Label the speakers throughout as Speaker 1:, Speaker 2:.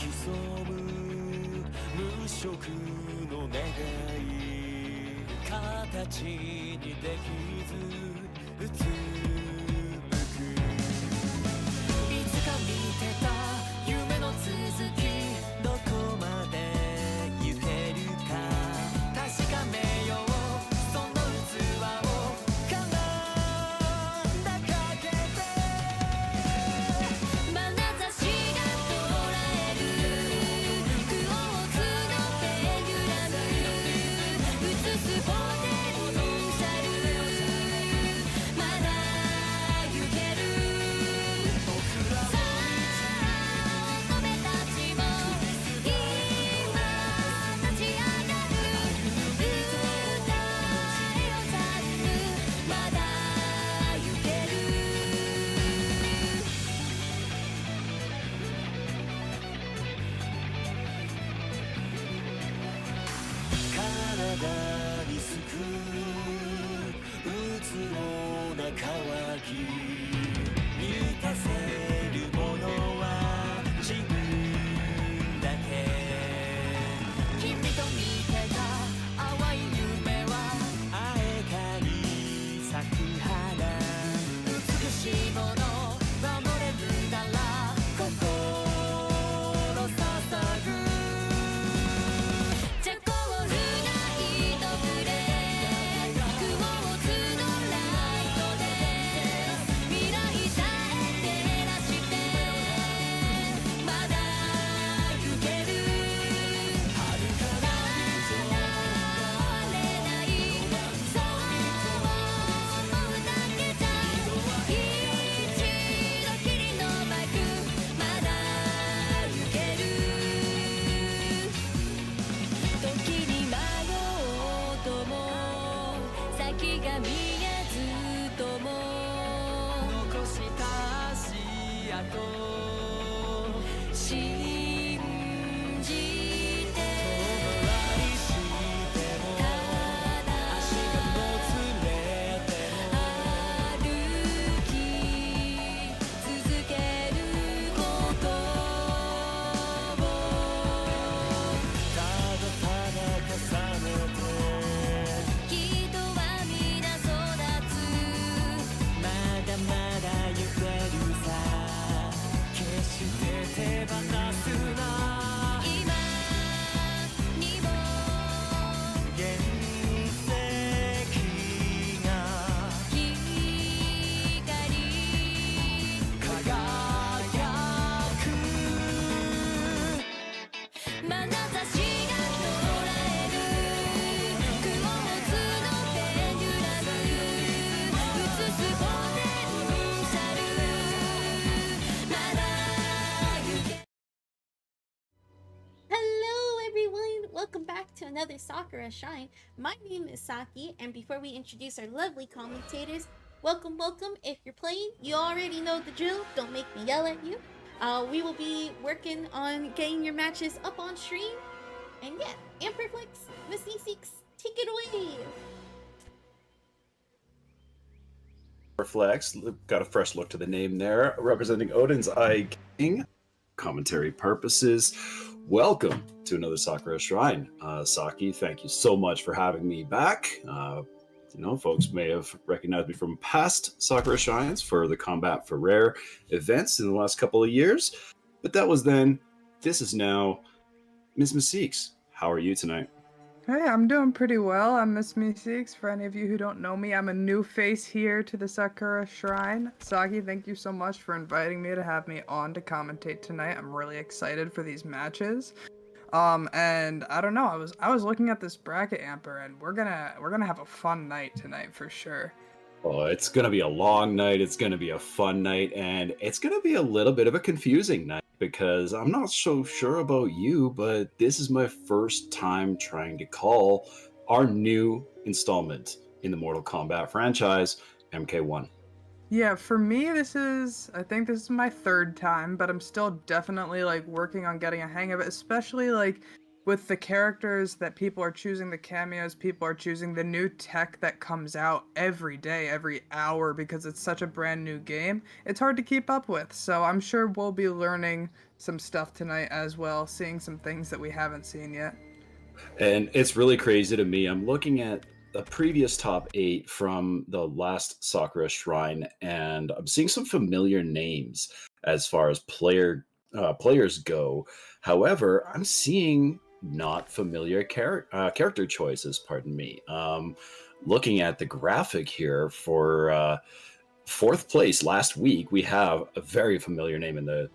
Speaker 1: 潜む無色の願い形にできずうつむくいつか見てた夢の続きどこまで言えるか確かめようその器を体かけて眼差しが捉えるクオーツのペンデュラム映すポテンシャルまだ行けるさあ乙女たちも今立ち上がる歌えよチャンスまだ行ける体にすくうつろな渇き満たせるものは自分だけ君と見てた淡い夢はあえかに咲く花美しいもの守れるなら心捧ぐじゃゴールが一つでクォーツのライトで未来さえ照らしてまだ行ける遥かな離れないそう思うだけじゃ一度きりのバイクまだ行ける時に迷おうとも先が見えずとも残した足跡信じて遠回りしても足がもつれても歩き続けることをただただ重ねて人は皆育つまだまだ行けるさ決して手放すな今にも原石が光り輝く眼差しが捉えるクォーツのペンデュラム映すポテンシャルまだ行け
Speaker 2: Hello everyone! Welcome back to another Sakura Shrine. My name is Saki, and before we introduce our lovely commentators, welcome. If you're playing, you already know the drill. Don't make me yell at you. We will be working on getting your matches up on stream. And yeah, Amperflex, Miss Neesix, take it away!
Speaker 3: Flex got a fresh look to the name there, representing Odin's Eye King. Commentary purposes. Welcome to another Sakura Shrine. Saki, thank you so much for having me back. Folks may have recognized me from past Sakura Shrines for the Kombat for Rare events in the last couple of years, but that was then. This is now. Ms. Meeseeks, how are you tonight?
Speaker 4: Hey, I'm doing pretty well. I'm Miss Meeseeks. For any of you who don't know me, I'm a new face here to the Sakura Shrine. Saki, thank you so much for inviting me to have me on to commentate tonight. I'm really excited for these matches. And I don't know, I was looking at this bracket, Amper, and we're gonna have a fun night tonight for sure.
Speaker 3: Oh, it's going to be a long night. It's going to be a fun night. And it's going to be a little bit of a confusing night because I'm not so sure about you, but this is my first time trying to call our new installment in the Mortal Kombat franchise, MK1.
Speaker 4: Yeah, for me, I think this is my third time, but I'm still definitely, working on getting a hang of it, especially, with the characters that people are choosing, the cameos, people are choosing the new tech that comes out every day, every hour, because it's such a brand new game. It's hard to keep up with, so I'm sure we'll be learning some stuff tonight as well, seeing some things that we haven't seen yet.
Speaker 3: And it's really crazy to me. I'm looking at the previous top 8 from the last Sakura Shrine, and I'm seeing some familiar names as far as players go. However, I'm seeing not familiar character choices. Pardon me. Looking at the graphic here for fourth place last week, we have a very familiar name in the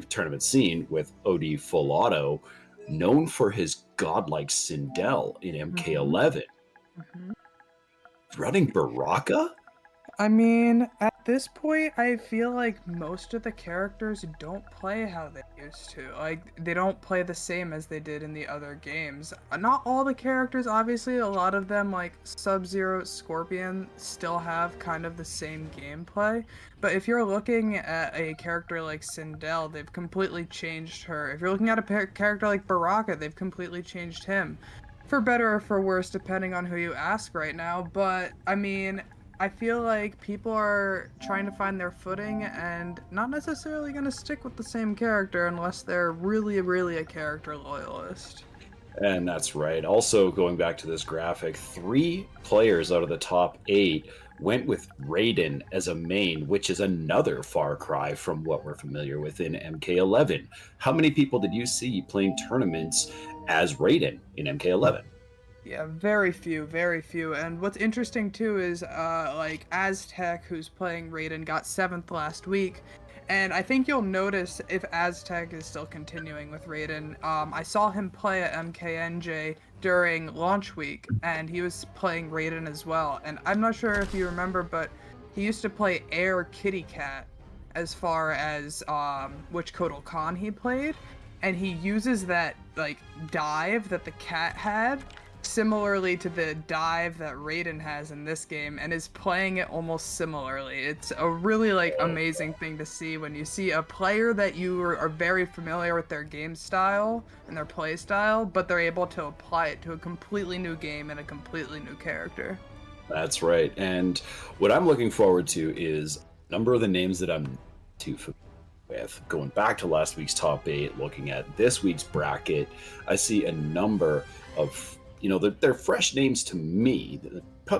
Speaker 3: tournament scene with OD Full Auto, known for his godlike Sindel in MK11.
Speaker 4: Mm-hmm.
Speaker 3: Running Baraka?
Speaker 4: I mean, at this point, I feel like most of the characters don't play how they used to. Like, they don't play the same as they did in the other games. Not all the characters, obviously. A lot of them, like Sub-Zero, Scorpion, still have kind of the same gameplay. But if you're looking at a character like Sindel, they've completely changed her. If you're looking at a character like Baraka, they've completely changed him. For better or for worse, depending on who you ask right now. But, I mean, I feel like people are trying to find their footing and not necessarily going to stick with the same character unless they're really, really a character loyalist.
Speaker 3: And that's right. Also, going back to this graphic, 3 players out of the top 8 went with Raiden as a main, which is another far cry from what we're familiar with in MK11. How many people did you see playing tournaments as Raiden in MK11?
Speaker 4: Yeah, very few, very few. And what's interesting too is like Aztec, who's playing Raiden, got 7th last week. And I think you'll notice if Aztec is still continuing with Raiden. I saw him play at MKNJ during launch week, and he was playing Raiden as well. And I'm not sure if you remember, but he used to play Air Kitty Cat as far as which Kotal Khan he played. And he uses that like dive that the cat had similarly to the dive that Raiden has in this game, and is playing it almost similarly. It's a really like amazing thing to see when you see a player that you are very familiar with their game style and their play style, but they're able to apply it to a completely new game and a completely new character.
Speaker 3: That's right. And what I'm looking forward to is a number of the names that I'm too familiar with. Going back to last week's top 8, looking at this week's bracket, I see a number of they're fresh names to me.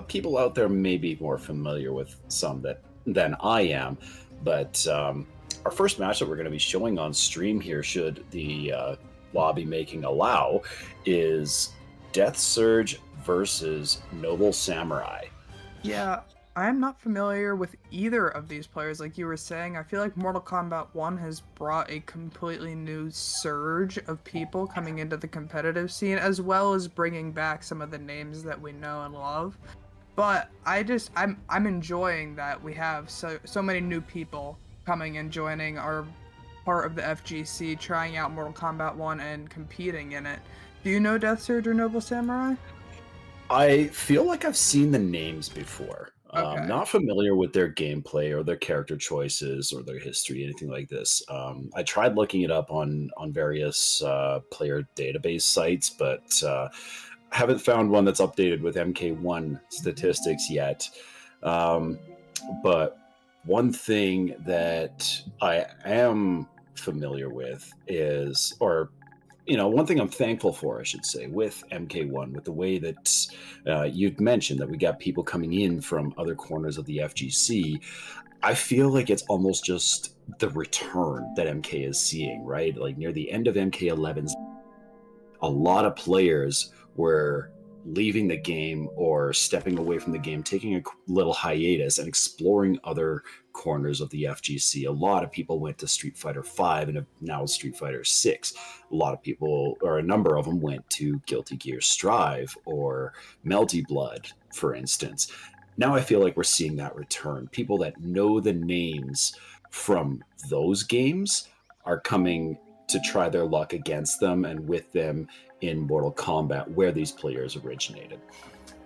Speaker 3: People out there may be more familiar with some than I am, but our first match that we're going to be showing on stream here, should the lobby making allow, is Death Surge versus Noble Samurai.
Speaker 4: Yeah, I'm not familiar with either of these players. Like you were saying, I feel like Mortal Kombat 1 has brought a completely new surge of people coming into the competitive scene, as well as bringing back some of the names that we know and love. But I'm enjoying that we have so many new people coming and joining our part of the FGC, trying out Mortal Kombat 1 and competing in it. Do you know Death Surge or Noble Samurai?
Speaker 3: I feel like I've seen the names before.
Speaker 4: Okay.
Speaker 3: Not familiar with their gameplay or their character choices or their history, anything like this. I tried looking it up on various player database sites, but haven't found one that's updated with MK1 statistics yet. But one thing that I am familiar with is, one thing I'm thankful for, I should say, with MK1, with the way that you'd mentioned that we got people coming in from other corners of the FGC, I feel like it's almost just the return that MK is seeing, right? Like near the end of MK11's, a lot of players were leaving the game or stepping away from the game, taking a little hiatus and exploring other corners of the FGC. A lot of people went to Street Fighter V and now Street Fighter VI. A lot of people, or a number of them, went to Guilty Gear Strive or Melty Blood, for instance. Now I feel like we're seeing that return. People that know the names from those games are coming to try their luck against them and with them in Mortal Kombat, where these players originated.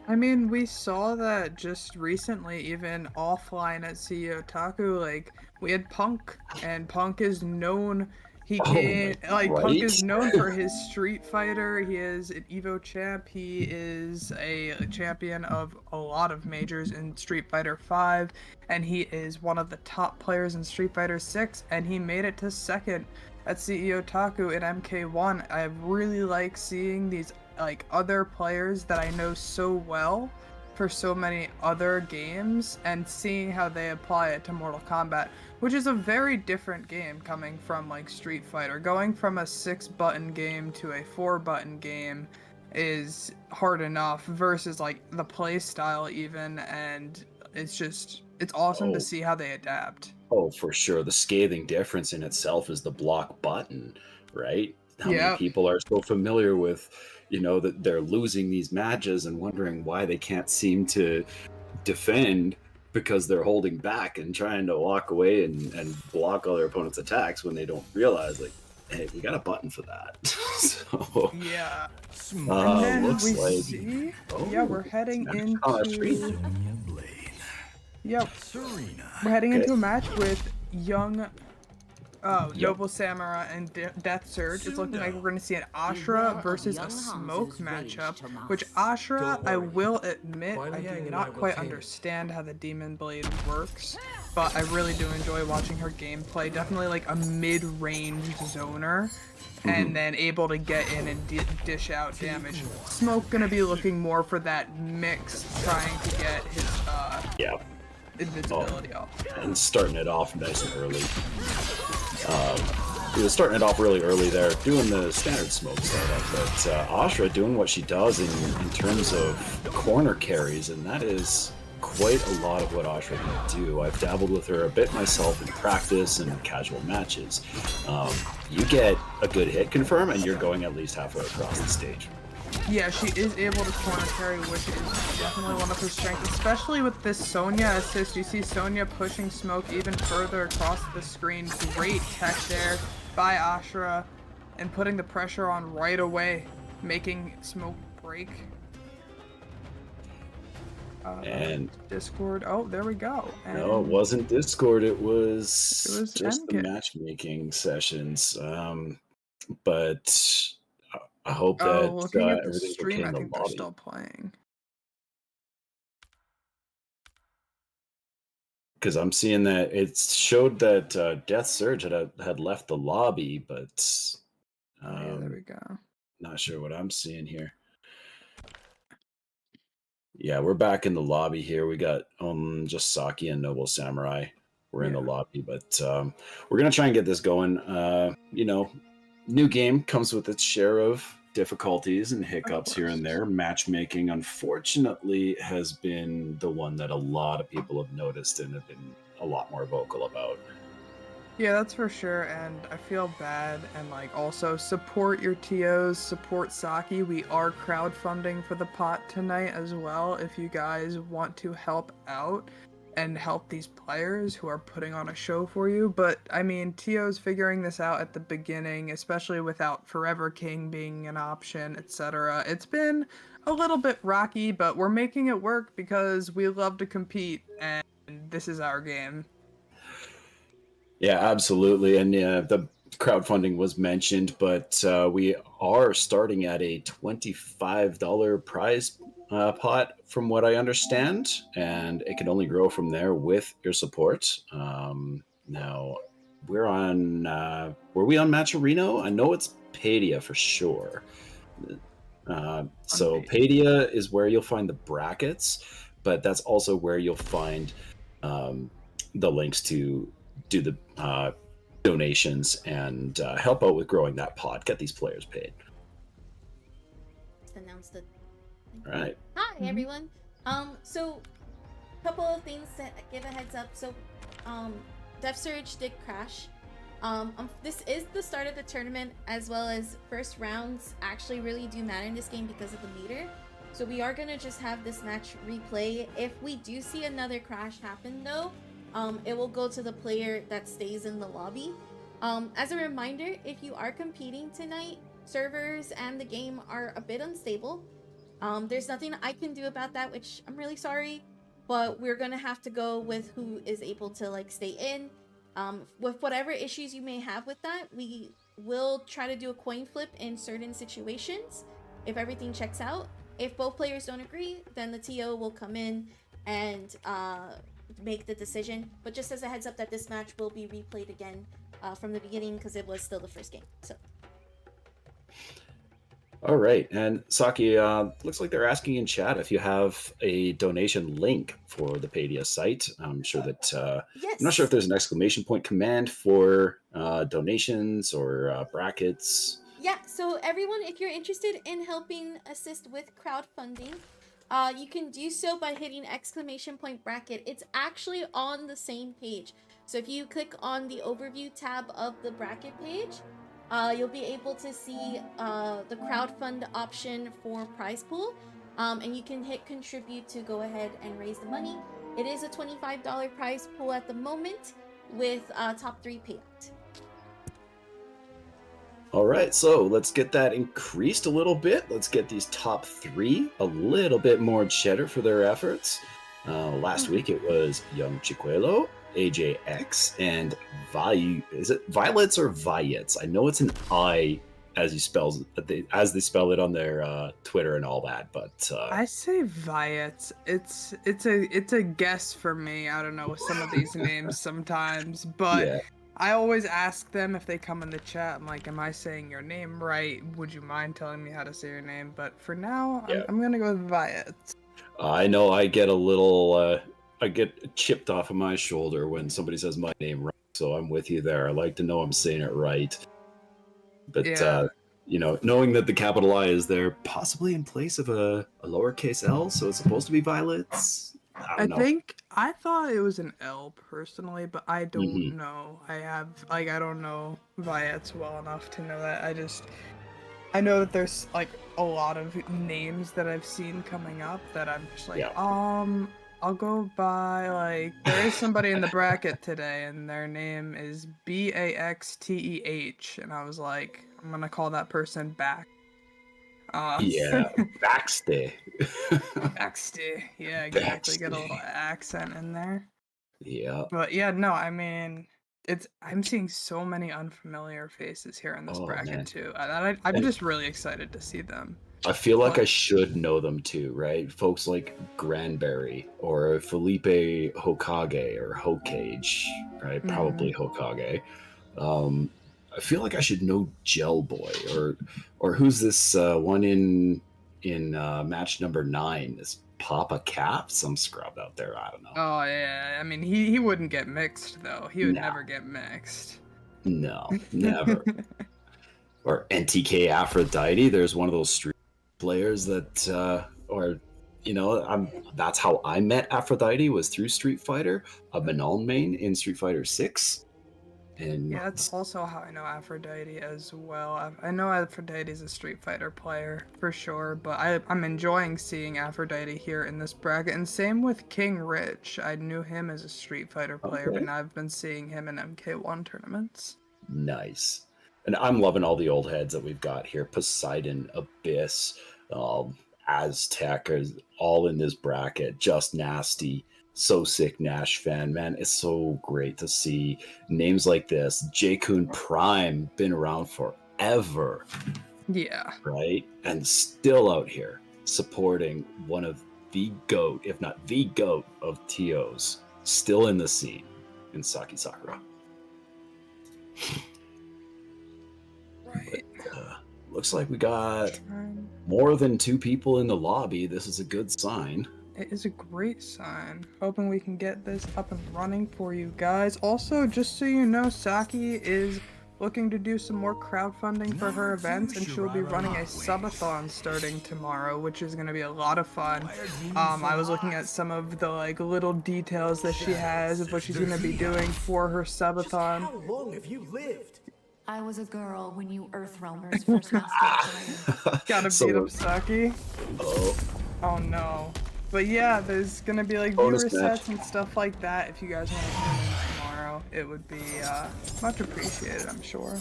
Speaker 4: I mean, we saw that just recently, even offline at CEO Otaku. Like, we had Punk, and Punk is known. Punk is known for his Street Fighter. He is an Evo champ. He is a champion of a lot of majors in Street Fighter V, and he is one of the top players in Street Fighter 6, and he made it to second at CEO Taku in MK1. I really like seeing these like other players that I know so well for so many other games and seeing how they apply it to Mortal Kombat, which is a very different game coming from like Street Fighter. Going from a 6-button game to a 4-button game is hard enough versus like the play style even, and it's awesome to
Speaker 3: Oh,
Speaker 4: see how they adapt.
Speaker 3: oh, for sure. The scathing difference in itself is the block button, right? How many
Speaker 4: Yeah.
Speaker 3: people are so familiar with, that they're losing these matches and wondering why they can't seem to defend because they're holding back and trying to walk away and block all their opponent's attacks when they don't realize, like, hey, we got a button for that. So,
Speaker 4: Yeah. And then
Speaker 3: looks
Speaker 4: we
Speaker 3: like.
Speaker 4: see,
Speaker 3: Oh,
Speaker 4: yeah, we're heading into, yep,
Speaker 1: Serena.
Speaker 4: we're heading
Speaker 3: Okay.
Speaker 4: into a match with young,
Speaker 3: Yep.
Speaker 4: Noble Samurai and Death Surge. It's looking like we're going to see an Ashra versus a Smoke matchup, which Ashra, I will admit, I do not quite understand how the Demon Blade works, but I really do enjoy watching her gameplay. Definitely like a mid-range zoner, and then able to get in and dish out damage. Smoke gonna be looking more for that mix, trying to get his
Speaker 3: Yeah.
Speaker 4: invincibility off.
Speaker 3: And starting it off nice and early. He was starting it off really early there, doing the standard smoke startup, but Ashra doing what she does in terms of corner carries, and that is quite a lot of what Ashra can do. I've dabbled with her a bit myself in practice and casual matches. You get a good hit confirm, and you're going at least halfway across the stage.
Speaker 4: Yeah, she is able to corner carry, which is definitely one of her strengths, especially with this Sonya assist. You see Sonya pushing Smoke even further across the screen. Great tech there by Ashra, and putting the pressure on right away, making Smoke break.
Speaker 3: And
Speaker 4: Discord. Oh, there we go. And
Speaker 3: no, it wasn't Discord. It was just the
Speaker 4: MK.
Speaker 3: matchmaking sessions. But I hope
Speaker 4: Oh,
Speaker 3: that
Speaker 4: looking at the
Speaker 3: everything's okay
Speaker 4: stream,
Speaker 3: in
Speaker 4: I
Speaker 3: the
Speaker 4: think they're
Speaker 3: lobby.
Speaker 4: still playing.
Speaker 3: Because I'm seeing that it showed that Death Surge had left the lobby, but
Speaker 4: Yeah, there we go.
Speaker 3: not sure what I'm seeing here. Yeah, we're back in the lobby here. We got just Saki and Noble Samurai. We're in the
Speaker 4: Yeah.
Speaker 3: lobby, but we're gonna try and get this going. New game comes with its share of difficulties and hiccups here and there. Matchmaking, unfortunately, has been the one that a lot of people have noticed and have been a lot more vocal about.
Speaker 4: Yeah, that's for sure, and I feel bad, and like also support your TOs, support Saki. We are crowdfunding for the pot tonight as well if you guys want to help out and help these players who are putting on a show for you. But I mean, TOs figuring this out at the beginning, especially without Forever King being an option, etc. It's been a little bit rocky, but we're making it work because we love to compete, and this is our game.
Speaker 3: Yeah, absolutely. And the crowdfunding was mentioned, but we are starting at a $25 prize pot, from what I understand, and it can only grow from there with your support. Now, we're on. Were we on Matcherino? I know it's Padia for sure. So Padia is where you'll find the brackets, but that's also where you'll find the links to do the donations and help out with growing that pot, get these players paid.
Speaker 2: Just announced it.
Speaker 3: All right.
Speaker 2: Hi everyone. So couple of things to give a heads up. So Death Surge did crash. This is the start of the tournament, as well as first rounds actually really do matter in this game because of the meter. So we are gonna just have this match replay. If we do see another crash happen though, it will go to the player that stays in the lobby. As a reminder, if you are competing tonight, servers and the game are a bit unstable. There's nothing I can do about that, which I'm really sorry, but we're gonna have to go with who is able to like stay in. With whatever issues you may have with that, we will try to do a coin flip in certain situations if everything checks out. If both players don't agree, then the TO will come in and make the decision. But just as a heads up that this match will be replayed again from the beginning because it was still the first game. So.
Speaker 3: All right, and Saki, looks like they're asking in chat if you have a donation link for the Padia site. I'm sure that
Speaker 2: Yes.
Speaker 3: I'm not sure if there's an exclamation point command for donations or brackets.
Speaker 2: Yeah, so everyone, if you're interested in helping assist with crowdfunding, you can do so by hitting exclamation point bracket. It's actually on the same page. So if you click on the overview tab of the bracket page, you'll be able to see the crowdfund option for prize pool, and you can hit contribute to go ahead and raise the money. It is a $25 prize pool at the moment with top 3 payout.
Speaker 3: All right, so let's get that increased a little bit. Let's get these top 3 a little bit more cheddar for their efforts. Last week it was YoungChicuelo, AJX, and is it Violets or Viets? I know it's an I as they spell it on their Twitter and all that, but
Speaker 4: I say Viets. It's a guess for me. I don't know with some of these names sometimes, but
Speaker 3: yeah.
Speaker 4: I always ask them if they come in the chat. I'm like, am I saying your name right? Would you mind telling me how to say your name? But for now, I'm gonna go with Viets.
Speaker 3: I know I get a little, I get chipped off of my shoulder when somebody says my name right, so I'm with you there. I like to know I'm saying it right. But, you know, knowing that the capital I is there, possibly in place of a lowercase L, so it's supposed to be Violets. I don't know.
Speaker 4: I thought it was an L personally, but I don't know. I don't know Viets well enough to know that. I know that there's like a lot of names that I've seen coming up that I'm just like, I'll go by like there is somebody in the bracket today and their name is Baxteh, and I was like, I'm gonna call that person back.
Speaker 3: Backstay.
Speaker 4: Backstay. Yeah, exactly. Get a little accent in there.
Speaker 3: Yeah.
Speaker 4: But yeah, no, I mean, I'm seeing so many unfamiliar faces here in this bracket
Speaker 3: man.
Speaker 4: too. I'm just really excited to see them.
Speaker 3: I feel like I should know them too, right? Folks like Granberry or Felipe Hokage or Hokage, right? Probably Hokage. I feel like I should know Gel Boy or who's this one in match number 9? This Papa Cap, some scrub out there. I don't know.
Speaker 4: Oh yeah, I mean he wouldn't get mixed though. He would never get mixed.
Speaker 3: No, never. Or NTK Aphrodite. There's one of those street players that, or you know, that's how I met Aphrodite was through Street Fighter. A Manon main in Street Fighter 6. And
Speaker 4: yeah, that's also how I know Aphrodite as well. I know Aphrodite is a Street Fighter player for sure, but I'm enjoying seeing Aphrodite here in this bracket. And same with King Rich. I knew him as a Street Fighter player, but now I've been seeing him in MK1 tournaments.
Speaker 3: Nice. And I'm loving all the old heads that we've got here. Poseidon, Abyss, Aztec are all in this bracket. Just Nasty. So sick Nash fan, man. It's so great to see names like this. JkunPrime, been around forever.
Speaker 4: Yeah.
Speaker 3: Right? And still out here supporting one of the GOAT, if not the GOAT of TOs, still in the scene in Saki Sakura.
Speaker 4: Right.
Speaker 3: But, looks like we got more than 2 people in the lobby. This is a good sign.
Speaker 4: It is a great sign. Hoping we can get this up and running for you guys. Also, just so you know, Saki is looking to do some more crowdfunding for her events, and she'll be running a subathon starting tomorrow, which is going to be a lot of fun. I was looking at some of the like little details that she has of what she's going to be doing for her subathon.
Speaker 1: How long have you lived?
Speaker 5: I was a girl when you Earthrealmers first mastered.
Speaker 4: Gotta beat up Saki. Oh no. But yeah, there's gonna be like viewer sets and stuff like that. If you guys want to tune in tomorrow, it would be much appreciated, I'm sure.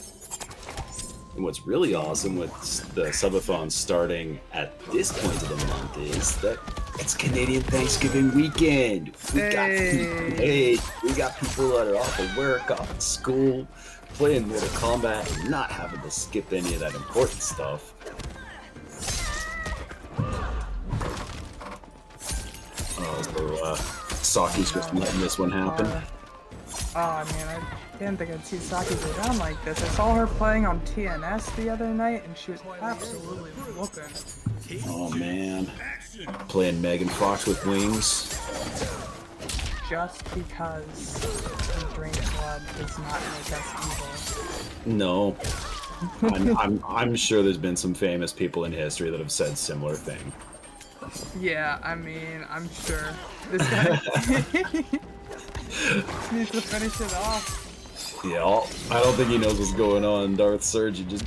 Speaker 3: And what's really awesome with the subathon starting at this point of the month is that it's Canadian Thanksgiving weekend. We got people that are off of work, off of school, playing Mortal Kombat, and not having to skip any of that important stuff. Saki's just letting this one happen.
Speaker 4: Oh man, I didn't think I'd see Saki go down like this. I saw her playing on TNS the other night, and she was absolutely whooping.
Speaker 3: Oh man. Playing Megan Fox with wings.
Speaker 4: Just because we drink blood does not make us evil.
Speaker 3: No. I'm sure there's been some famous people in history that have said similar thing.
Speaker 4: Yeah, I mean, I'm sure. This guy needs to finish it off.
Speaker 3: Yeah, I don't think he knows what's going on. Darth Surge just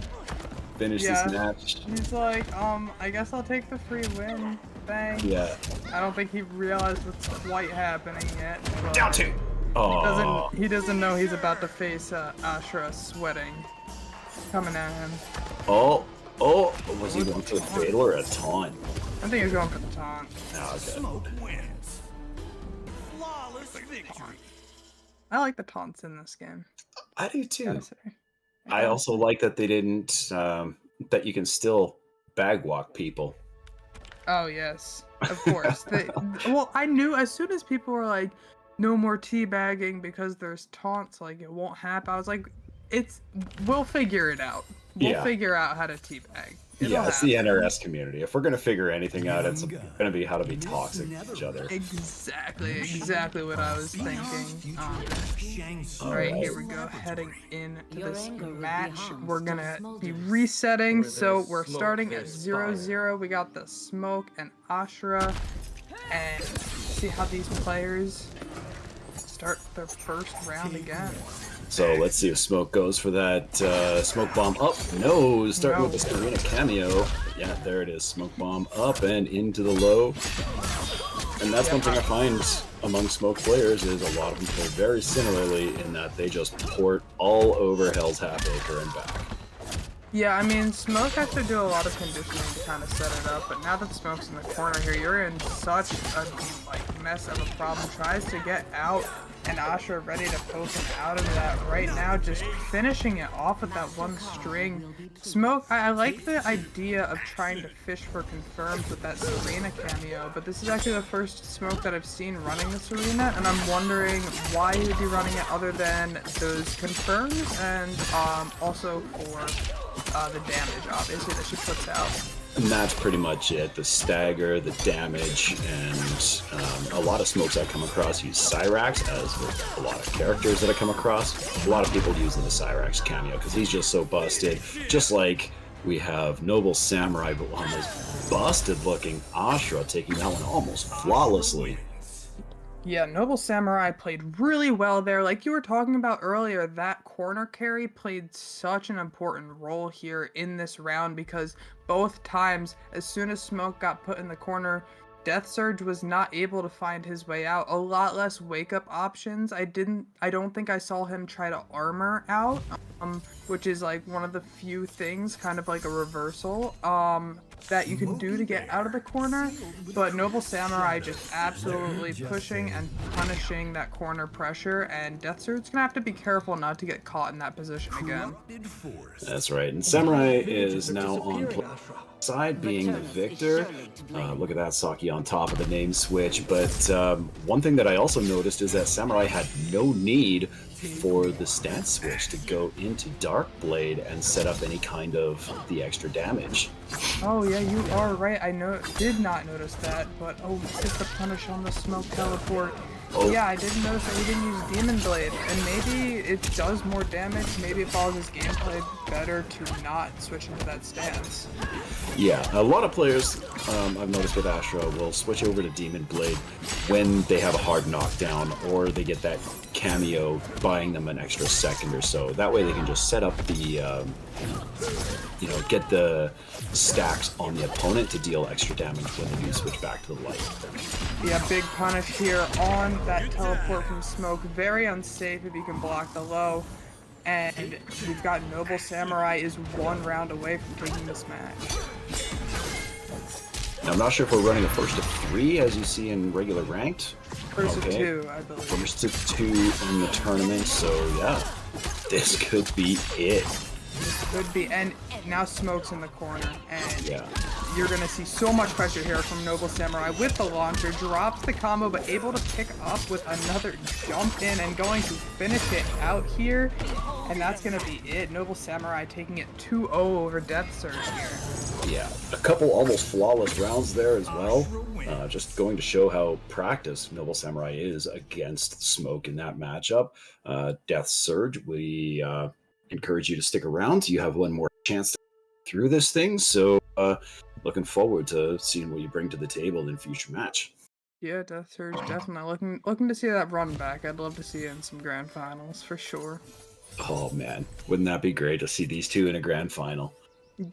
Speaker 3: finished this match.
Speaker 4: He's like, I guess I'll take the free win. Thanks.
Speaker 3: Yeah.
Speaker 4: I don't think he realized what's quite happening yet.
Speaker 3: Down two. Oh.
Speaker 4: He doesn't know he's about to face Ashura sweating. Coming at him.
Speaker 3: Oh, was he going for the fatal or a taunt?
Speaker 4: I think he's going for the taunt.
Speaker 3: Oh, okay.
Speaker 1: Smoke wins. Flawless victory.
Speaker 4: I like the taunts in this game.
Speaker 3: I do too.
Speaker 4: Gotta say.
Speaker 3: I also like that they didn't, that you can still bag walk people.
Speaker 4: Oh yes, of course. Well, I knew as soon as people were like, "No more teabagging because there's taunts," like it won't happen. I was like, we'll figure it out. We'll figure out how to teabag.
Speaker 3: Yeah, it's the NRS community. If we're gonna figure anything out, it's gonna be how to be toxic to each other.
Speaker 4: Exactly what I was thinking. Alright, here we go. Heading into this match. We're gonna be resetting, so we're starting at 0-0. We got the Smoke and Ashura. And see how these players start their first round again.
Speaker 3: So let's see if Smoke goes for that Smoke Bomb up. No, starting with the Serena cameo. Yeah, there it is. Smoke Bomb up and into the low. And that's one thing I find among Smoke players is a lot of them play very similarly in that they just port all over Hell's Half-Acre and back.
Speaker 4: Yeah, I mean, Smoke has to do a lot of conditioning to kind of set it up, but now that Smoke's in the corner here, you're in such a mess of a problem. Tries to get out, and Ashura ready to poke him out of that right now, just finishing it off with that one string. Smoke, I like the idea of trying to fish for confirms with that Serena cameo, but this is actually the first Smoke that I've seen running the Serena, and I'm wondering why he would be running it other than those confirms, and also for the damage, obviously, that she puts out.
Speaker 3: And that's pretty much it. The stagger, the damage, and a lot of Smokes I come across use Cyrax, as with a lot of characters that I come across. A lot of people using the Cyrax cameo because he's just so busted. Just like we have Noble Samurai, but on this busted looking Ashura taking that one almost flawlessly.
Speaker 4: Yeah, Noble Samurai played really well there. Like you were talking about earlier, that corner carry played such an important role here in this round because both times, as soon as Smoke got put in the corner, Death Surge was not able to find his way out. A lot less wake-up options. I don't think I saw him try to armor out, which is like one of the few things, kind of like a reversal, that you can do to get out of the corner. But Noble Samurai just absolutely pushing and punishing that corner pressure, and Death Surge's gonna have to be careful not to get caught in that position again.
Speaker 3: That's right, and Samurai is now on side being the victor. Look at that, Saki on top of the name switch. But one thing that I also noticed is that Samurai had no need for the stance switch to go into Dark Blade and set up any kind of the extra damage.
Speaker 4: Oh yeah, you are right. I did not notice that, but it's the punish on the Smoke teleport. Oh. Yeah, I didn't notice that he didn't use Demon Blade, and maybe it does more damage. Maybe it follows his gameplay better to not switch into that stance.
Speaker 3: Yeah, a lot of players I've noticed with Ashura will switch over to Demon Blade when they have a hard knockdown or they get that cameo buying them an extra second or so. That way they can just set up the, get the stacks on the opponent to deal extra damage when they do switch back to the light.
Speaker 4: Yeah, big punish here on that teleport from Smoke. Very unsafe if you can block the low. And we've got Noble Samurai is one round away from taking this match.
Speaker 3: Now, I'm not sure if we're running a first of 3 as you see in regular ranked.
Speaker 4: First of 2, I believe.
Speaker 3: First of 2 in the tournament, so yeah, this could be it.
Speaker 4: This could be, and now Smoke's in the corner, and
Speaker 3: Yeah.
Speaker 4: you're gonna see so much pressure here from Noble Samurai with the launcher, drops the combo, but able to pick up with another jump in and going to finish it out here, and that's gonna be it. Noble Samurai taking it 2-0 over Death Surge here.
Speaker 3: Yeah, a couple almost flawless rounds there as well. Just going to show how practiced Noble Samurai is against Smoke in that matchup. Death Surge, we encourage you to stick around. You have one more chance to get through this thing, so looking forward to seeing what you bring to the table in future match.
Speaker 4: Yeah, Death Surge definitely looking to see that run back. I'd love to see it in some grand finals for sure.
Speaker 3: Oh man, wouldn't that be great to see these two in a grand final?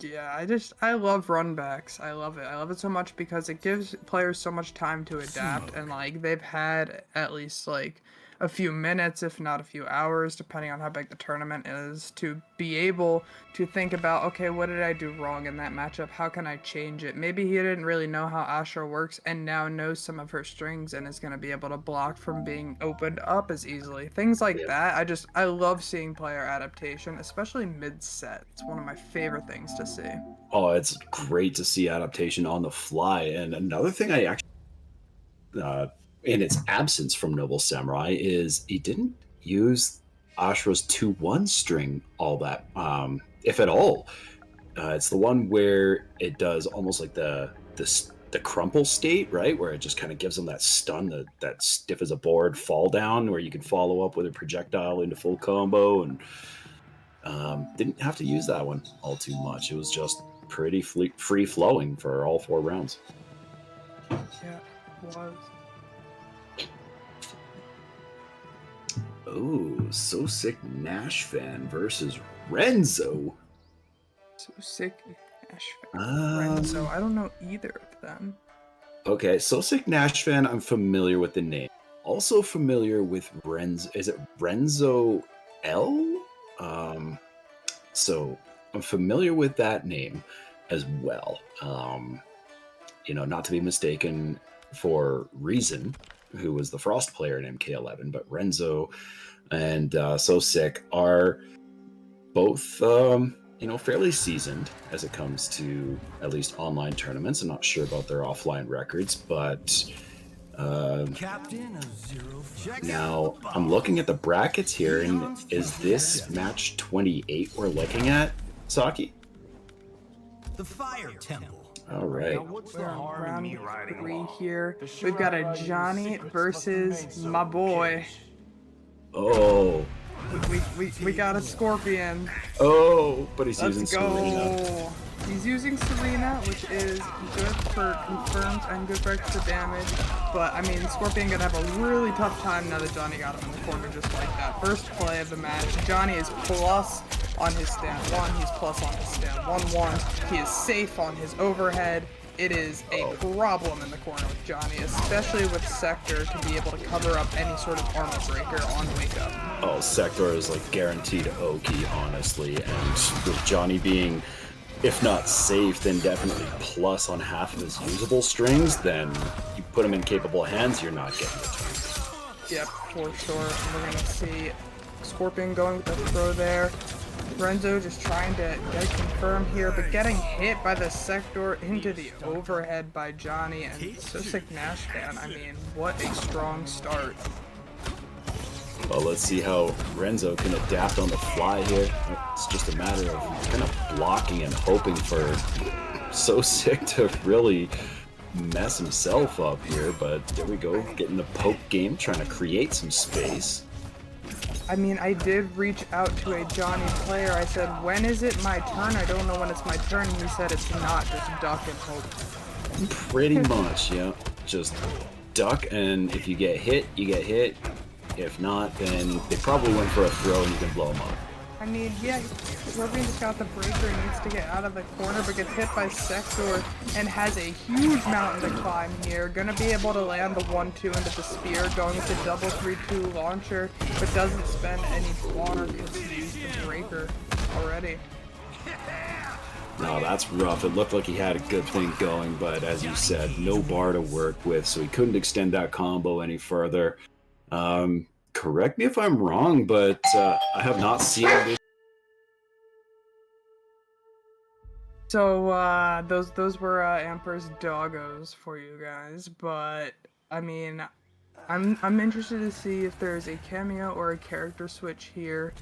Speaker 4: Yeah, I love run backs. I love it. I love it so much because it gives players so much time to adapt, and like they've had at least like a few minutes, if not a few hours, depending on how big the tournament is, to be able to think about, okay, what did I do wrong in that matchup? How can I change it? Maybe he didn't really know how Asha works and now knows some of her strings and is going to be able to block from being opened up as easily. Things like that. I love seeing player adaptation, especially mid-set. It's one of my favorite things to see.
Speaker 3: Oh, it's great to see adaptation on the fly. And another thing I actually in its absence from Noble Samurai is he didn't use Ashra's 2-1 string all that, if at all. It's the one where it does almost like the crumple state, right? Where it just kind of gives them that stun, that stiff as a board fall down, where you can follow up with a projectile into full combo, and didn't have to use that one all too much. It was just pretty free flowing for all 4 rounds.
Speaker 4: Yeah, it was.
Speaker 3: Oh, So Sick Nash fan versus Renzo.
Speaker 4: So Sick Nash fan. Renzo, I don't know either of them.
Speaker 3: Okay, So Sick Nash fan, I'm familiar with the name. Also familiar with Renzo. Is it Renzo L? So I'm familiar with that name as well. Not to be mistaken for Reason, who was the Frost player in MK11, but Renzo and So Sick are both, fairly seasoned as it comes to at least online tournaments. I'm not sure about their offline records, but now I'm looking at the brackets here, and is this match 28 we're looking at, Saki?
Speaker 1: The Fire Temple.
Speaker 3: All right.
Speaker 4: We're on round 3 here. We've got a Johnny versus my boy.
Speaker 3: Oh.
Speaker 4: We got a Scorpion.
Speaker 3: Oh, but he's
Speaker 4: Let's
Speaker 3: using
Speaker 4: go.
Speaker 3: Serena.
Speaker 4: He's using Serena, which is good for confirms and good for extra damage. But I mean, Scorpion gonna have a really tough time now that Johnny got him in the corner just like that. First play of the match. Johnny is plus on his stand 1. He's plus on his stand 1-1. He is safe on his overhead. It is a problem in the corner with Johnny, especially with Sector, to be able to cover up any sort of armor breaker on wake up.
Speaker 3: Oh, Sector is like guaranteed Oki, honestly. And with Johnny being, if not safe, then definitely plus on half of his usable strings, then you put him in capable hands, you're not getting the turn.
Speaker 4: Yep, for sure. And we're going to see Scorpion going with the throw there. Renzo just trying to get confirmed here, but getting hit by the Sector into the overhead by Johnny, and So Sick Nash fan. I mean, what a strong start.
Speaker 3: Well, let's see how Renzo can adapt on the fly here. It's just a matter of kind of blocking and hoping for So Sick to really mess himself up here, but there we go, getting the poke game, trying to create some space.
Speaker 4: I mean, I did reach out to a Johnny player. I said, when is it my turn? I don't know when it's my turn. And he said it's not, just duck and hope.
Speaker 3: Pretty much, yeah. Just duck, and if you get hit, you get hit. If not, then they probably went for a throw and you can blow them up.
Speaker 4: I mean, yeah, Scorpion just got the breaker and needs to get out of the corner, but gets hit by Sector and has a huge mountain to climb here. Gonna be able to land the 1-2 into the spear, going with the double 3-2 launcher, but doesn't spend any water because he used the breaker already.
Speaker 3: No, that's rough. It looked like he had a good thing going, but as you said, no bar to work with, so he couldn't extend that combo any further. Correct me if I'm wrong, but I have not seen this.
Speaker 4: So those were Amper's doggos for you guys, but I mean, I'm interested to see if there's a cameo or a character switch here.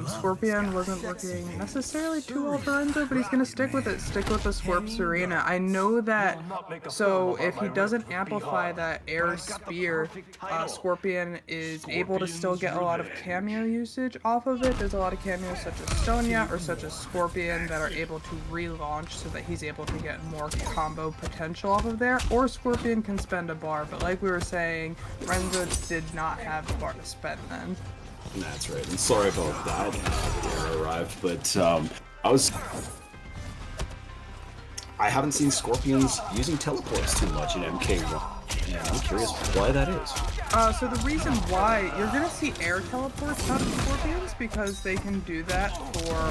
Speaker 4: Scorpion wasn't looking necessarily too well for Enzo, but he's gonna stick with it. Stick with the Scorp Serena. I know that. So if he doesn't amplify that air spear, Scorpion is able to still get a lot of cameo usage off of it. There's a lot of cameos such as Sonya or such as Scorpion that are able to relaunch so that he's able to get more combo potential off of there. Or Scorpion can spend a bar, but like we were saying, Renzo did not have the bar to spend then.
Speaker 3: That's right. And sorry about that. Dare arrived, but I haven't seen Scorpions using teleports too much in MK1, and I'm curious why that is.
Speaker 4: So the reason why you're gonna see air teleports out of Scorpions because they can do that for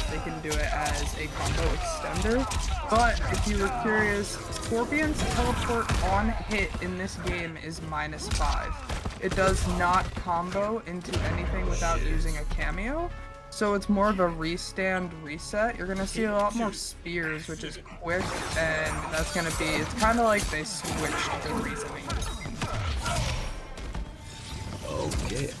Speaker 4: they can do it as a combo extender. But if you were curious, Scorpion's teleport on hit in this game is -5. It does not combo into anything without using a cameo. So it's more of a restand reset. You're gonna see a lot more spears, which is quick, and that's gonna be, it's kinda like they switched the reasoning.
Speaker 3: Okay.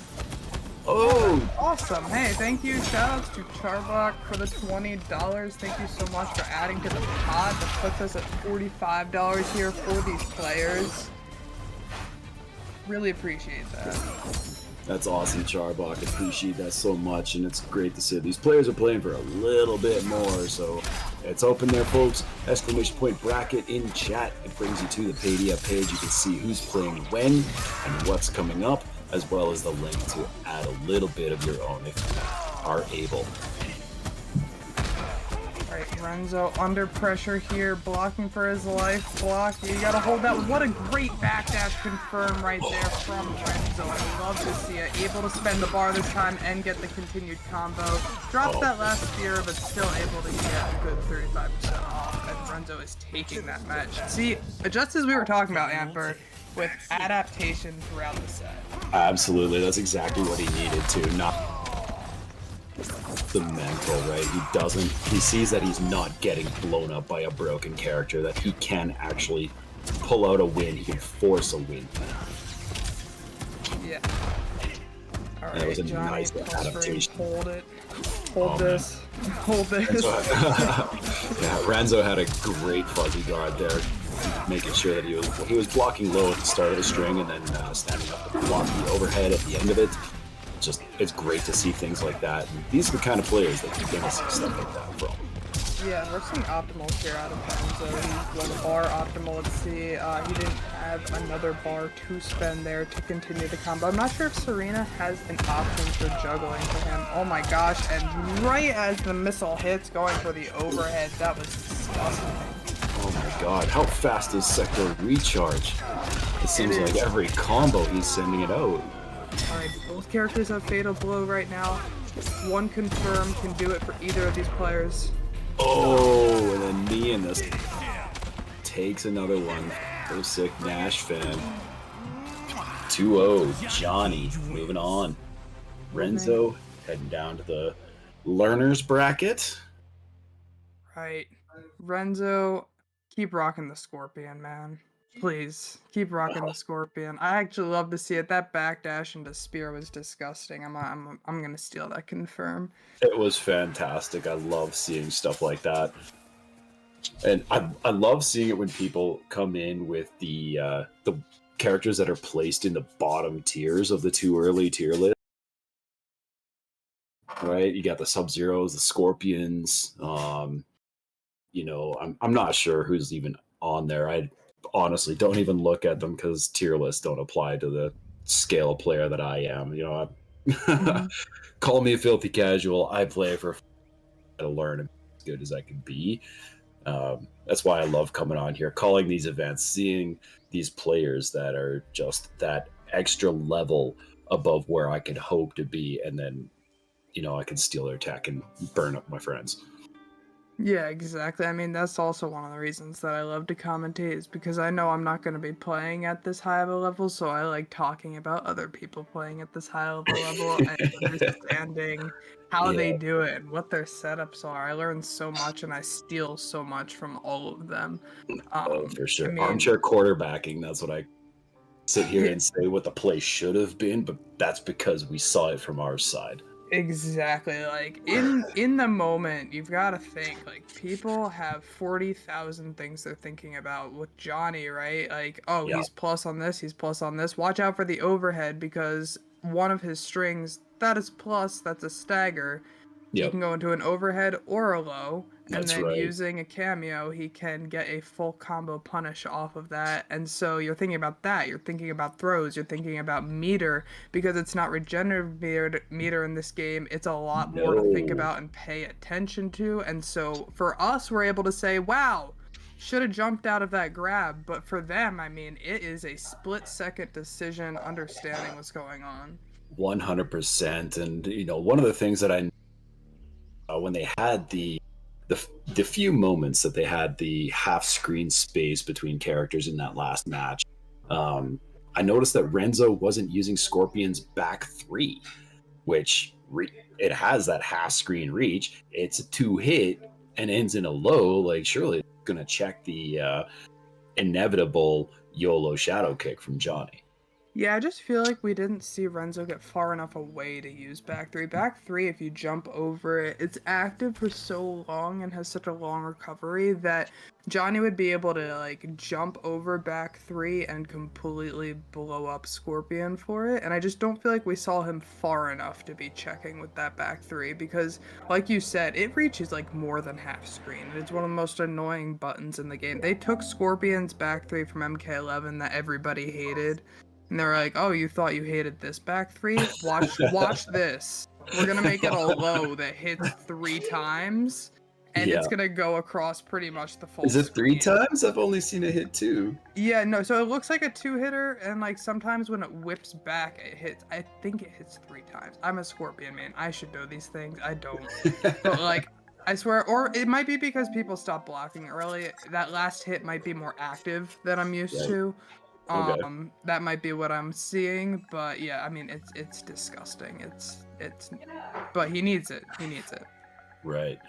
Speaker 3: Oh!
Speaker 4: Awesome. Hey, thank you. Shoutouts to Charblock for the $20. Thank you so much for adding to the pod. That puts us at $45 here for these players. Really appreciate that.
Speaker 3: That's awesome, Charbok. Appreciate that so much, and it's great to see these players are playing for a little bit more. So it's open there, folks. Exclamation point bracket in chat. It brings you to the Paydia page. You can see who's playing when and what's coming up, as well as the link to add a little bit of your own if you are able.
Speaker 4: Alright, Renzo under pressure here, blocking for his life. Block, you gotta hold that. What a great backdash confirm right there from Renzo. I love to see it. Able to spend the bar this time and get the continued combo. Drops that last spear, but still able to get a good 35% off. And Renzo is taking that match. See, just as we were talking about, Amper, with adaptation throughout the set.
Speaker 3: Absolutely, that's exactly what he needed to. Not the mental, right? He sees that he's not getting blown up by a broken character, that he can actually pull out a win, he can force a win.
Speaker 4: Yeah. Alright,
Speaker 3: that was a
Speaker 4: Johnny,
Speaker 3: nice adaptation.
Speaker 4: Hold it. Hold this. Man. Hold this.
Speaker 3: Yeah, Renzo had a great fuzzy guard there, making sure that he was blocking low at the start of the string and then standing up to block the overhead at the end of it. It's great to see things like that. And these are the kind of players that you're gonna see stuff like that from.
Speaker 4: Yeah, we're seeing optimals here out of Renzo. He's one bar optimal. Let's see. He didn't have another bar to spend there to continue the combo. I'm not sure if Serena has an option for juggling for him. Oh my gosh, and right as the missile hits, going for the overhead, that was disgusting.
Speaker 3: Oh my god, how fast does Sector recharge? It seems like every combo he's sending it out.
Speaker 4: Alright, both characters have Fatal Blow right now. One confirm can do it for either of these players.
Speaker 3: Oh, and then me in this takes another one. So sick Nash fan. 2-0, Johnny, moving on. Renzo heading down to the learners bracket.
Speaker 4: Right. Renzo, keep rocking the Scorpion, man. Please, keep rocking the Scorpion. I actually love to see it. That backdash into spear was disgusting. I'm gonna steal that confirm.
Speaker 3: It was fantastic. I love seeing stuff like that. And I love seeing it when people come in with the characters that are placed in the bottom tiers of the two early tier lists. Right? You got the Sub-Zeros, the Scorpions. You know, I'm not sure who's even on there. I honestly don't even look at them because tier lists don't apply to the scale of player that I am. You know, call me a filthy casual. I play for to learn as good as I can be. That's why I love coming on here, calling these events, seeing these players that are just that extra level above where I could hope to be, and then, you know, I can steal their tech and burn up my friends.
Speaker 4: Yeah, exactly. I mean, that's also one of the reasons that I love to commentate is because I know I'm not going to be playing at this high of a level, so I like talking about other people playing at this high of a level and understanding how
Speaker 3: Yeah.
Speaker 4: they do it and what their setups are. I learn so much and I steal so much from all of them.
Speaker 3: Oh, for
Speaker 4: I
Speaker 3: sure.
Speaker 4: mean,
Speaker 3: Armchair quarterbacking. That's what I sit here
Speaker 4: yeah,
Speaker 3: and say what the play should have been, but that's because we saw it from our side.
Speaker 4: exactly. Like in the moment, you've got to think like people have 40,000 things they're thinking about with Johnny, right? Like, oh,
Speaker 3: Yeah.
Speaker 4: he's plus on this, he's plus on this. Watch out for the overhead because one of his strings that is plus, that's a stagger. He
Speaker 3: Yep.
Speaker 4: can go into an overhead or a low, and
Speaker 3: That's
Speaker 4: then
Speaker 3: right.
Speaker 4: using a cameo, he can get a full combo punish off of that. And so you're thinking about that. You're thinking about throws. You're thinking about meter because it's not regenerative meter in this game. It's a lot more to think
Speaker 3: No.
Speaker 4: about and pay attention to. And so for us, we're able to say, "Wow, should have jumped out of that grab." But for them, I mean, it is a split-second decision, understanding what's going on.
Speaker 3: 100%. And one of the things that I when they had the few moments that they had the half screen space between characters in that last match, I noticed that Renzo wasn't using Scorpion's back three, which it has that half screen reach. It's a two hit and ends in a low. Like surely it's gonna check the inevitable YOLO shadow kick from Johnny.
Speaker 4: Yeah, I just feel like we didn't see Renzo get far enough away to use back three. Back three, if you jump over it, it's active for so long and has such a long recovery that Johnny would be able to like jump over back three and completely blow up Scorpion for it. And I just don't feel like we saw him far enough to be checking with that back three because, like you said, it reaches like more than half screen. It's one of the most annoying buttons in the game. They took Scorpion's back three from MK11 that everybody hated. And they're like, "Oh, you thought you hated this back three? Watch this. We're gonna make it a low that hits 3 times, and
Speaker 3: Yeah.
Speaker 4: it's gonna go across pretty much the full
Speaker 3: Is it three
Speaker 4: screen."
Speaker 3: times? I've only seen it hit two.
Speaker 4: Yeah, no. So it looks like a two-hitter, and like sometimes when it whips back, it hits. I think it hits 3 times. I'm a Scorpion man. I should know these things. I don't. But like, I swear, or it might be because people stop blocking early. That last hit might be more active than I'm used
Speaker 3: Right.
Speaker 4: to.
Speaker 3: Okay.
Speaker 4: That might be what I'm seeing, but yeah, I mean, it's disgusting. It's, but he needs it. He needs it.
Speaker 3: Right.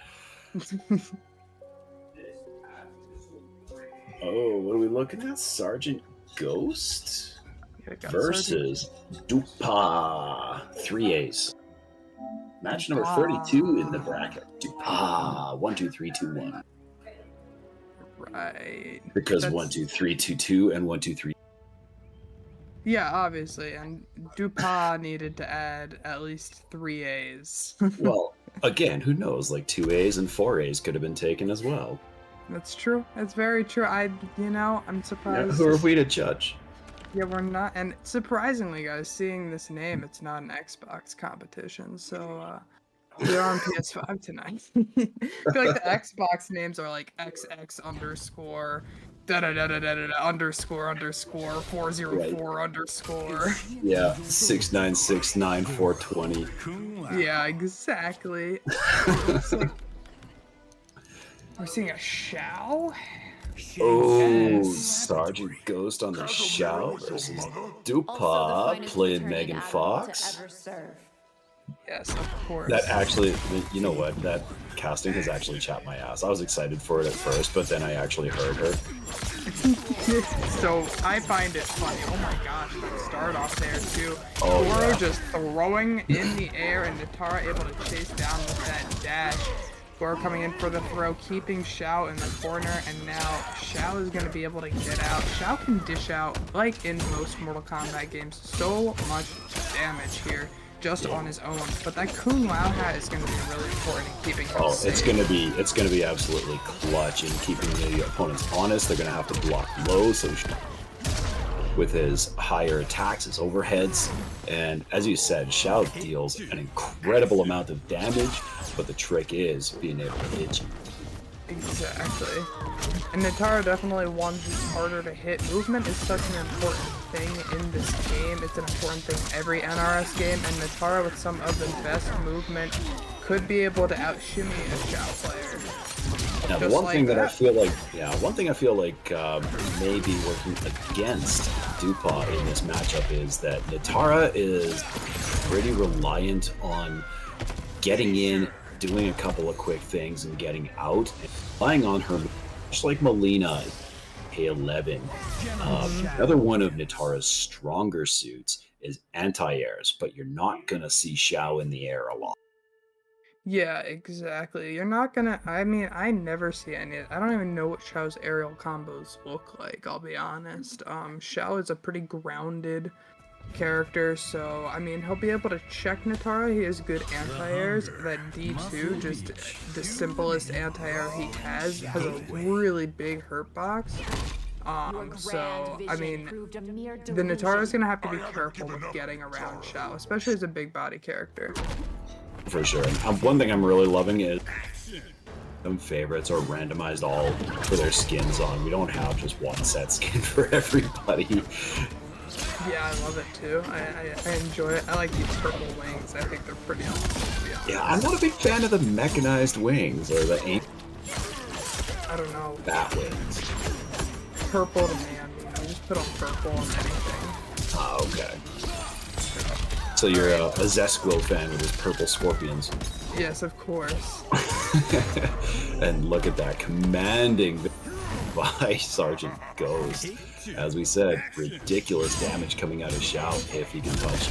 Speaker 3: Oh, what are we looking at? Sergeant Ghost
Speaker 4: Yeah, got
Speaker 3: versus Dupa. 3As. Match number
Speaker 4: Dupa.
Speaker 3: 32 in the bracket. Dupa. 1, 2, 3, 2, 1.
Speaker 4: Right.
Speaker 3: Because
Speaker 4: That's-
Speaker 3: 1, 2, 3, 2, 2, and 1, 2, 3.
Speaker 4: Yeah, obviously, and Dupa needed to add at least 3 As.
Speaker 3: Well, again, who knows? Like 2As and 4As could have been taken as well.
Speaker 4: That's true. That's very true. I'm
Speaker 3: Yeah,
Speaker 4: surprised.
Speaker 3: who are we to judge?
Speaker 4: Yeah, we're not. And surprisingly, guys, seeing this name, it's not an Xbox competition. So, we are on PS5 tonight. I feel like the Xbox names are like XX underscore da da da da da da underscore 404 underscore.
Speaker 3: Yeah, 6969 420.
Speaker 4: Yeah, exactly. Looks like we're seeing a Shao.
Speaker 3: Oh,
Speaker 4: Yes.
Speaker 3: Sergeant Ghost on the Shao versus
Speaker 5: Also the
Speaker 3: Dupa
Speaker 5: finest
Speaker 3: playing
Speaker 5: returning
Speaker 3: Megan
Speaker 5: admiral
Speaker 3: Fox.
Speaker 5: to ever serve.
Speaker 4: Yes, of course.
Speaker 3: That actually, you know what? That casting has actually chapped my ass. I was excited for it at first, but then I actually heard her.
Speaker 4: So I find it funny. Oh my gosh, that start off there too.
Speaker 3: Oh,
Speaker 4: Goro
Speaker 3: yeah.
Speaker 4: just throwing in the air and Natara able to chase down with that dash. Goro coming in for the throw, keeping Shao in the corner, and now Shao is going to be able to get out. Shao can dish out, like in most Mortal Kombat games, so much damage here just on his own. But that Kung Lao hat is going to be really important in keeping him
Speaker 3: Oh,
Speaker 4: safe.
Speaker 3: it's gonna be absolutely clutch in keeping the opponents honest. They're gonna have to block low, so with his higher attacks, his overheads, and as you said, Shao deals an incredible amount of damage. But the trick is being able to hit you.
Speaker 4: Exactly. And Natara definitely one who's harder to hit. Movement is such an important thing in this game. It's an important thing in every NRS game, and Natara with some of the best movement could be able to out-shimmy a Shao player.
Speaker 3: Now, the
Speaker 4: Just
Speaker 3: one
Speaker 4: like
Speaker 3: thing that I
Speaker 4: that.
Speaker 3: feel like, maybe working against Dupa in this matchup is that Natara is pretty reliant on getting in, doing a couple of quick things, and getting out, and relying on her, much like Melina, K11. Another one of Natara's stronger suits is anti-airs, but you're not going to see Xiao in the air a lot.
Speaker 4: Yeah, exactly. You're not gonna. I mean, I never see any. I don't even know what Xiao's aerial combos look like. I'll be honest. Xiao is a pretty grounded character, so I mean, he'll be able to check Natara. He has good anti-airs. That D2, just the simplest anti-air he has a really big hurt box. So I mean, the Natara's gonna have to be careful with getting around Xiao, especially as a big body character.
Speaker 3: For sure. And one thing I'm really loving is some favorites are randomized all for their skins on. We don't have just one set skin for everybody.
Speaker 4: Yeah, I love it too. I enjoy it. I like these purple wings. I think they're pretty awesome, to be honest.
Speaker 3: Yeah, I'm not a big fan of the mechanized wings or the
Speaker 4: I don't know.
Speaker 3: bat wings.
Speaker 4: Purple to me, I mean, you just put on purple on anything.
Speaker 3: Ah, okay. So you're a Zesquil fan with his purple scorpions.
Speaker 4: Yes, of course.
Speaker 3: And look at that, commanding by Sergeant Ghost. As we said, ridiculous damage coming out of Xiao if he can touch.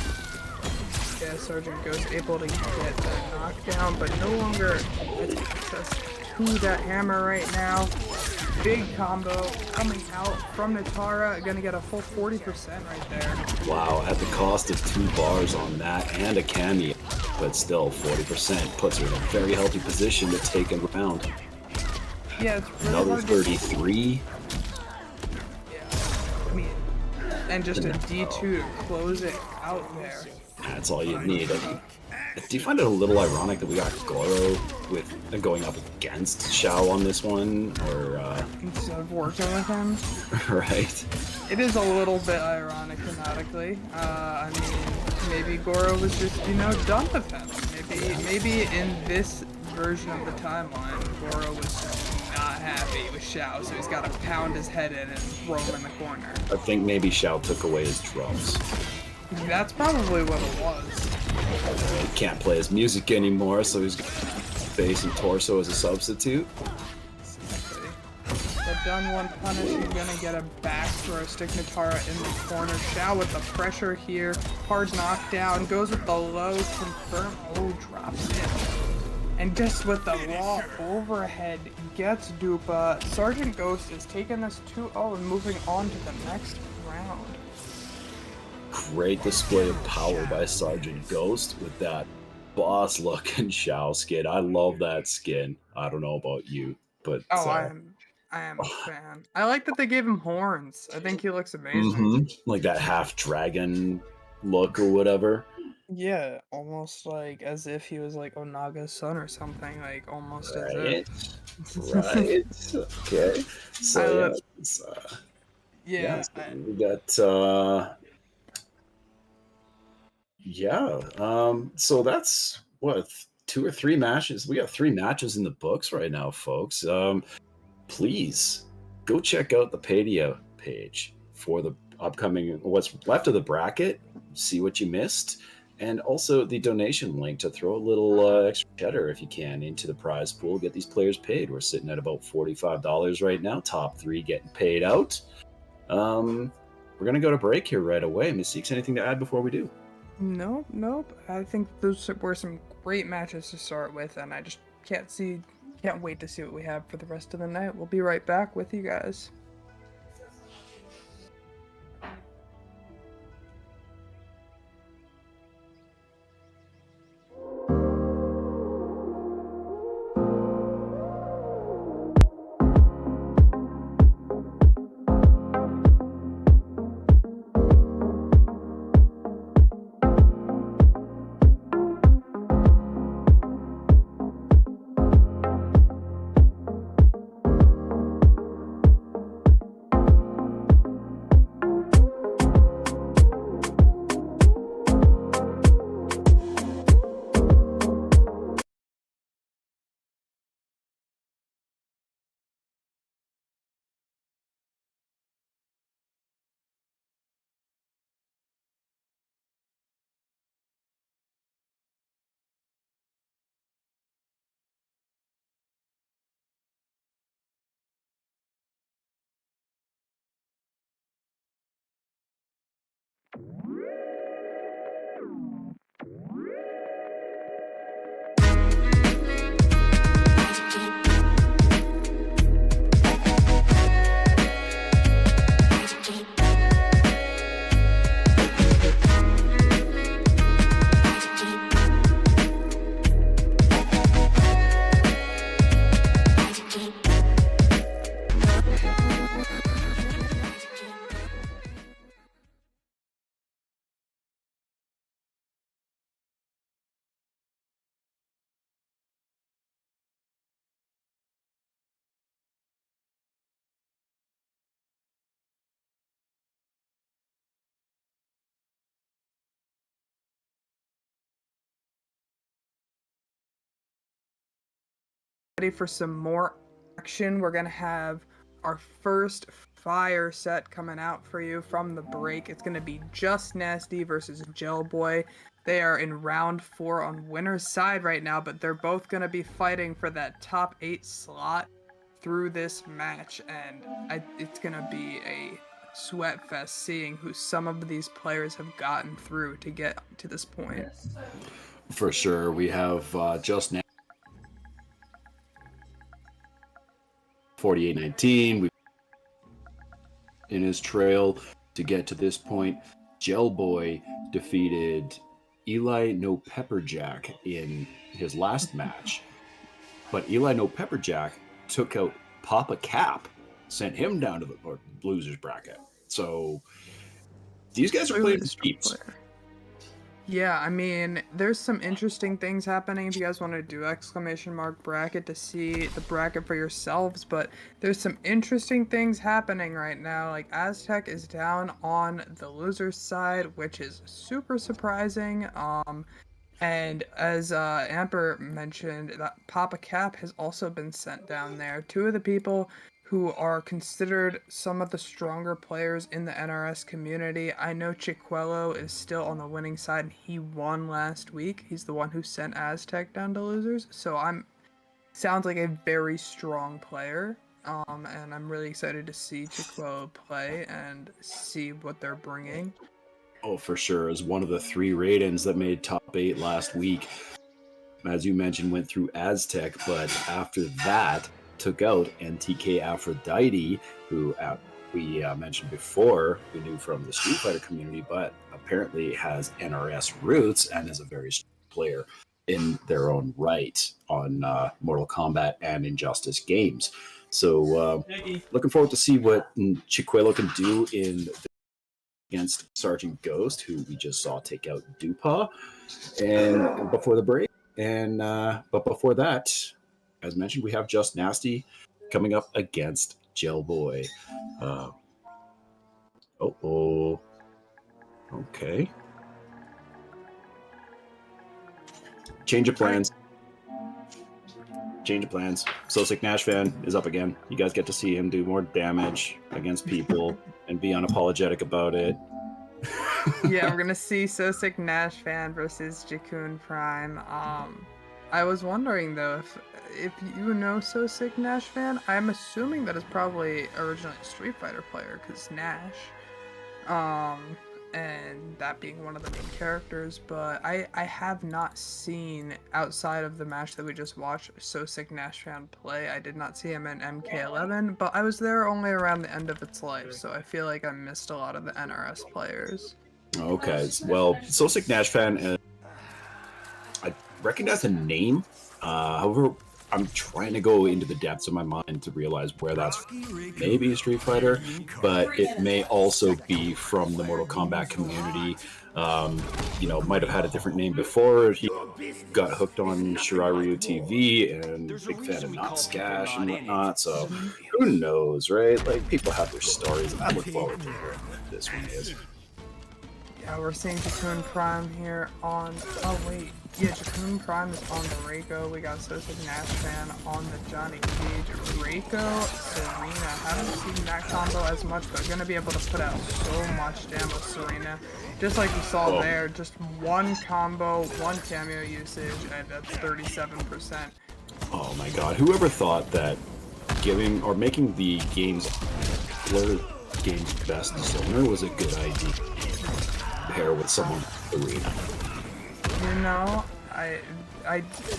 Speaker 4: Yeah, Sergeant Ghost able to get that knockdown, but no longer gets access to that hammer right now. Big combo coming out from Natara, gonna get a full 40% right there.
Speaker 3: Wow, at the cost of 2 bars on that and a cameo, but still 40% puts her in a very healthy position to take a round.
Speaker 4: Yeah, it's really
Speaker 3: Another
Speaker 4: hard to-
Speaker 3: 33.
Speaker 4: I mean, and just a D2 to close it out there.
Speaker 3: That's all you need. Do you find it a little ironic that we got Goro with going up against Xiao on this one, or
Speaker 4: Instead of working with him.
Speaker 3: right?
Speaker 4: It is a little bit ironic thematically. I mean, maybe Goro was just, done with him. Maybe in this version of the timeline, Goro was just not happy with Xiao, so he's got to pound his head in and throw him in the corner.
Speaker 3: I think maybe Xiao took away his drums.
Speaker 4: That's probably what it was.
Speaker 3: He can't play his music anymore, so he's got bass and torso as a substitute.
Speaker 4: Exactly. But done one punish, he's gonna get a back throw, stick Natara in the corner. Xiao with the pressure here, hard knockdown, goes with the low, confirm, drops in. And just with the raw overhead, gets Dupa. Sergeant Ghost is taking this 2-0 and moving on to the next round.
Speaker 3: Great display of power by Sergeant Ghost with that boss-looking Xiao skin. I love that skin. I don't know about you, but
Speaker 4: I am a fan. I like that they gave him horns. I think he looks amazing.
Speaker 3: like that half dragon look or whatever.
Speaker 4: Yeah, almost like as if he was like Onaga's son or something. Like almost as
Speaker 3: Right.
Speaker 4: if.
Speaker 3: Right. Okay. So
Speaker 4: Yeah,
Speaker 3: so we got so that's what, 2 or 3 matches. We got 3 matches in the books right now, folks. Please go check out the Padia page for the upcoming, what's left of the bracket, see what you missed, and also the donation link to throw a little extra cheddar if you can into the prize pool, get these players paid. We're sitting at about $45 right now, top 3 getting paid out. We're gonna go to break here right away. Miss Seeks, anything to add before we do?
Speaker 4: Nope. I think those were some great matches to start with, and I just can't wait to see what we have for the rest of the night. We'll be right back with you guys. ready for some more action. We're gonna have our first fire set coming out for you from the break. It's gonna be Just Nasty versus Gel Boy. They are in round 4 on winner's side right now, but they're both gonna be fighting for that top 8 slot through this match, and it's gonna be a sweat fest seeing who some of these players have gotten through to get to this point.
Speaker 3: For sure, we have Just Now 48-19. We in his trail to get to this point. Gel Boy defeated Eli No Pepperjack in his last match, but Eli No Pepperjack took out Papa Cap, sent him down to the losers bracket. So these guys are playing deep.
Speaker 4: Yeah, I mean, there's some interesting things happening if you guys want to do ! bracket to see the bracket for yourselves, but there's some interesting things happening right now. Like Aztec is down on the loser's side, which is super surprising. And as Amber mentioned, that Papa Cap has also been sent down there. Two of the people who are considered some of the stronger players in the NRS community. I know YoungChicuelo is still on the winning side, and he won last week. He's the one who sent Aztec down to losers, so sounds like a very strong player. And I'm really excited to see YoungChicuelo play and see what they're bringing.
Speaker 3: Oh, for sure. As one of the 3 Raidens that made top 8 last week, as you mentioned, went through Aztec, but after that, took out NTK Aphrodite, who we mentioned before, we knew from the Street Fighter community, but apparently has NRS roots and is a very strong player in their own right on Mortal Kombat and Injustice games. So looking forward to see what YoungChicuelo can do against Sergeant Ghost, who we just saw take out Dupa, and before the break. And but before that, as mentioned, we have Just Nasty coming up against Gel Boy. Okay. Change of plans. So Sick Nash fan is up again. You guys get to see him do more damage against people and be unapologetic about it.
Speaker 4: Yeah, we're gonna see So Sick Nash fan versus JkunPrime. I was wondering though if you know So Sick Nash fan. I'm assuming that is probably originally a Street Fighter player, because Nash, and that being one of the main characters. But I have not seen, outside of the match that we just watched, So Sick Nash fan play. I did not see him in MK11, but I was there only around the end of its life, so I feel like I missed a lot of the NRS players.
Speaker 3: Okay, well, So Sick Nash fan, I recognize the name. However, I'm trying to go into the depths of my mind to realize where that's maybe Street Fighter, but it may also be from the Mortal Kombat community. Might have had a different name before. He got hooked on Shiraryu TV and big fan of Not Scash and whatnot. So who knows, right? Like, people have their stories, and I look forward to hearing what this one is.
Speaker 4: Yeah, we're seeing JkunPrime here on. Oh wait, yeah, JkunPrime is on the Reiko. We got So Sick Nash fan on the Johnny Cage. Reiko, Serena. Haven't seen that combo as much, but gonna be able to put out so much damage with Serena. Just like you saw there, just one combo, one cameo usage, and that's 37%.
Speaker 3: Oh my god, whoever thought that giving or making the game's best zoner was a good idea? Pair with someone Arena.
Speaker 4: You know,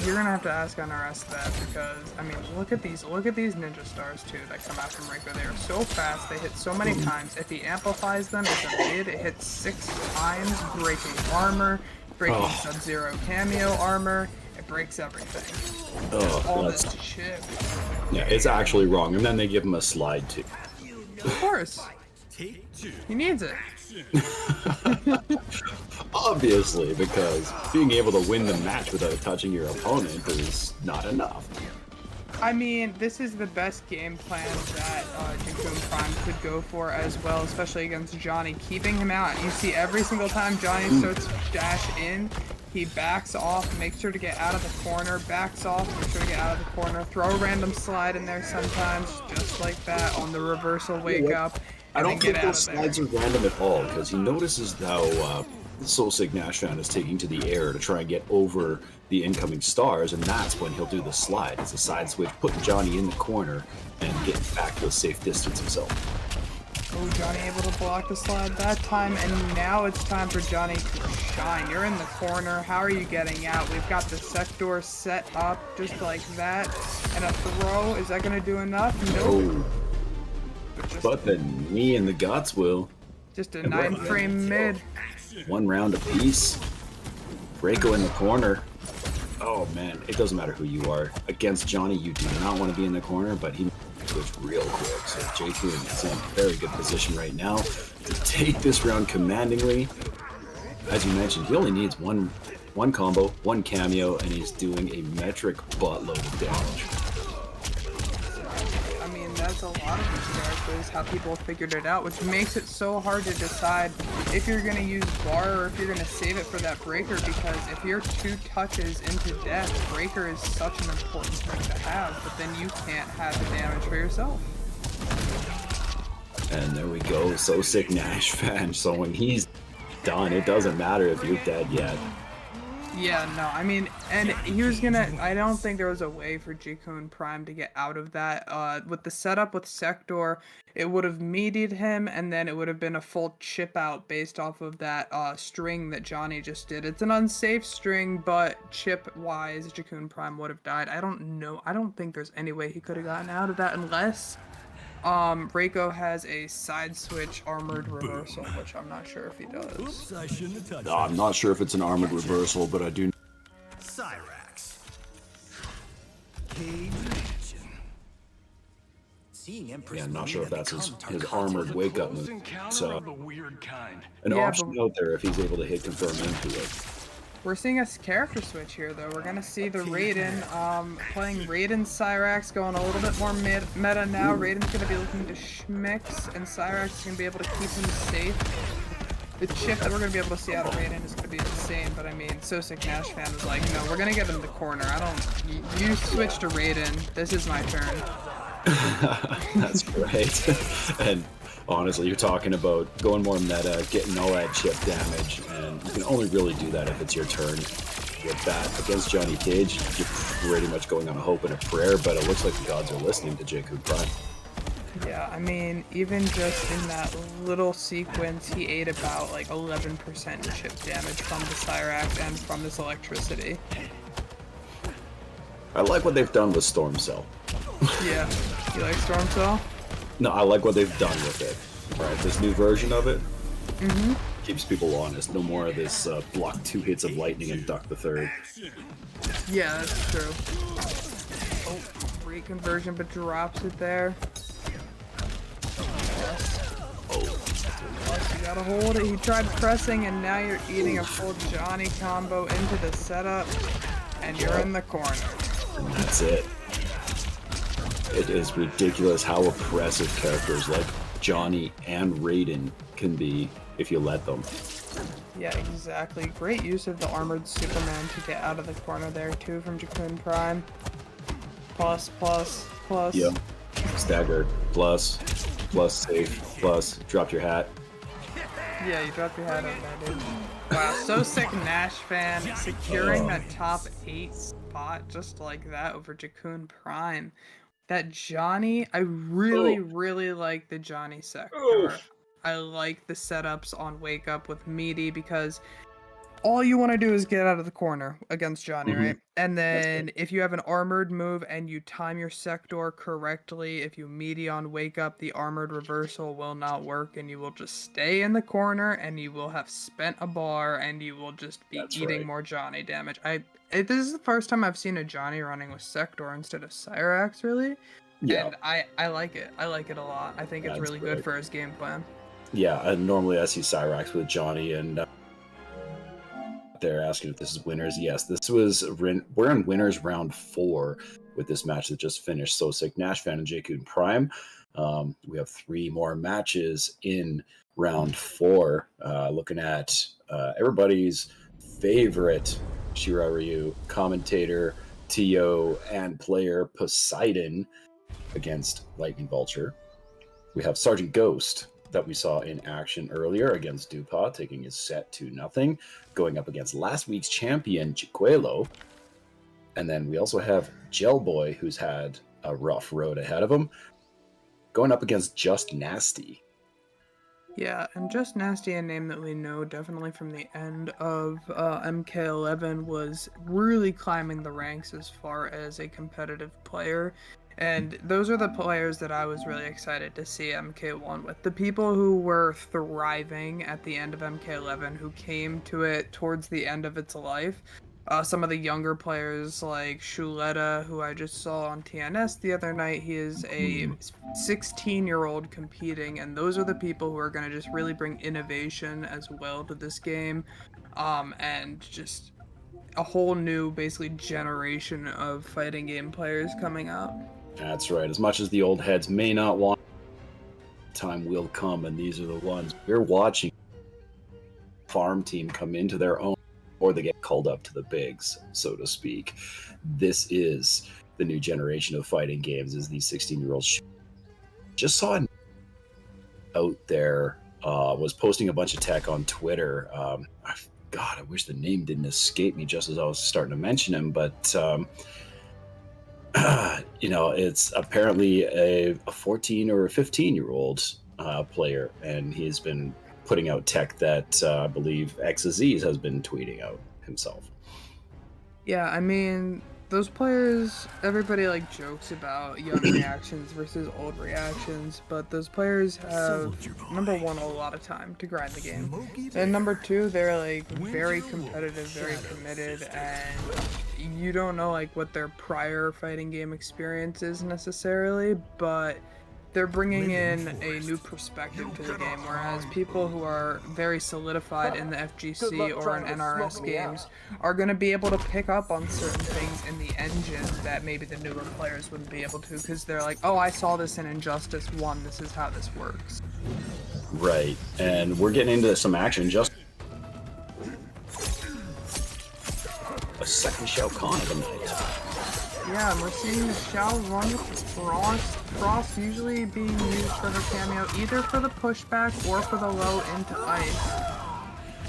Speaker 4: you're gonna have to ask NRS that, because I mean, look at these ninja stars too that come out from Reiko. They are so fast, they hit so many times. If he amplifies them as a mid, it hits 6 times, breaking armor, breaking Sub-Zero cameo armor. It breaks everything. All this shit.
Speaker 3: Yeah, it's actually wrong. And then they give him a slide too.
Speaker 4: Of course. He needs it.
Speaker 3: Obviously, because being able to win the match without touching your opponent is not enough.
Speaker 4: I mean, this is the best game plan that JkunPrime could go for as well, especially against Johnny. Keeping him out. You see every single time Johnny starts to dash in, he backs off, makes sure to get out of the corner, backs off, makes sure to get out of the corner, throw a random slide in there sometimes, just like that, on the reversal wake up,
Speaker 3: I
Speaker 4: and
Speaker 3: don't
Speaker 4: then
Speaker 3: think
Speaker 4: get out
Speaker 3: those
Speaker 4: of there.
Speaker 3: slides are random at all, because he notices how Soul Sick Nash fan is taking to the air to try and get over the incoming stars, and that's when he'll do the slide. It's a side switch, putting Johnny in the corner and getting back to a safe distance himself.
Speaker 4: Oh, Johnny able to block the slide that time, and now it's time for Johnny to shine. You're in the corner. How are you getting out? We've got the sector set up just like that, and a throw. Is that going to do enough? No.
Speaker 3: But the knee and the guts will.
Speaker 4: Just a 9-frame mid.
Speaker 3: One round apiece. Draco in the corner. Oh man, it doesn't matter who you are. Against Johnny, you do not want to be in the corner, but he switched real quick. So JkunPrime is in a very good position right now to take this round commandingly. As you mentioned, he only needs one combo, one cameo, and he's doing a metric buttload of damage.
Speaker 4: I mean, that's a lot of these characters, how people have figured it out, which makes it so hard to decide if you're going to use bar or if you're going to save it for that breaker, because if you're 2 touches into death, breaker is such an important thing to have, but then you can't have the damage for yourself.
Speaker 3: And there we go, So Sick Nash fan. So when he's done, it doesn't matter if you're dead yet.
Speaker 4: Yeah, no, I mean, and he was gonna, I don't think there was a way for JkunPrime to get out of that. With the setup with Sector, it would have meatied him, and then it would have been a full chip out based off of that string that Johnny just did. It's an unsafe string, but chip-wise, JkunPrime would have died. I don't know, I don't think there's any way he could have gotten out of that unless Reiko has a side switch armored reversal, which I'm not sure if he does.
Speaker 1: Oops, I shouldn't have touched
Speaker 3: I'm not sure if it's an armored reversal, but I do.
Speaker 1: Cyrax. Cage Mansion. Seeing Empress
Speaker 3: Yeah, I'm not sure if that's his
Speaker 1: become
Speaker 3: armored wake up move. So an
Speaker 4: Yeah,
Speaker 3: option
Speaker 4: but-
Speaker 3: out there if he's able to hit confirm into it.
Speaker 4: We're seeing a character switch here, though. We're gonna see the Raiden, playing Raiden Cyrax, going a little bit more meta now. Raiden's gonna be looking to schmix, and Cyrax is gonna be able to keep him safe. The chip that we're gonna be able to see out of Raiden is gonna be insane, but I mean, So Sick Nash fan was like, no, we're gonna get him in the corner. You switch to Raiden. This is my turn.
Speaker 3: That's right. And honestly, you're talking about going more meta, getting all that chip damage, and you can only really do that if it's your turn. With that, against Johnny Cage, you're pretty much going on a hope and a prayer, but it looks like the gods are listening to JkunPrime.
Speaker 4: Yeah, I mean, even just in that little sequence, he ate about like 11% chip damage from the Cyrax and from this electricity.
Speaker 3: I like what they've done with Storm Cell.
Speaker 4: Yeah, you like Storm Cell?
Speaker 3: No, I like what they've done with it. Right, this new version of it keeps people honest. No more of this block 2 hits of lightning and duck the 3rd.
Speaker 4: Yeah, that's true. Oh, great conversion, but drops it there. Plus, you gotta hold it. He tried pressing, and now you're eating a full Johnny combo into the setup, and you're in the corner.
Speaker 3: And that's it. It is ridiculous how oppressive characters like Johnny and Raiden can be if you let them.
Speaker 4: Yeah, exactly. Great use of the armored Superman to get out of the corner there too from JkunPrime. Plus.
Speaker 3: Yep. Stagger, plus safe, plus drop your hat.
Speaker 4: Yeah, you dropped your hat on there, dude. Wow, So Sick Nash fan securing that top 8 spot just like that over JkunPrime. That Johnny, I really like the Johnny sector. I like the setups on Wake Up with Meaty because all you want to do is get out of the corner against Johnny, right? And then if you have an armored move and you time your sector correctly, if you Meaty on Wake Up, the armored reversal will not work and you will just stay in the corner and you will have spent a bar and you will just be eating more Johnny damage. This is the first time I've seen a Johnny running with sector instead of Cyrax, really.
Speaker 3: Yeah.
Speaker 4: And I like it. I like it a lot. I think it's really good for his game plan.
Speaker 3: Yeah, and normally I see Cyrax with Johnny, and they're asking if this is winners. Yes, this was we're in winners round 4 with this match that just finished. So Sick Nash fan and JkunPrime. We have 3 more matches in round 4. Looking at everybody's favorite Shiraryu commentator, TO, and player Poseidon against Lightning Vulture. We have Sergeant Ghost that we saw in action earlier against Dupa, taking his set 2-0, going up against last week's champion, YoungChicuelo. And then we also have Gelboy, who's had a rough road ahead of him, going up against Just Nasty.
Speaker 4: Yeah, and Just Nasty, a name that we know definitely from the end of MK11, was really climbing the ranks as far as a competitive player. And those are the players that I was really excited to see MK1 with. The people who were thriving at the end of MK11, who came to it towards the end of its life. Some of the younger players like Shuleta, who I just saw on TNS the other night, he is a 16-year-old competing, and those are the people who are going to just really bring innovation as well to this game, and just a whole new, basically, generation of fighting game players coming up.
Speaker 3: That's right. As much as the old heads may not want, time will come, and these are the ones we're watching. Farm team come into their own, or they get called up to the bigs, so to speak. This is the new generation of fighting games, is these 16-year-olds. Just saw an out there, was posting a bunch of tech on Twitter. God, I wish the name didn't escape me just as I was starting to mention him, but you know, it's apparently a 14 or a 15-year-old player, and he's been putting out tech that I believe Xaziz has been tweeting out himself.
Speaker 4: Yeah, I mean, those players, everybody like jokes about young reactions versus old reactions, but those players have, number one, a lot of time to grind the game, and number two, they're like very competitive, very committed, and you don't know like what their prior fighting game experience is necessarily, but they're bringing in a new perspective to the game, whereas people who are very solidified in the FGC or in NRS games are going to be able to pick up on certain things in the engine that maybe the newer players wouldn't be able to, because they're like, oh, I saw this in Injustice 1, this is how this works.
Speaker 3: Right, and we're getting into some action. Just a second Shao Kahn of the night.
Speaker 4: Yeah, and we're seeing Shao run with Frost usually being used for her cameo, either for the pushback or for the low into ice.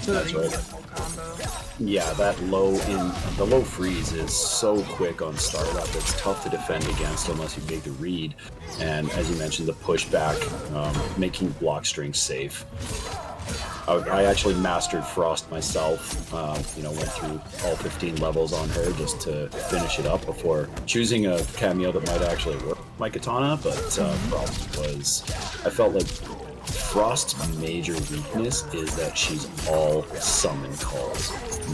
Speaker 4: So that you can get full combo.
Speaker 3: Yeah, that low freeze is so quick on startup. It's tough to defend against unless you make the read. And as you mentioned, the pushback, making block strings safe. I actually mastered Frost myself, you know, went through all 15 levels on her just to finish it up before choosing a cameo that might actually work with my katana, but Frost was, I felt like Frost's major weakness is that she's all summon calls,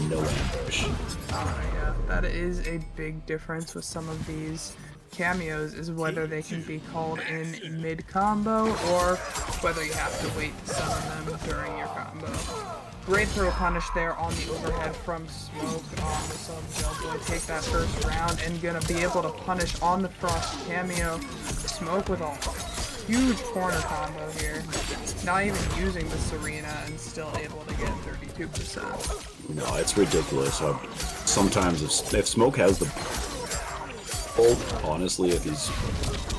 Speaker 3: no ambush.
Speaker 4: Yeah, that is a big difference with some of these cameos, is whether they can be called in mid-combo or whether you have to wait to summon them during your combo. Great throw punish there on the overhead from Smoke. We saw Gelboy take that first round and gonna be able to punish on the Frost cameo. Smoke with a huge corner combo here. Not even using the Serena and still able to get 32%.
Speaker 3: No, it's ridiculous. Sometimes if Smoke has the honestly, if he's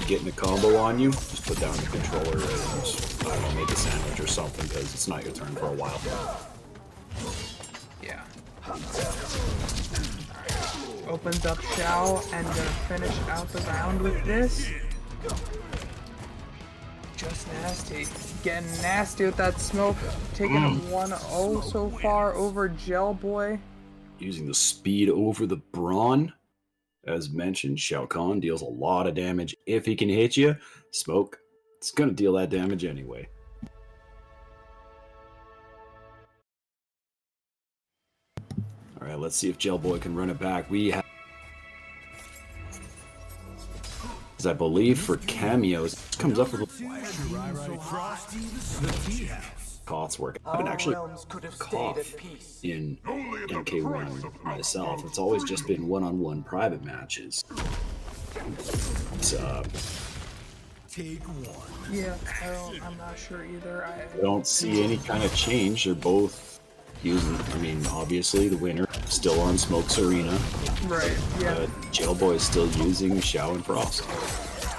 Speaker 3: getting a combo on you, just put down the controller and, I don't know, make a sandwich or something, because it's not your turn for a while.
Speaker 4: Yeah. Opens up Shao and gonna finish out the round with this. Just Nasty. Getting nasty with that Smoke. Taking a 1-0 so far over Gelboy.
Speaker 3: Using the speed over the brawn. As mentioned, Shao Kahn deals a lot of damage. If he can hit you, Smoke, it's going to deal that damage anyway. All right, let's see if Gelboy can run it back. We have, I believe, for cameos, this comes up with Koth's work. I haven't actually Koth in MK1 myself. It's always just been one-on-one private matches. It's,
Speaker 1: Take one.
Speaker 4: Yeah, I'm not sure either.
Speaker 3: I don't see any kind of change. They're both using, I mean, obviously the winner still on Smoke's Arena.
Speaker 4: Right, yeah.
Speaker 3: But Jailboy is still using Shao and Frost.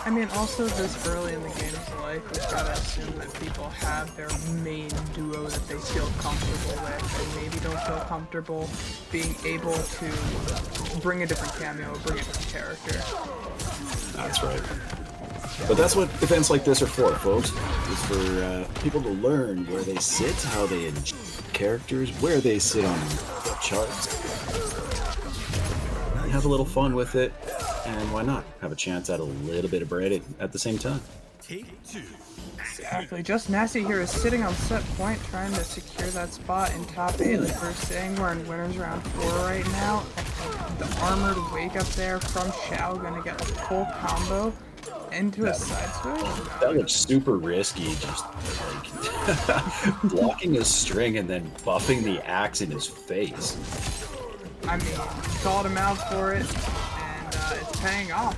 Speaker 4: I mean, also this early in the game's life, we've got to assume that people have their main duo that they feel comfortable with, and maybe don't feel comfortable being able to bring a different cameo, bring a different character.
Speaker 3: That's right. But that's what events like this are for, folks. It's for people to learn where they sit, how they enjoy characters, where they sit on the charts. Have a little fun with it, and why not have a chance at a little bit of bread at the same time.
Speaker 1: Take two.
Speaker 4: Exactly. Just Nasty here is sitting on set point, trying to secure that spot in top 8. Like we're saying, we're in winners round 4 right now. The armored wake up there from Shao, gonna get a full combo into a side switch.
Speaker 3: That looks super risky, just like blocking a string and then buffing the axe in his face.
Speaker 4: I mean, called him out for it, and it's paying off.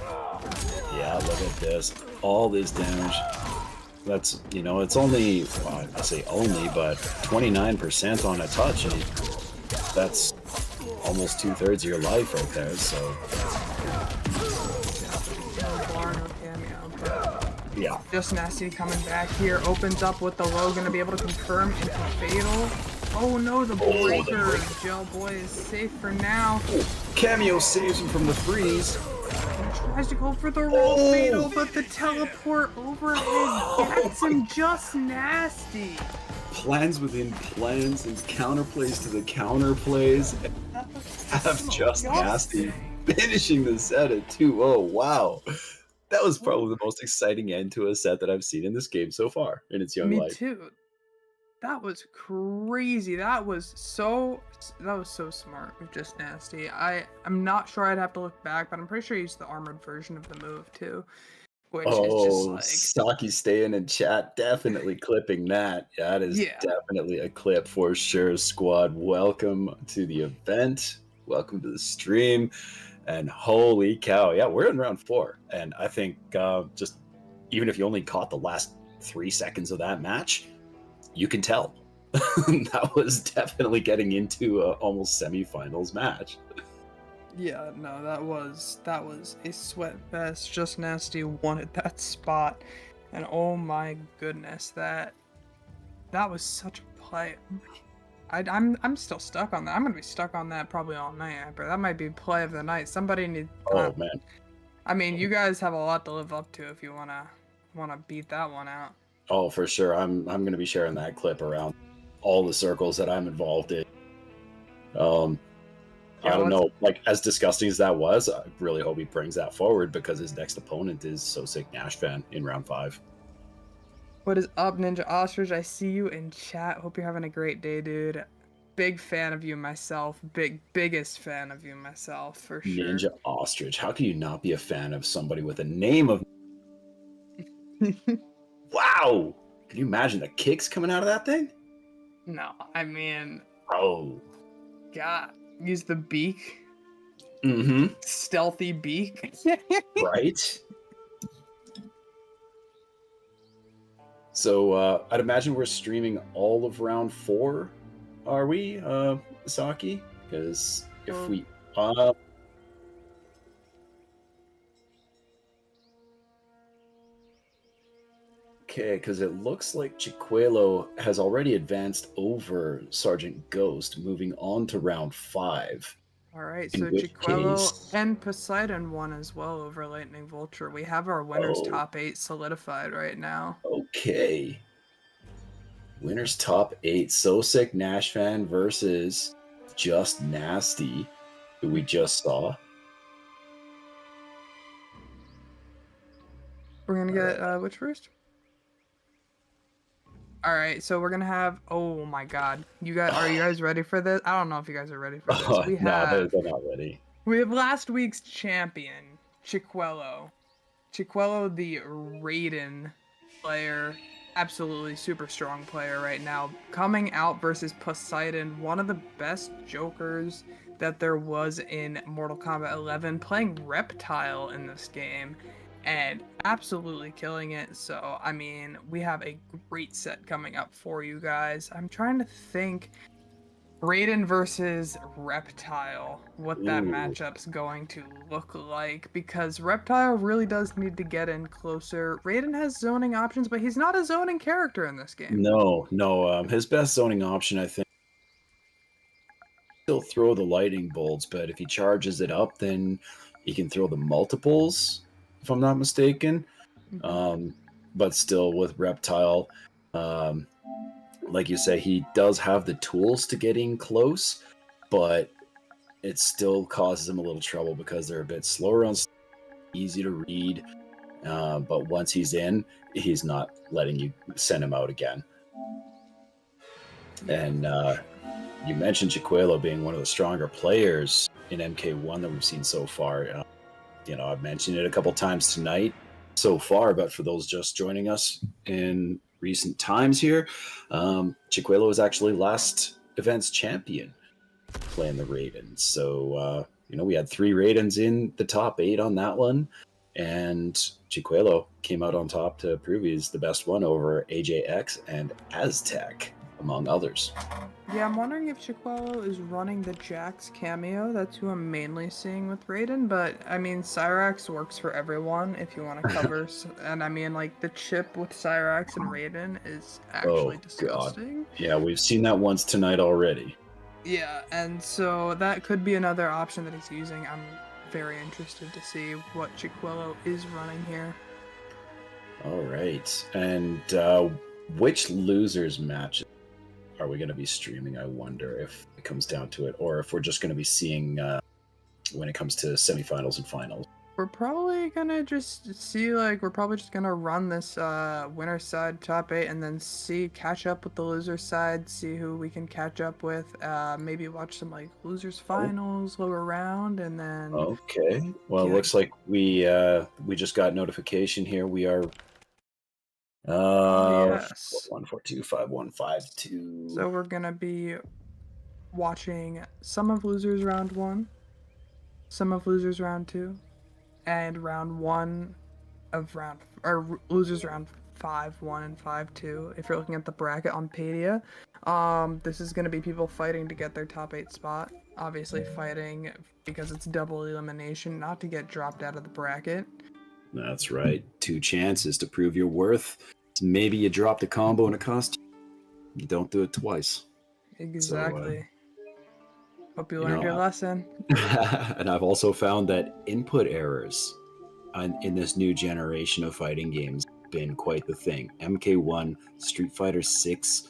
Speaker 3: Yeah, look at this. All this damage. That's, you know, it's only, well, I say only, but 29% on a touch, and that's almost 2/3 of your life right there, so.
Speaker 4: No bar, no cameo, but
Speaker 3: Yeah.
Speaker 4: Just Nasty coming back here, opens up with the low, gonna be able to confirm into fatal. Oh no, the breaker. Jailboy is safe for now.
Speaker 3: Cameo saves him from the freeze.
Speaker 4: Tries to go for the roll fatal, but the teleport overhead gets him. Just Nasty.
Speaker 3: Plans within plans and counterplays to the counterplays. Have Just Nasty finishing the set at 2-0. Wow. That was probably the most exciting end to a set that I've seen in this game so far in its young life.
Speaker 4: Me too. That was crazy. That was so smart with Just Nasty. I'm not sure, I'd have to look back, but I'm pretty sure he used the armored version of the move too. Which is just like
Speaker 3: Saki staying in chat, definitely clipping that. That is definitely a clip for sure, squad. Welcome to the event. Welcome to the stream. And holy cow, yeah, we're in round 4. And I think just even if you only caught the last 3 seconds of that match, you can tell that was definitely getting into a almost semifinals match.
Speaker 4: Yeah, no, that was a sweat fest. Just Nasty wanted that spot, and oh my goodness, that was such a play. I'm still stuck on that. I'm gonna be stuck on that probably all night. But that might be play of the night. Somebody needs.
Speaker 3: Oh man.
Speaker 4: I mean, you guys have a lot to live up to if you wanna beat that one out.
Speaker 3: Oh, for sure. I'm going to be sharing that clip around all the circles that I'm involved in. I don't know, like as disgusting as that was, I really hope he brings that forward because his next opponent is So Sick Nash fan in round 5.
Speaker 4: What is up, Ninja Ostrich? I see you in chat. Hope you're having a great day, dude. Big fan of you myself. Biggest fan of you myself, for sure.
Speaker 3: Ninja Ostrich. How can you not be a fan of somebody with a name of... Wow! Can you imagine the kicks coming out of that thing?
Speaker 4: No, I mean...
Speaker 3: Oh.
Speaker 4: God. Use the beak.
Speaker 3: Mm-hmm.
Speaker 4: Stealthy beak.
Speaker 3: Right? So, I'd imagine we're streaming all of round 4, are we, Saki? Because if we... Okay, because it looks like JkunPrime has already advanced over Sergeant Ghost, moving on to round 5.
Speaker 4: Alright, so JkunPrime and Poseidon won as well over Lightning Vulture. We have our winners top 8 solidified right now.
Speaker 3: Okay. Winners top 8. So Sick Nash fan versus Just Nasty, who we just saw.
Speaker 4: We're gonna get which first? Alright, so we're gonna have, oh my god. Are you guys ready for this? I don't know if you guys are ready for this.
Speaker 3: No, they're not ready.
Speaker 4: We have last week's champion, JkunPrime. JkunPrime, the Raiden player, absolutely super strong player right now, coming out versus Poseidon, one of the best jokers that there was in Mortal Kombat 11, playing Reptile in this game and absolutely killing it. So, I mean, we have a great set coming up for you guys. I'm trying to think Raiden versus Reptile, what that
Speaker 3: Ooh.
Speaker 4: matchup's going to look like, because Reptile really does need to get in closer. Raiden has zoning options, but he's not a zoning character in this game.
Speaker 3: No, no. His best zoning option, I think, he'll throw the lightning bolts, but if he charges it up, then he can throw the multiples, if I'm not mistaken. But still, with Reptile, um, like you say, he does have the tools to get in close, but it still causes him a little trouble because they're a bit slower on, easy to read. But once he's in, he's not letting you send him out again. And you mentioned JkunPrime being one of the stronger players in MK1 that we've seen so far. I've mentioned it a couple times tonight so far, but for those just joining us in recent times here, JkunPrime was actually last event's champion playing the Raidens. So, we had 3 Raidens in the top 8 on that one, and JkunPrime came out on top to prove he's the best one over AJX and Aztec, among others.
Speaker 4: Yeah, I'm wondering if JkunPrime is running the Jax cameo. That's who I'm mainly seeing with Raiden, but I mean, Cyrax works for everyone if you want to cover. And I mean, like, the chip with Cyrax and Raiden is actually disgusting.
Speaker 3: God. Yeah, we've seen that once tonight already.
Speaker 4: Yeah, and so that could be another option that he's using. I'm very interested to see what JkunPrime is running here.
Speaker 3: All right. And which losers matches are we going to be streaming? I wonder if it comes down to it, or if we're just going to be seeing when it comes to semifinals and finals.
Speaker 4: We're probably gonna just see, like, we're probably just gonna run this winner side top 8 and then catch up with the loser side, see who we can catch up with, maybe watch some like losers finals lower round, and then
Speaker 3: okay. Well,
Speaker 4: yeah.
Speaker 3: It looks like we just got notification here. We are
Speaker 4: yes.
Speaker 3: 1425152.
Speaker 4: So we're gonna be watching some of losers round 1, some of losers round 2, and round 1 of losers round 5-1 and 5-2. If you're looking at the bracket on Padia, this is going to be people fighting to get their top 8 spot. Obviously fighting because it's double elimination, not to get dropped out of the bracket.
Speaker 3: That's right. 2 chances to prove your worth. Maybe you drop the combo and it costs you don't do it twice.
Speaker 4: Exactly. Hope you learned your lesson.
Speaker 3: And I've also found that input errors in this new generation of fighting games have been quite the thing. MK1, Street Fighter 6,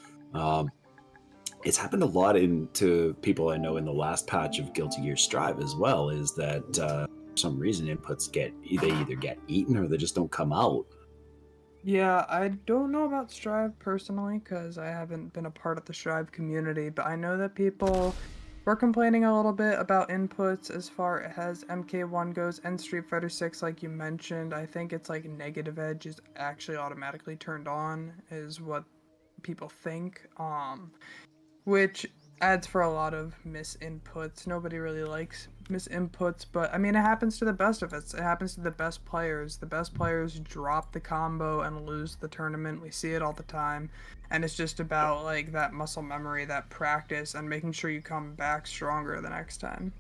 Speaker 3: it's happened a lot to people I know in the last patch of Guilty Gear Strive as well, is that for some reason inputs they either get eaten or they just don't come out.
Speaker 4: Yeah, I don't know about Strive personally because I haven't been a part of the Strive community, but I know that people were complaining a little bit about inputs as far as MK1 goes, and Street Fighter 6, like you mentioned. I think it's like negative edge is actually automatically turned on, is what people think, which adds for a lot of misinputs. Nobody really likes misinputs, but I mean, it happens to the best of us. It happens to the best players. The best players drop the combo and lose the tournament. We see it all the time, and it's just about like that muscle memory, that practice, and making sure you come back stronger the next time.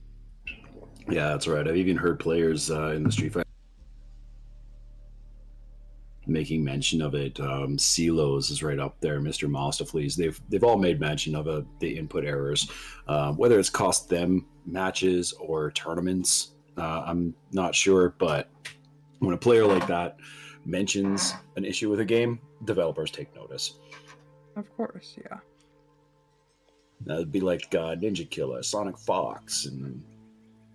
Speaker 3: Yeah, that's right. I've even heard players in the Street Fighter making mention of it. Silos is right up there. Mr. Mostaflees. They've all made mention of the input errors, whether it's cost them matches or tournaments. I'm not sure, but when a player like that mentions an issue with a game, developers take notice.
Speaker 4: Of course, yeah.
Speaker 3: That'd be like Ninja Killer, Sonic Fox, and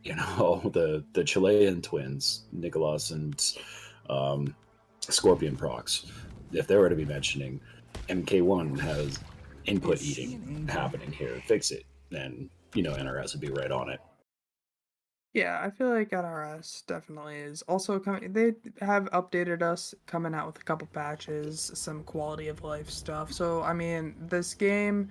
Speaker 3: the Chilean twins, Nicholas and Scorpion Prox. If they were to be mentioning MK1 has input eating happening here, fix it, then NRS would be right on it.
Speaker 4: Yeah, I feel like NRS definitely is also coming. They have updated us, coming out with a couple patches, some quality of life stuff. So I mean, this game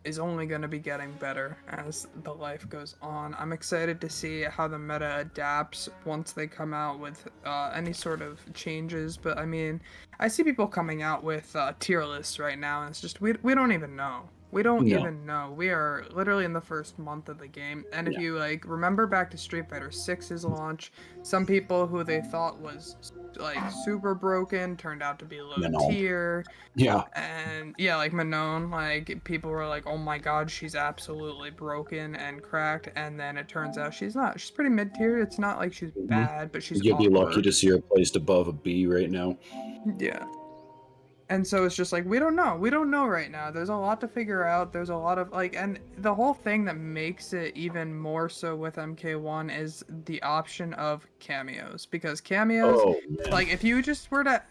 Speaker 4: is only going to be getting better as the life goes on. I'm excited to see how the meta adapts once they come out with any sort of changes. But I mean, I see people coming out with tier lists right now, and it's just we don't even know. We don't
Speaker 3: No.
Speaker 4: even know. We are literally in the first month of the game. And if
Speaker 3: Yeah.
Speaker 4: you like remember back to Street Fighter 6's launch, some people who they thought was like super broken turned out to be low
Speaker 3: Manon.
Speaker 4: tier.
Speaker 3: Yeah.
Speaker 4: And yeah, like Manon, like people were like, oh my god, she's absolutely broken and cracked. And then it turns out she's not. She's pretty mid tier. It's not like she's bad, but she's
Speaker 3: You'd be lucky
Speaker 4: awkward.
Speaker 3: to see her placed above a B right now.
Speaker 4: Yeah. And so it's just like, we don't know. We don't know right now. There's a lot to figure out. There's a lot of like, and the whole thing that makes it even more so with MK1 is the option of cameos. Because cameos,
Speaker 3: Oh, man.
Speaker 4: like if you just were to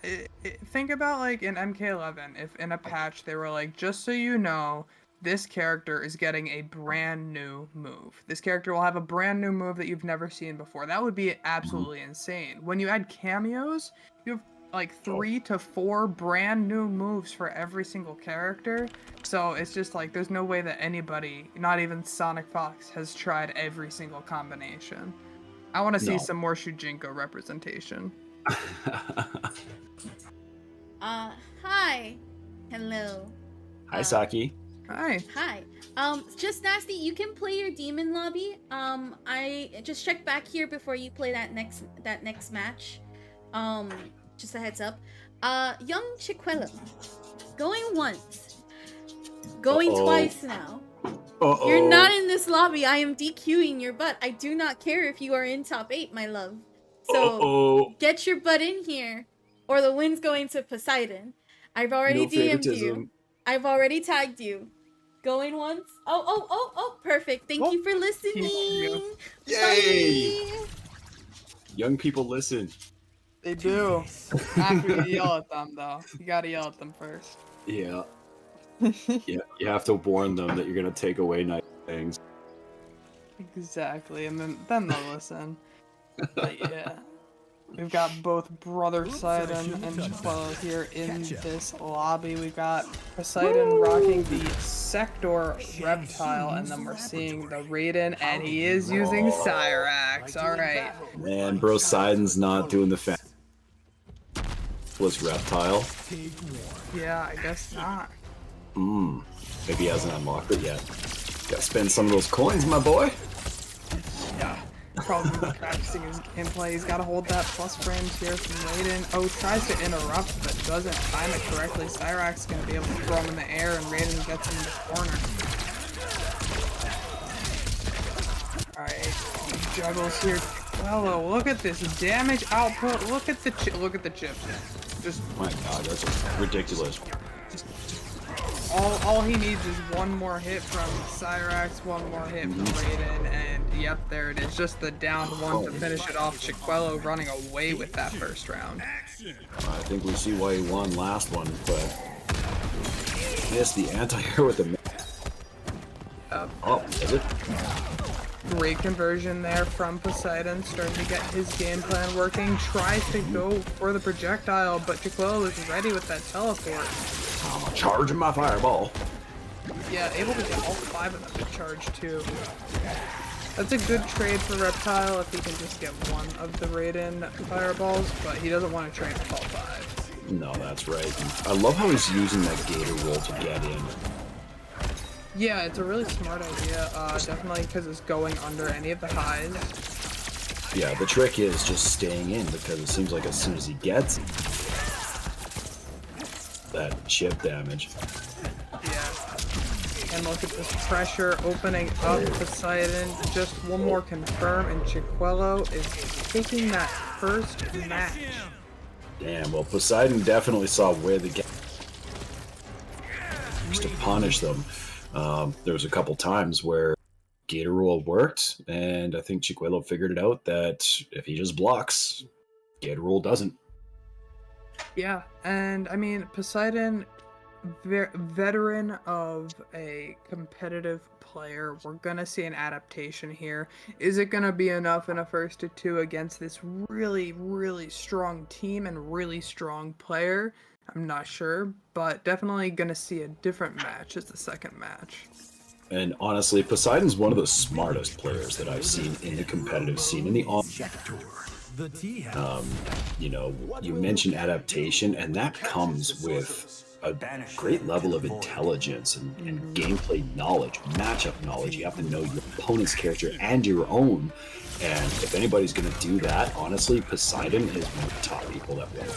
Speaker 4: think about like in MK11, if in a patch they were like, just so you know, this character is getting a brand new move. This character will have a brand new move that you've never seen before. That would be absolutely insane. When you add cameos, you have like 3 to 4 brand new moves for every single character. So it's just like there's no way that anybody, not even Sonic Fox, has tried every single combination. I want to see
Speaker 3: No.
Speaker 4: some more Shujinko representation.
Speaker 2: Hi. Hello.
Speaker 3: Hi, Saki.
Speaker 4: Hi.
Speaker 2: Hi. Just Nasty, you can play your demon lobby. I just check back here before you play that next match. Just a heads up. YoungChicuelo. Going once. Going twice now. You're not in this lobby. I am DQing your butt. I do not care if you are in top 8, my love. So get your butt in here, or the win's going to Poseidon. I've already
Speaker 3: No
Speaker 2: DM'd you.
Speaker 3: favoritism.
Speaker 2: I've already tagged you. Going once. Oh, perfect. Thank you for listening.
Speaker 3: Yay!
Speaker 2: Bye.
Speaker 3: Young people listen.
Speaker 4: They do. After you yell at them, though. You gotta yell at them first.
Speaker 3: Yeah. Yeah. You have to warn them that you're gonna take away nice things.
Speaker 4: Exactly, and then they'll listen. But yeah. We've got both Brother Poseidon and Chicuelo here in this lobby. We've got Poseidon rocking the Sector Reptile, and then we're seeing the Raiden, and he is using Cyrax. Alright.
Speaker 3: Man, bro, Sidon's not doing the was Reptile.
Speaker 4: Yeah, I guess not.
Speaker 3: Maybe he hasn't unlocked it yet. Gotta spend some of those coins, my boy.
Speaker 4: Yeah. Probably practicing his gameplay. He's got to hold that plus frames here from Raiden. Oh, tries to interrupt, but doesn't time it correctly. Cyrax is going to be able to throw him in the air, and Raiden gets him in the corner. Alright, he juggles here. Hello, look at this damage output. Look at the chip. Just
Speaker 3: My god, that's ridiculous.
Speaker 4: all he needs is one more hit from Cyrax, one more hit from Raiden, and yep, there it is. Just the down one to finish it off. Chicuelo running away with that first round.
Speaker 3: I think we see why he won last one, but missed the anti-air with the. Oh, is it?
Speaker 4: Great conversion there from Poseidon, starting to get his game plan working. Tries to go for the projectile, but Chicuelo is ready with that teleport.
Speaker 3: I'm charging my fireball.
Speaker 4: Yeah, able to get all 5 of them to charge too. That's a good trade for Reptile if he can just get one of the Raiden fireballs, but he doesn't want to trade with all 5.
Speaker 3: No, that's right. I love how he's using that gator roll to get in.
Speaker 4: Yeah, it's a really smart idea, definitely because it's going under any of the highs.
Speaker 3: Yeah, the trick is just staying in, because it seems like as soon as he gets that chip damage.
Speaker 4: Yeah. And look at this pressure opening up Poseidon. Just one more confirm, and Chicuelo is taking that first match.
Speaker 3: Damn, well, Poseidon definitely saw where the gap to punish them. There was a couple times where Gator Roll worked, and I think Chicuelo figured it out that if he just blocks, Gator Roll doesn't.
Speaker 4: Yeah, and I mean, Poseidon, veteran of a competitive player, we're gonna see an adaptation here. Is it gonna be enough in a 1-2 against this really, really strong team and really strong player? I'm not sure, but definitely gonna see a different match as the second match.
Speaker 3: And honestly, Poseidon's one of the smartest players that I've seen in the competitive scene. In the you know, you mentioned adaptation, and that comes with a great level of intelligence and gameplay knowledge, matchup knowledge. You have to know your opponent's character and your own. And if anybody's going to do that, honestly, Poseidon is one of the top people that will.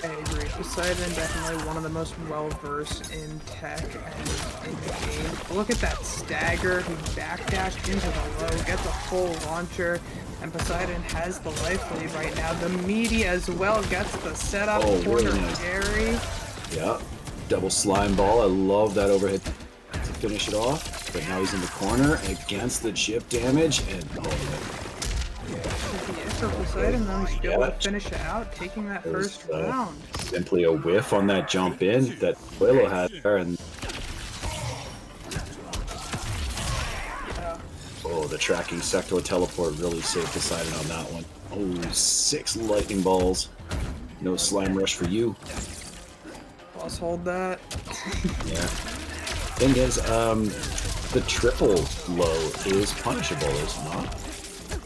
Speaker 4: I agree. Poseidon definitely one of the most well-versed in tech and in the game. Look at that stagger. He backdashed into the low, gets a full launcher, and Poseidon has the life lead right now. The meaty as well gets the setup. Corner carry.
Speaker 3: Yeah, double slime ball. I love that overhead to finish it off. But now he's in the corner against the chip damage, and
Speaker 4: For Poseidon, though, he's able to finish it out, taking that first round.
Speaker 3: Simply a whiff on that jump in that Willow had there, and oh, the tracking sector teleport really saved Poseidon on that one. Oh, 6 lightning balls. No slime rush for you.
Speaker 4: Let's hold that.
Speaker 3: Yeah. Thing is, the triple low is punishable, is it not?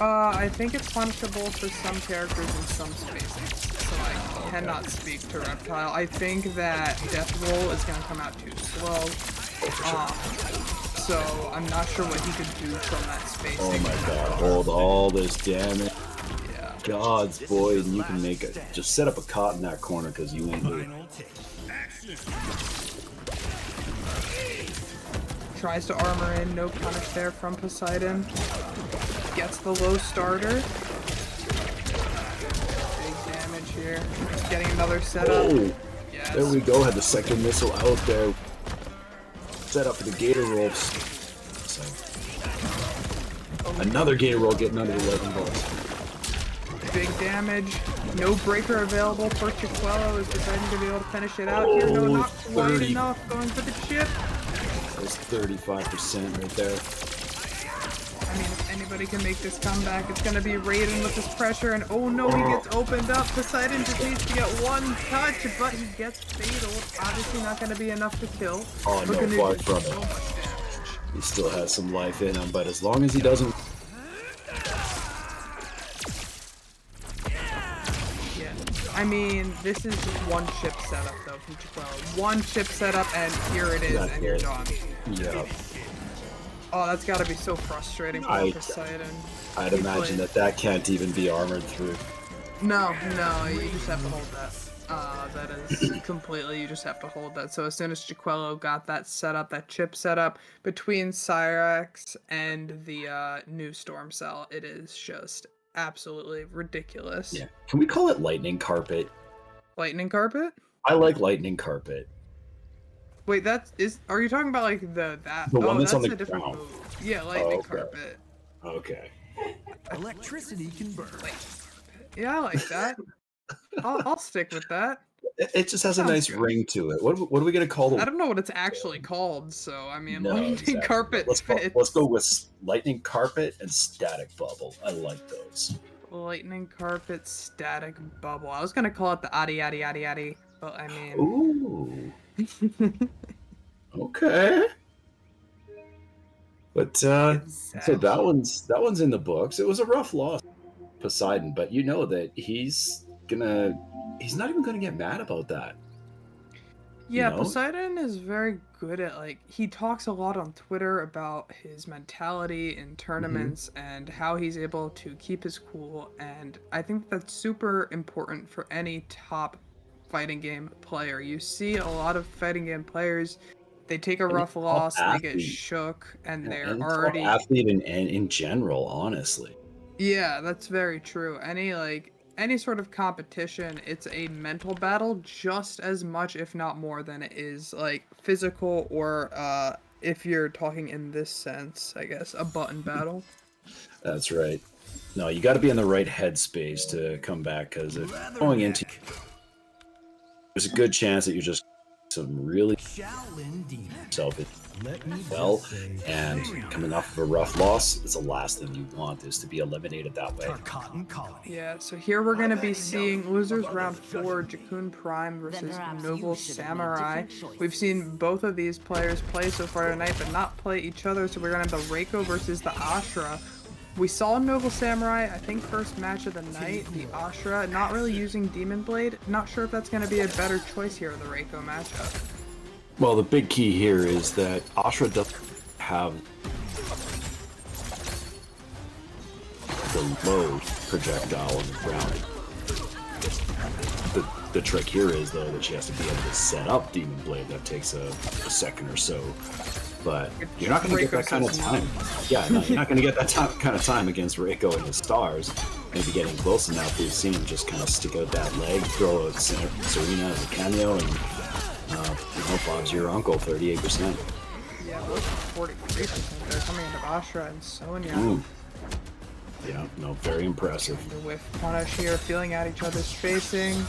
Speaker 4: I think it's punishable for some characters in some spaces, so I cannot speak to Reptile. I think that Death Roll is going to come out too slow, so I'm not sure what he could do from that space.
Speaker 3: Oh my god, hold all this damage. Yeah. God's boy, and you can make it. Just set up a cot in that corner because you ain't moving.
Speaker 4: Tries to armor in, no punish there from Poseidon. Gets the low starter. Big damage here. Getting another setup.
Speaker 3: Oh,
Speaker 4: yes.
Speaker 3: There we go. Had the second missile out there. Set up for the gator rolls. So, another gator roll getting under the lightning balls.
Speaker 4: Big damage. No breaker available for JkunPrime. Is deciding to be able to finish it out here. No, not quite enough. Going for the chip.
Speaker 3: That's 35% right there.
Speaker 4: I mean, if anybody can make this comeback, it's going to be Raiden with this pressure, and oh no, he gets opened up. Poseidon just needs to get one touch, but he gets fatal. Obviously not going to be enough to kill.
Speaker 3: Oh no, far from it. He still has some life in him, but as long as he doesn't...
Speaker 4: Yeah, I mean, this is just one chip setup, though, from JkunPrime. One chip setup, and here it is, and you're done.
Speaker 3: Yeah.
Speaker 4: Oh, that's gotta be so frustrating for Poseidon.
Speaker 3: I'd imagine that can't even be armored through.
Speaker 4: No, you just have to hold that. That is completely, you just have to hold that. So as soon as JkunPrime got that setup, that chip setup between Cyrax and the new Storm Cell, it is just absolutely ridiculous.
Speaker 3: Yeah. Can we call it Lightning Carpet?
Speaker 4: Lightning Carpet?
Speaker 3: I like Lightning Carpet.
Speaker 4: Wait, are you talking about like the
Speaker 3: one that's on the
Speaker 4: different
Speaker 3: ground?
Speaker 4: move. Yeah, Lightning Carpet.
Speaker 3: Okay.
Speaker 1: Electricity can burn.
Speaker 4: Yeah, I like that. I'll stick with that.
Speaker 3: It just has a
Speaker 4: Sounds
Speaker 3: nice
Speaker 4: good.
Speaker 3: ring to it. What are we gonna call the?
Speaker 4: I don't know what it's actually called, so I mean,
Speaker 3: No,
Speaker 4: Lightning
Speaker 3: exactly.
Speaker 4: Carpet fits.
Speaker 3: Let's go with Lightning Carpet and Static Bubble. I like those.
Speaker 4: Lightning Carpet, Static Bubble. I was gonna call it the Adi, but I mean.
Speaker 3: Ooh. Okay. But so that one's in the books. It was a rough loss, Poseidon, but you know that he's not even gonna get mad about that.
Speaker 4: Yeah,
Speaker 3: you know?
Speaker 4: Poseidon is very good at, like, he talks a lot on Twitter about his mentality in tournaments and how he's able to keep his cool, and I think that's super important for any top fighting game player. You see a lot of fighting game players, they take a rough loss, they get shook, and they're already
Speaker 3: athlete in general, honestly.
Speaker 4: Yeah, that's very true. Any sort of competition, it's a mental battle just as much, if not more, than it is like physical, or if you're talking in this sense, I guess, a button battle.
Speaker 3: That's right. No, you got to be in the right headspace to come back, because if going into, there's a good chance that you're just some really yourself well, and coming off of a rough loss, it's the last thing you want is to be eliminated that way.
Speaker 4: Yeah, so here we're going to be seeing losers round 4, JkunPrime versus Noble Samurai. We've seen both of these players play so far tonight, but not play each other, so we're going to have the Reiko versus the Ashura. We saw Noble Samurai, I think first match of the night, the Ashura, not really using Demon Blade. Not sure if that's going to be a better choice here in the Reiko matchup.
Speaker 3: Well, the big key here is that Ashura doesn't have the low projectile on the ground. The trick here is, though, that she has to be able to set up Demon Blade. That takes a second or so. But you're not going to get that kind of time. Yeah, no, you're not going to get that kind of time against Reiko and the Stars. Maybe getting close enough, we've seen him just kind of stick out that leg, throw a Serena as a cameo, and Bob's your uncle, 38%.
Speaker 4: Yeah, but 43%. They're coming into Ashura and Sonya.
Speaker 3: Ooh. Yeah, no, very impressive.
Speaker 4: The whiff punish here, feeling out each other's spacing.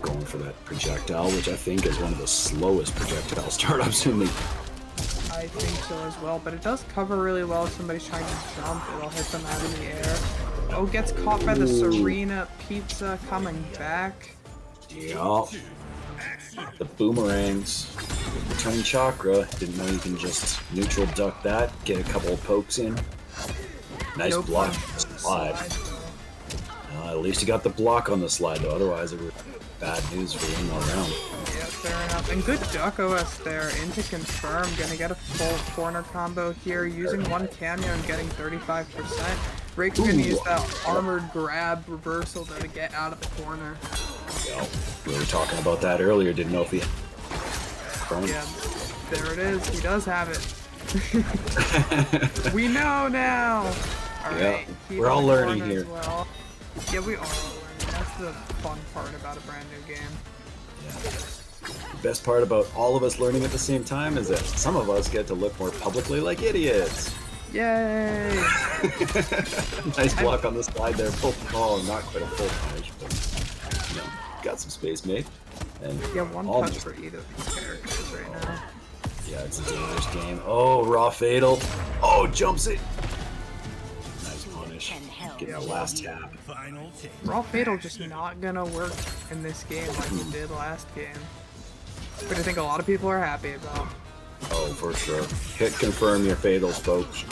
Speaker 3: Going for that projectile, which I think is one of the slowest projectile startups in the...
Speaker 4: I think so as well, but it does cover really well if somebody's trying to jump. It'll hit them out in the air. Oh, gets caught by the Serena Pizza coming back.
Speaker 3: Yeah. The boomerangs. Return chakra. Didn't know you can just neutral duck that. Get a couple of pokes in. Nice block on the slide. At least you got the block on the slide, though. Otherwise, it would be bad news for one more round.
Speaker 4: Yeah, fair enough. And good duck OS there into confirm. Gonna get a full corner combo here. Using one cameo and getting 35%. Reiko's gonna use that armored grab reversal to get out of the corner.
Speaker 3: Yeah, we were talking about that earlier. Didn't know if he...
Speaker 4: Yeah, there it is. He does have it. We know now. All right.
Speaker 3: Yeah, we're all learning here.
Speaker 4: Well. Yeah, we are learning. That's the fun part about a brand new game.
Speaker 3: Yeah. The best part about all of us learning at the same time is that some of us get to look more publicly like idiots.
Speaker 4: Yay!
Speaker 3: Nice block on the slide there. Oh, not quite a full punish, but got some space made. And
Speaker 4: yeah, one touch for either of these characters right now.
Speaker 3: Yeah, it's a dangerous game. Oh, raw fatal. Oh, jumps it. Nice punish. Get the last tap.
Speaker 4: Raw fatal just not gonna work in this game like it did last game. But I think a lot of people are happy about.
Speaker 3: Oh, for sure. Hit confirm your fatals, folks.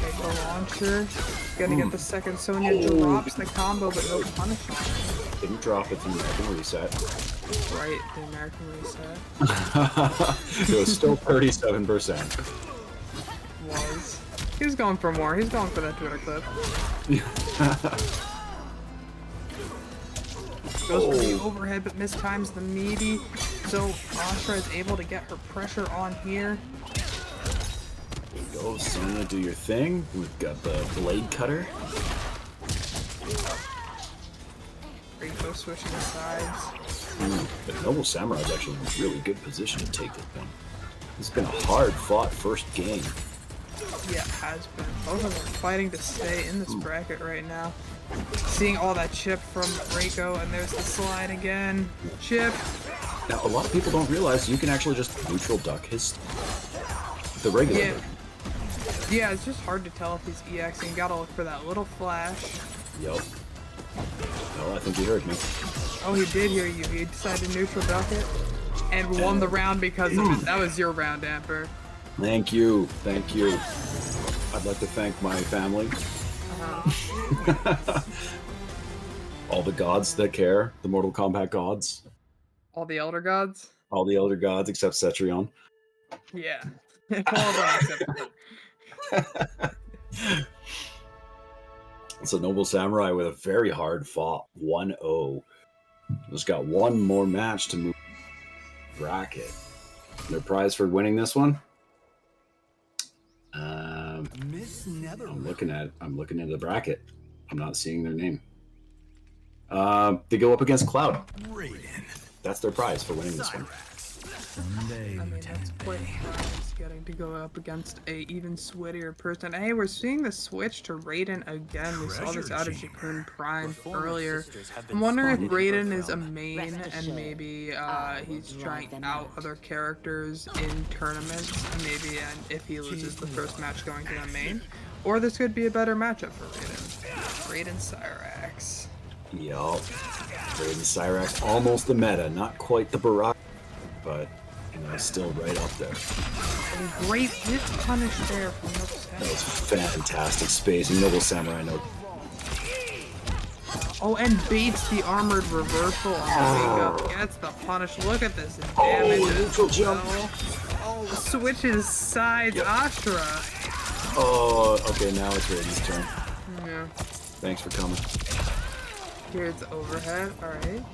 Speaker 4: Take the launcher. Gonna get the second. Sonya drops the combo, but no punishment.
Speaker 3: Didn't drop it, the American reset.
Speaker 4: Right, the American reset.
Speaker 3: It was still 37%.
Speaker 4: Was. He was going for more. He's going for that Twitter clip. Goes for the overhead, but mistimes the meaty. So Ashura is able to get her pressure on here.
Speaker 3: There you go, Sonya, do your thing. We've got the blade cutter.
Speaker 4: Reiko switching sides.
Speaker 3: But Noble Samurai is actually in a really good position to take this one. It's been a hard-fought first game.
Speaker 4: Yeah, it has been. Both of them are fighting to stay in this bracket right now. Seeing all that chip from Reiko, and there's the slide again. Chip.
Speaker 3: Now, a lot of people don't realize you can actually just neutral duck the regular.
Speaker 4: Yeah. Yeah, it's just hard to tell if he's EXing. You gotta look for that little flash.
Speaker 3: Yup. Well, I think he heard me.
Speaker 4: Oh, he did hear you. He decided to neutral duck it and won the round because of it. That was your round, Amber.
Speaker 3: Thank you. Thank you. I'd like to thank my family. All the gods that care. The Mortal Kombat gods.
Speaker 4: All the Elder Gods?
Speaker 3: All the Elder Gods except Cetrion.
Speaker 4: Yeah. All of them except
Speaker 3: So Noble Samurai with a very hard fought 1-0. Just got one more match to move bracket. Their prize for winning this one? I'm looking at the bracket. I'm not seeing their name. They go up against Cloud. That's their prize for winning this one.
Speaker 4: I mean, that's quite nice getting to go up against a even sweatier person. Hey, we're seeing the switch to Raiden again. We saw this out of JkunPrime earlier. I'm wondering if Raiden is a main and maybe he's trying out other characters in tournaments, and maybe if he loses the first match going to the main. Or this could be a better matchup for Raiden. Raiden Cyrax.
Speaker 3: Yup. Raiden Cyrax, almost the meta, not quite the Baraka, but still right up there.
Speaker 4: And great hit punish there from Noble Samurai.
Speaker 3: That was fantastic spacing. Noble Samurai, no.
Speaker 4: Oh, and baits the armored reversal on the wake up. Gets the punish. Look at this damage.
Speaker 3: Neutral jump.
Speaker 4: Oh, switches sides. Astra.
Speaker 3: Oh, okay, now it's Raiden's turn.
Speaker 4: Yeah.
Speaker 3: Thanks for coming.
Speaker 4: Here's overhead. Alright.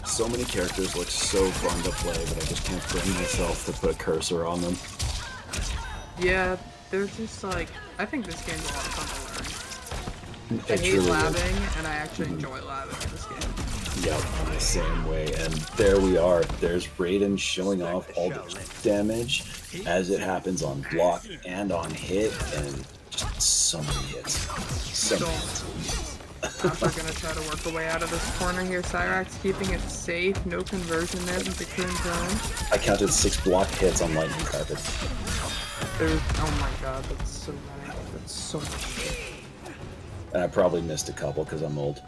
Speaker 3: So many characters look so fun to play, but I just can't bring myself to put a cursor on them.
Speaker 4: Yeah, they're just like, I think this game's a lot of fun to learn. I hate
Speaker 3: truly
Speaker 4: labbing,
Speaker 3: is.
Speaker 4: and I actually enjoy labbing in this game.
Speaker 3: Yep, I'm the same way. And there we are. There's Raiden showing off all the damage as it happens on block and on hit, and just so many hits. So many hits.
Speaker 4: We're gonna try to work our way out of this corner here. Cyrax keeping it safe. No conversion there from JkunPrime.
Speaker 3: I counted 6 block hits on lightning carpet.
Speaker 4: There's, oh my god, that's so many. That's so much shit.
Speaker 3: And I probably missed a couple because I'm old.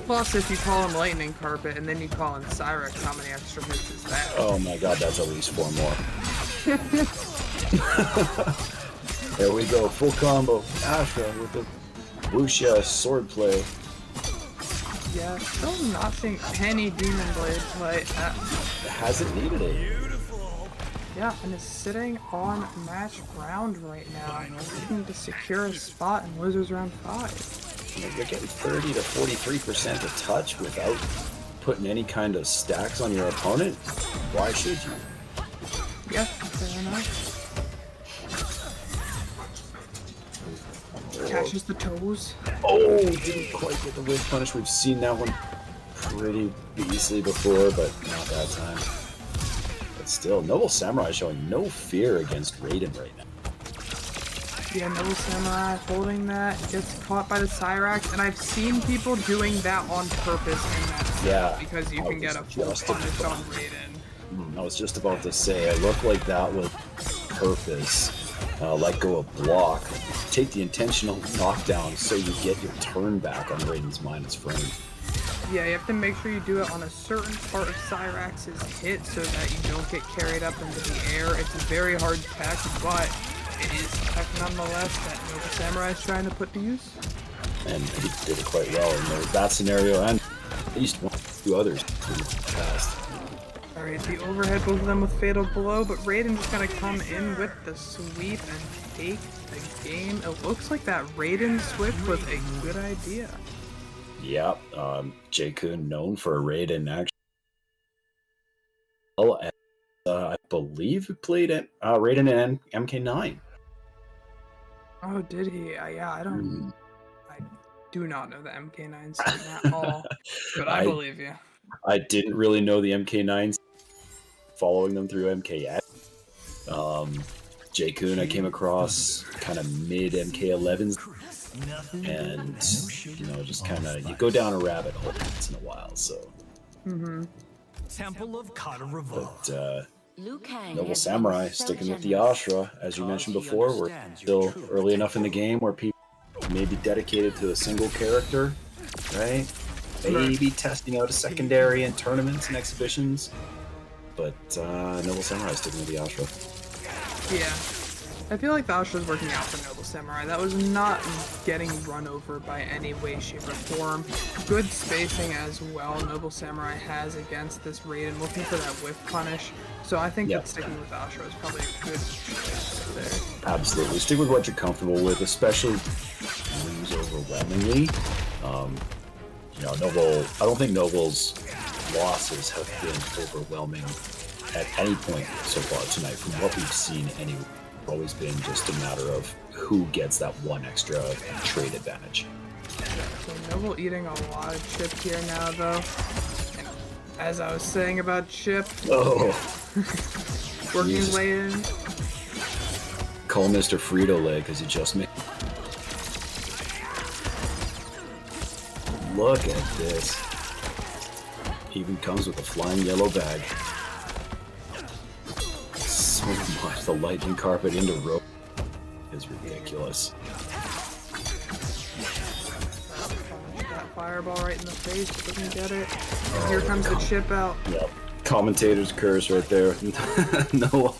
Speaker 4: Plus, if you call him lightning carpet and then you call him Cyrax, how many extra hits is that?
Speaker 3: Oh my god, that's at least 4 more. There we go, full combo. Asha with the Wuxia swordplay.
Speaker 4: Yeah, still not seeing any Demon Blade play.
Speaker 3: Hasn't needed it.
Speaker 4: Yeah, and is sitting on match round right now, looking to secure a spot in losers round 5.
Speaker 3: You're getting 30 to 43% of touch without putting any kind of stacks on your opponent. Why should you?
Speaker 4: Yeah, fair enough. Catches the toes.
Speaker 3: Oh, didn't quite get the whip punish. We've seen that one pretty easily before, but not that time. But still, Noble Samurai showing no fear against Raiden right now.
Speaker 4: Yeah, Noble Samurai holding that, gets caught by the Cyrax, and I've seen people doing that on purpose in that set,
Speaker 3: Yeah,
Speaker 4: because you can get a full punish on Raiden.
Speaker 3: I was just about to say, it looked like that was purpose. Let go of block. Take the intentional knockdown so you get your turn back on Raiden's minus frame.
Speaker 4: Yeah, you have to make sure you do it on a certain part of Cyrax's hit so that you don't get carried up into the air. It's a very hard tech, but it is tech nonetheless that Noble Samurai is trying to put to use.
Speaker 3: And he did it quite well in that scenario, and at least 1 or 2 others in the past.
Speaker 4: Alright, the overhead, both of them with Fatal Blow, but Raiden just gonna come in with the sweep and take the game. It looks like that Raiden switch was a good idea.
Speaker 3: Yep, J-Kun known for Raiden actually. Well, and, I believe he played at Raiden and MK9.
Speaker 4: Oh, did he? Yeah, I don't... I do not know the MK9 scene at all, but I believe you.
Speaker 3: I didn't really know the MK9s, following them through MKX. J-Kun I came across kind of mid MK11s, and just kind of you go down a rabbit hole once in a while. So,
Speaker 1: Temple of Kata Revolt.
Speaker 3: but Noble Samurai sticking with the Ashra, as you mentioned before. We're still early enough in the game where people may be dedicated to a single character, right? Maybe testing out a secondary in tournaments and exhibitions, but Noble Samurai sticking with the Ashra.
Speaker 4: Yeah. I feel like the Ashra's working out for Noble Samurai. That was not getting run over by any way, shape, or form. Good spacing as well Noble Samurai has against this Raiden, looking for that whiff punish. So I think that sticking with Ashra is probably a good choice there.
Speaker 3: Absolutely. Stick with what you're comfortable with, especially lose overwhelmingly. Noble, I don't think Noble's losses have been overwhelming at any point so far tonight. From what we've seen, anyway, it's always been just a matter of who gets that one extra trade advantage.
Speaker 4: So Noble eating a lot of chip here now, though. And as I was saying about chip, Working his
Speaker 3: Jesus.
Speaker 4: way in.
Speaker 3: Call Mr. Frito-Lay because he just made. Look at this. Even comes with a flying yellow bag. So much. The lightning carpet into rope is ridiculous.
Speaker 4: That fireball right in the face, but doesn't get it. And here comes the chip out.
Speaker 3: Yep. Commentator's curse right there. No.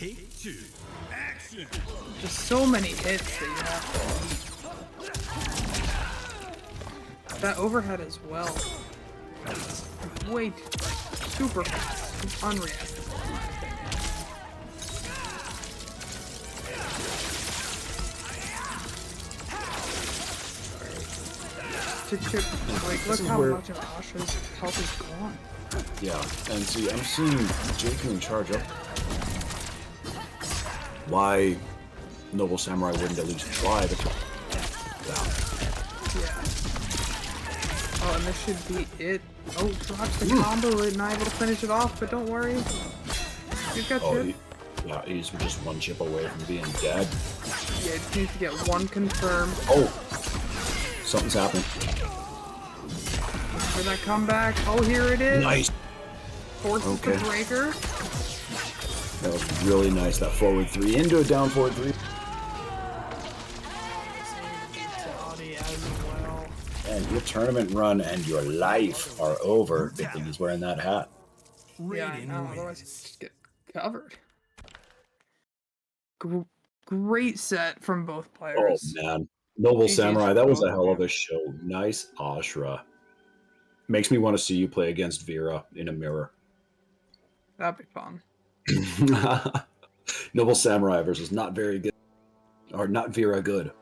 Speaker 4: Just so many hits that you have to. That overhead as well. Wait, super fast. It's unreactive. Chip, like, look how much of Asha's health is gone.
Speaker 3: Yeah, and see, I'm seeing JkunPrime charge up. Why Noble Samurai wouldn't at least try to. Yeah.
Speaker 4: Oh, and this should be it. Oh, drops the combo, not able to finish it off, but don't worry. You've got chip.
Speaker 3: Yeah, he's just one chip away from being dead.
Speaker 4: Yeah, just needs to get one confirmed.
Speaker 3: Oh, something's happening.
Speaker 4: For that comeback. Oh, here it is.
Speaker 3: Nice.
Speaker 4: Forces the breaker.
Speaker 3: That was really nice. That forward three into a down forward three. And your tournament run and your life are over. Good thing he's wearing that hat.
Speaker 4: Yeah, I know. Otherwise, you just get covered. Great set from both
Speaker 3: Oh
Speaker 4: players.
Speaker 3: man, Noble
Speaker 4: GG's
Speaker 3: Samurai, that was a
Speaker 4: both
Speaker 3: hell
Speaker 4: of
Speaker 3: of a show. Nice Ashra. Makes me want to see you play against Vera in a mirror.
Speaker 4: That'd be fun.
Speaker 3: Noble Samurai versus not very good, or not Vera good.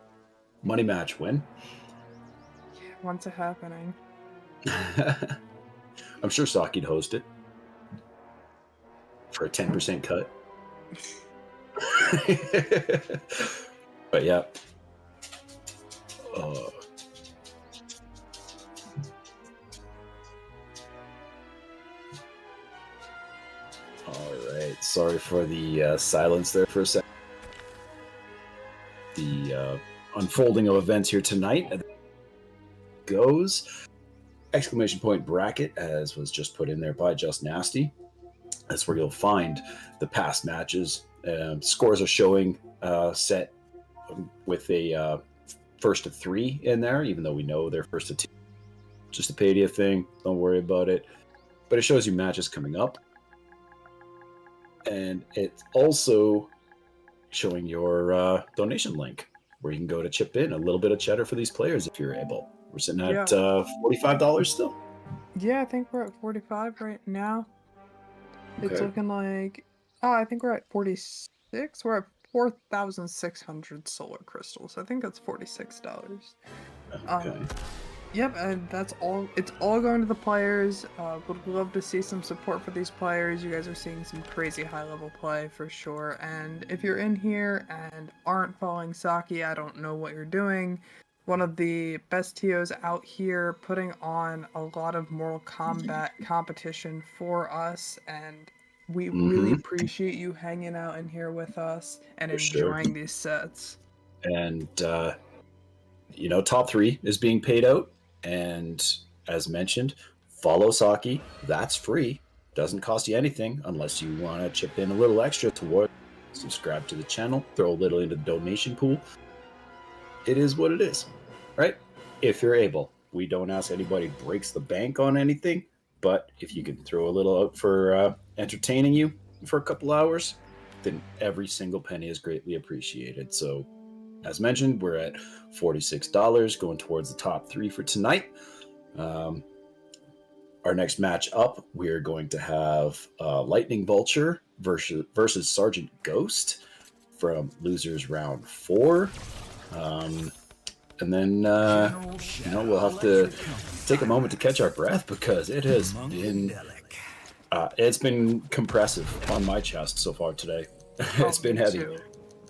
Speaker 3: Money match win.
Speaker 4: When's it happening?
Speaker 3: I'm sure Saki'd host it for a 10% cut. But yeah. Alright, sorry for the silence there for a second. The unfolding of events here tonight goes. Exclamation point bracket, as was just put in there by Just Nasty. That's where you'll find the past matches. Scores are showing set with a first to 3 in there, even though we know they're first to 2. Just a Padia thing. Don't worry about it. But it shows you matches coming up. And it's also showing your donation link, where you can go to chip in a little bit of cheddar for these players if you're able. We're sitting at $45 still.
Speaker 4: Yeah, I think we're at 45 right now. It's
Speaker 3: Okay.
Speaker 4: looking like, I think we're at 46. We're at 4,600 solar crystals. I think that's $46.
Speaker 3: Okay.
Speaker 4: Yep, and that's all. It's all going to the players. Would love to see some support for these players. You guys are seeing some crazy high-level play for sure. And if you're in here and aren't following Saki, I don't know what you're doing. One of the best TOs out here, putting on a lot of Mortal Kombat competition for us, and we really appreciate you hanging out in here with us and
Speaker 3: For sure.
Speaker 4: enjoying these sets.
Speaker 3: And top 3 is being paid out. And as mentioned, follow Saki. That's free. Doesn't cost you anything unless you want to chip in a little extra toward. Subscribe to the channel. Throw a little into the donation pool. It is what it is, right? If you're able. We don't ask anybody breaks the bank on anything, but if you can throw a little out for entertaining you for a couple hours, then every single penny is greatly appreciated. So, as mentioned, we're at $46 going towards the top 3 for tonight. Our next match up, we're going to have Lightning Vulture versus Sergeant Ghost from Losers Round 4. And then, we'll have to take a moment to catch our breath because it has been it's been compressive on my chest so far today. It's been heavy.
Speaker 4: Too.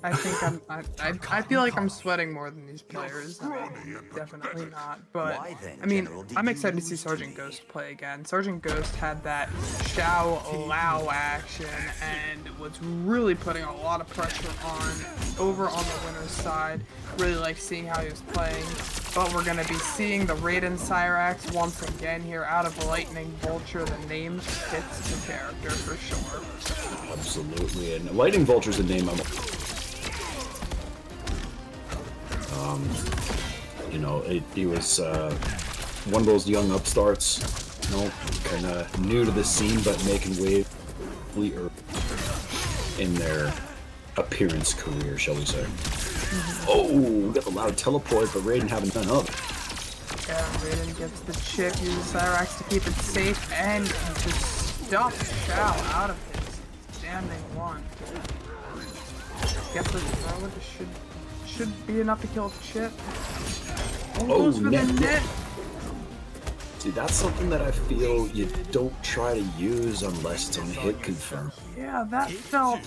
Speaker 4: I think I feel like I'm sweating more than these players. I mean, definitely not. But I mean, I'm excited to see Sergeant Ghost play again. Sergeant Ghost had that Xiao Lao action and was really putting a lot of pressure over on the winner's side. Really like seeing how he was playing. But we're gonna be seeing the Raiden Cyrax once again here out of Lightning Vulture. The name fits the character for sure.
Speaker 3: Absolutely, and Lightning Vulture's a name I'm. You know, he was one of those young upstarts, you know, kind of new to the scene, but making waves in their appearance career, shall we say. Oh, we got the loud teleport, but Raiden having none of it.
Speaker 4: Yeah, Raiden gets the chip, uses Cyrax to keep it safe, and just stuffs Shao out of his standing one. Get the throw, should be enough to kill the chip. Goes for the net.
Speaker 3: See, that's something that I feel you don't try to use unless it's on hit confirm.
Speaker 4: Yeah, that felt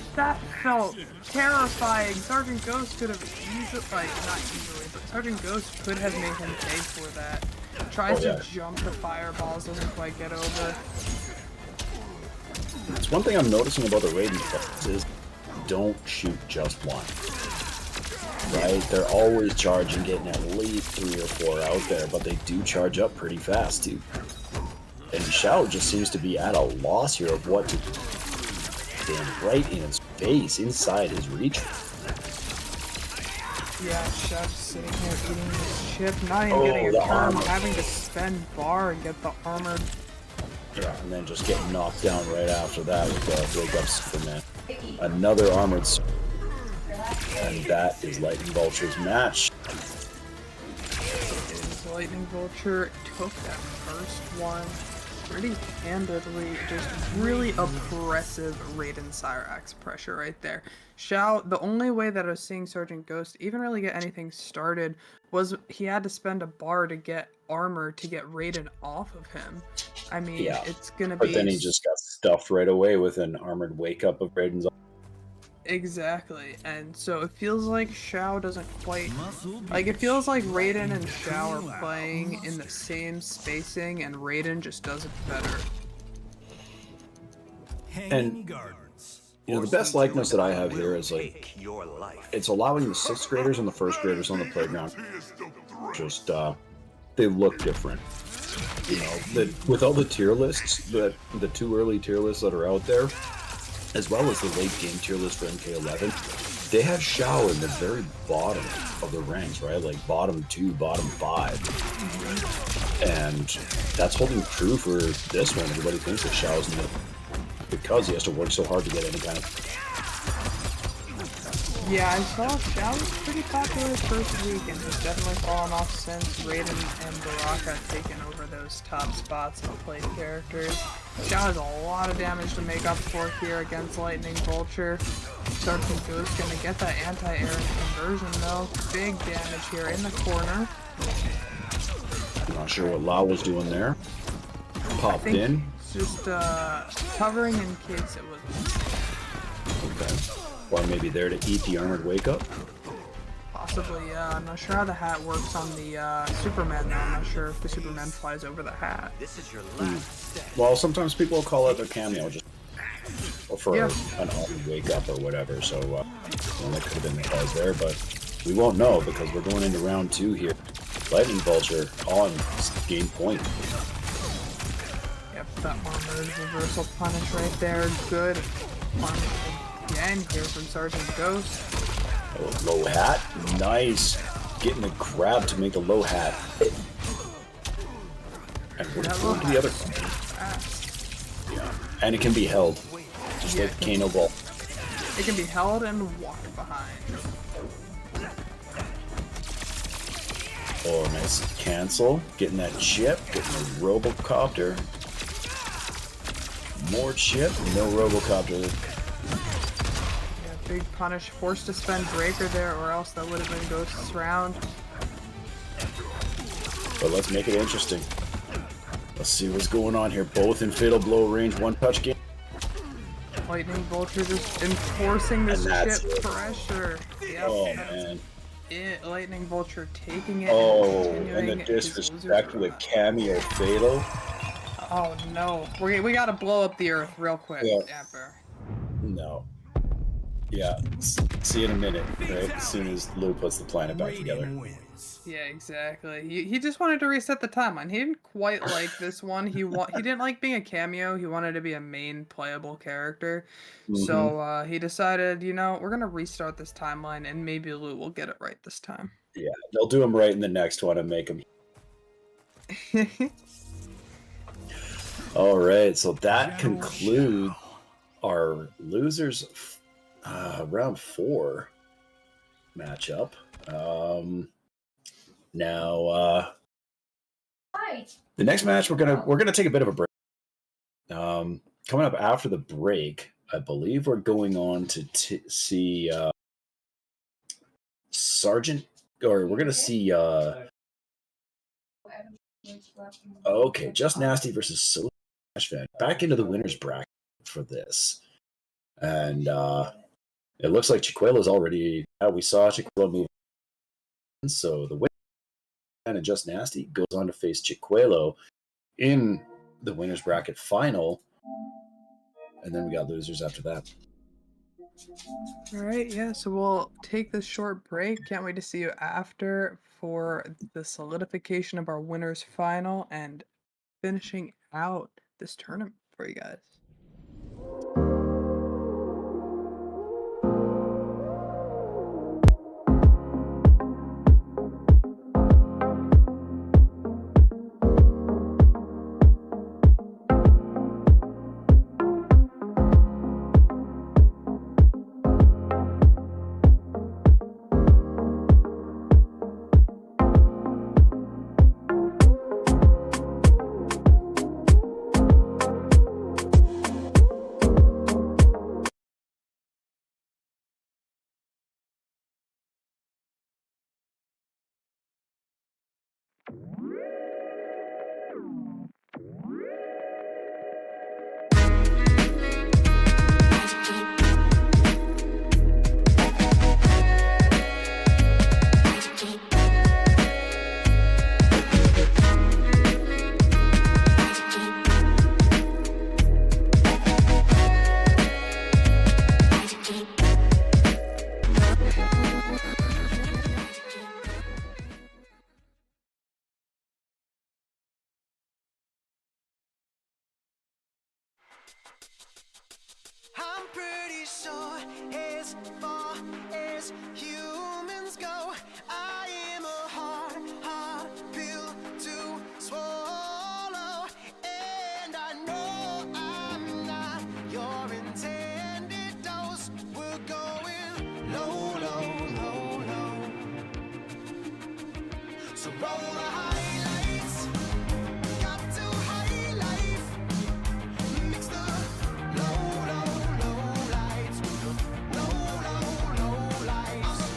Speaker 4: terrifying. Sergeant Ghost could have not easily, but Sergeant Ghost could have made him pay for that. Tries to jump the fireballs, doesn't quite get over.
Speaker 3: It's one thing I'm noticing about the Raiden fights is don't shoot just one. Right? They're always charging, getting at least 3 or 4 out there, but they do charge up pretty fast too. And Xiao just seems to be at a loss here of what to stand right in his face, inside his reach.
Speaker 4: Yeah, Xiao's sitting here eating this chip, not even getting a turn, having to spend bar and get the armored.
Speaker 3: Yeah, and then just getting knocked down right after that with the wake up Superman. Another armored. And that is Lightning Vulture's match.
Speaker 4: Lightning Vulture took that first one pretty handedly. Just really oppressive Raiden Cyrax pressure right there. Xiao, the only way that I was seeing Sergeant Ghost even really get anything started was he had to spend a bar to get armor to get Raiden off of him. I mean, it's gonna be...
Speaker 3: But then he just got stuffed right away with an armored wake-up of Raiden's.
Speaker 4: Exactly, and so it feels like Xiao doesn't quite... Like, it feels like Raiden and Xiao are playing in the same spacing, and Raiden just does it better.
Speaker 3: And, you know, the best likeness that I have here is, like, it's allowing the 6th graders and the 1st graders on the playground just, they look different. You know, with all the tier lists, the 2 early tier lists that are out there, as well as the late game tier list for MK11, they have Xiao in the very bottom of the ranks, right? Like bottom 2, bottom 5. And that's holding true for this one. Everybody thinks that Xiao's in the... because he has to work so hard to get any kind of...
Speaker 4: Yeah, I saw Xiao was pretty popular the first week and has definitely fallen off since Raiden and Baraka have taken over those top spots and played characters. Xiao has a lot of damage to make up for here against Lightning Vulture. Sergeant Ghost gonna get that anti-air conversion though. Big damage here in the corner.
Speaker 3: I'm not sure what Lao was doing there. Popped in.
Speaker 4: Just covering in case it was...
Speaker 3: Okay. Or maybe there to eat the armored wake up?
Speaker 4: Possibly, yeah. I'm not sure how the hat works on the Superman now. I'm not sure if the Superman flies over the hat.
Speaker 3: Well, sometimes people call it a cameo, just or for an armored wake up or whatever, so well, that could have been the cause there, but we won't know because we're going into round 2 here. Lightning Vulture on game point.
Speaker 4: Yep, that armored reversal punish right there. Good punish again here from Sergeant Ghost.
Speaker 3: Oh, low hat, nice. Getting a grab to make the low hat. And we're going to the other one. Yeah, and it can be held, just like the Kano ball.
Speaker 4: It can be held and walked behind.
Speaker 3: Oh, nice cancel. Getting that chip, getting the Robocopter. More chip, no Robocopter.
Speaker 4: Big punish, forced to spend Breaker there, or else that would have been Ghost's round.
Speaker 3: But let's make it interesting. Let's see what's going on here. Both in Fatal Blow range, 1-touch game.
Speaker 4: Lightning Vulture just enforcing this
Speaker 3: And that's
Speaker 4: ship
Speaker 3: it.
Speaker 4: pressure. Yep,
Speaker 3: Oh
Speaker 4: that's
Speaker 3: man.
Speaker 4: it. Lightning Vulture taking it
Speaker 3: Oh,
Speaker 4: and
Speaker 3: and
Speaker 4: continuing
Speaker 3: the
Speaker 4: his
Speaker 3: disrespect
Speaker 4: loser's
Speaker 3: with the cameo fatal.
Speaker 4: Oh no. We gotta blow up the Earth real quick,
Speaker 3: Yeah.
Speaker 4: Amber.
Speaker 3: No. Yeah. See you in a minute, right? As soon as Lou puts the planet back together.
Speaker 4: Yeah, exactly. He just wanted to reset the timeline. He didn't quite like this one. He didn't like being a cameo. He wanted to be a main playable character. So he decided, you know, we're gonna restart this timeline, and maybe Lou will get it right this time.
Speaker 3: Yeah, they'll do him right in the next one and make him. All right, so that concludes our losers round 4 matchup. Now the next match we're gonna take a bit of a break. Coming up after the break, I believe we're going on to see Sergeant, or we're gonna see okay, Just Nasty versus So Fan back into the winners bracket for this, and it looks like JkunPrime's already. We saw JkunPrime move, so the winner and Just Nasty goes on to face JkunPrime in the winners bracket final, and then we got losers after that.
Speaker 4: All right, yeah, so we'll take this short break. Can't wait to see you after for the solidification of our winners final and finishing out this tournament for you guys.
Speaker 1: I'm pretty sure as far as humans go, I am a hard pill to swallow. And I know I'm not your intended dose. We're going low, low, low, low. So roll the highlights, got to highlight. Mix the low, low, low lights with the low, low, low lights.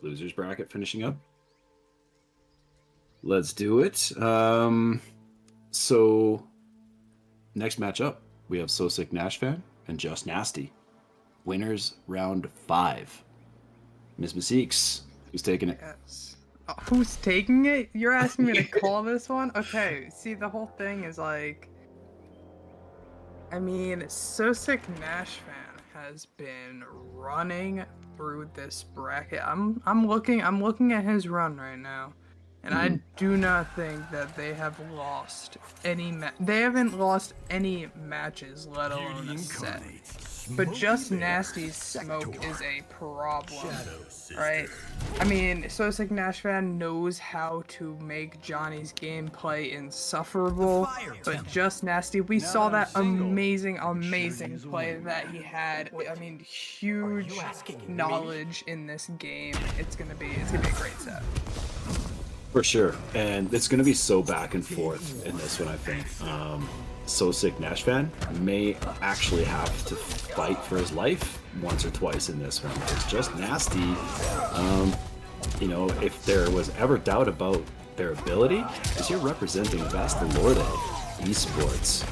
Speaker 3: Losers bracket finishing up. Let's do it. So next matchup, we have So Sick Nashfan and Just Nasty. Winners round 5. Miss Mystiques, who's taking it?
Speaker 4: Yes. Who's taking it? You're asking me to call this one? Okay, see, the whole thing is like... I mean, So Sick Nashfan has been running through this bracket. I'm looking at his run right now. And I do not think that they have lost any they haven't lost any matches, let alone a set. But Just Nasty's smoke is a problem, right? I mean, So Sick Nashfan knows how to make Johnny's gameplay insufferable, but Just Nasty, we saw that amazing play that he had. I mean, huge knowledge in this game. It's gonna be a great set.
Speaker 3: For sure, and it's going to be so back and forth in this one, I think. So Sick Nashfan may actually have to fight for his life once or twice in this one. It's Just Nasty, you know, if there was ever doubt about their ability, because you're representing Vasta Lorde esports.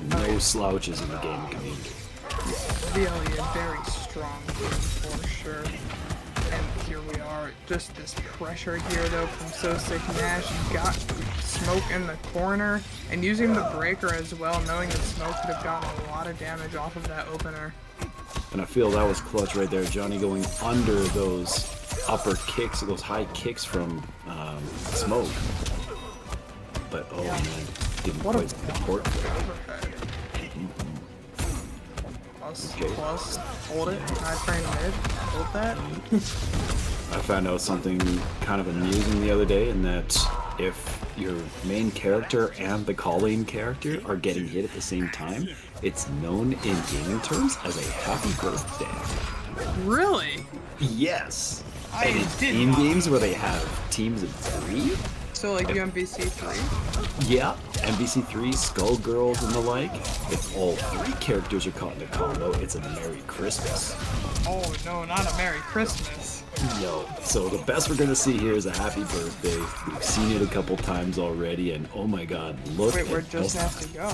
Speaker 3: No slouches in the gaming community.
Speaker 4: Really a very strong game for sure. And here we are, just this pressure here though from So Sick Nash. You got Smoke in the corner and using the breaker as well, knowing that Smoke could have gotten a lot of damage off of that opener.
Speaker 3: And I feel that was clutch right there. Johnny going under those upper kicks, those high kicks from Smoke. But oh man, didn't quite support
Speaker 4: Overhead. Plus, hold it, high frame mid, hold that.
Speaker 3: I found out something kind of amusing the other day, in that if your main character and the Colleen character are getting hit at the same time, it's known in gaming terms as a happy birthday.
Speaker 4: Really?
Speaker 3: Yes.
Speaker 4: I
Speaker 3: and in
Speaker 4: did
Speaker 3: team
Speaker 4: not.
Speaker 3: games where they have teams of 3,
Speaker 4: So like UMBC 3?
Speaker 3: yeah, MBC3, Skullgirls and the like, if all 3 characters are caught in a combo, it's a Merry Christmas.
Speaker 4: Oh no, not a Merry Christmas.
Speaker 3: No. So the best we're gonna see here is a happy birthday. We've seen it a couple times already, and oh my god, look
Speaker 4: Wait,
Speaker 3: at
Speaker 4: where'd Just Nasty go?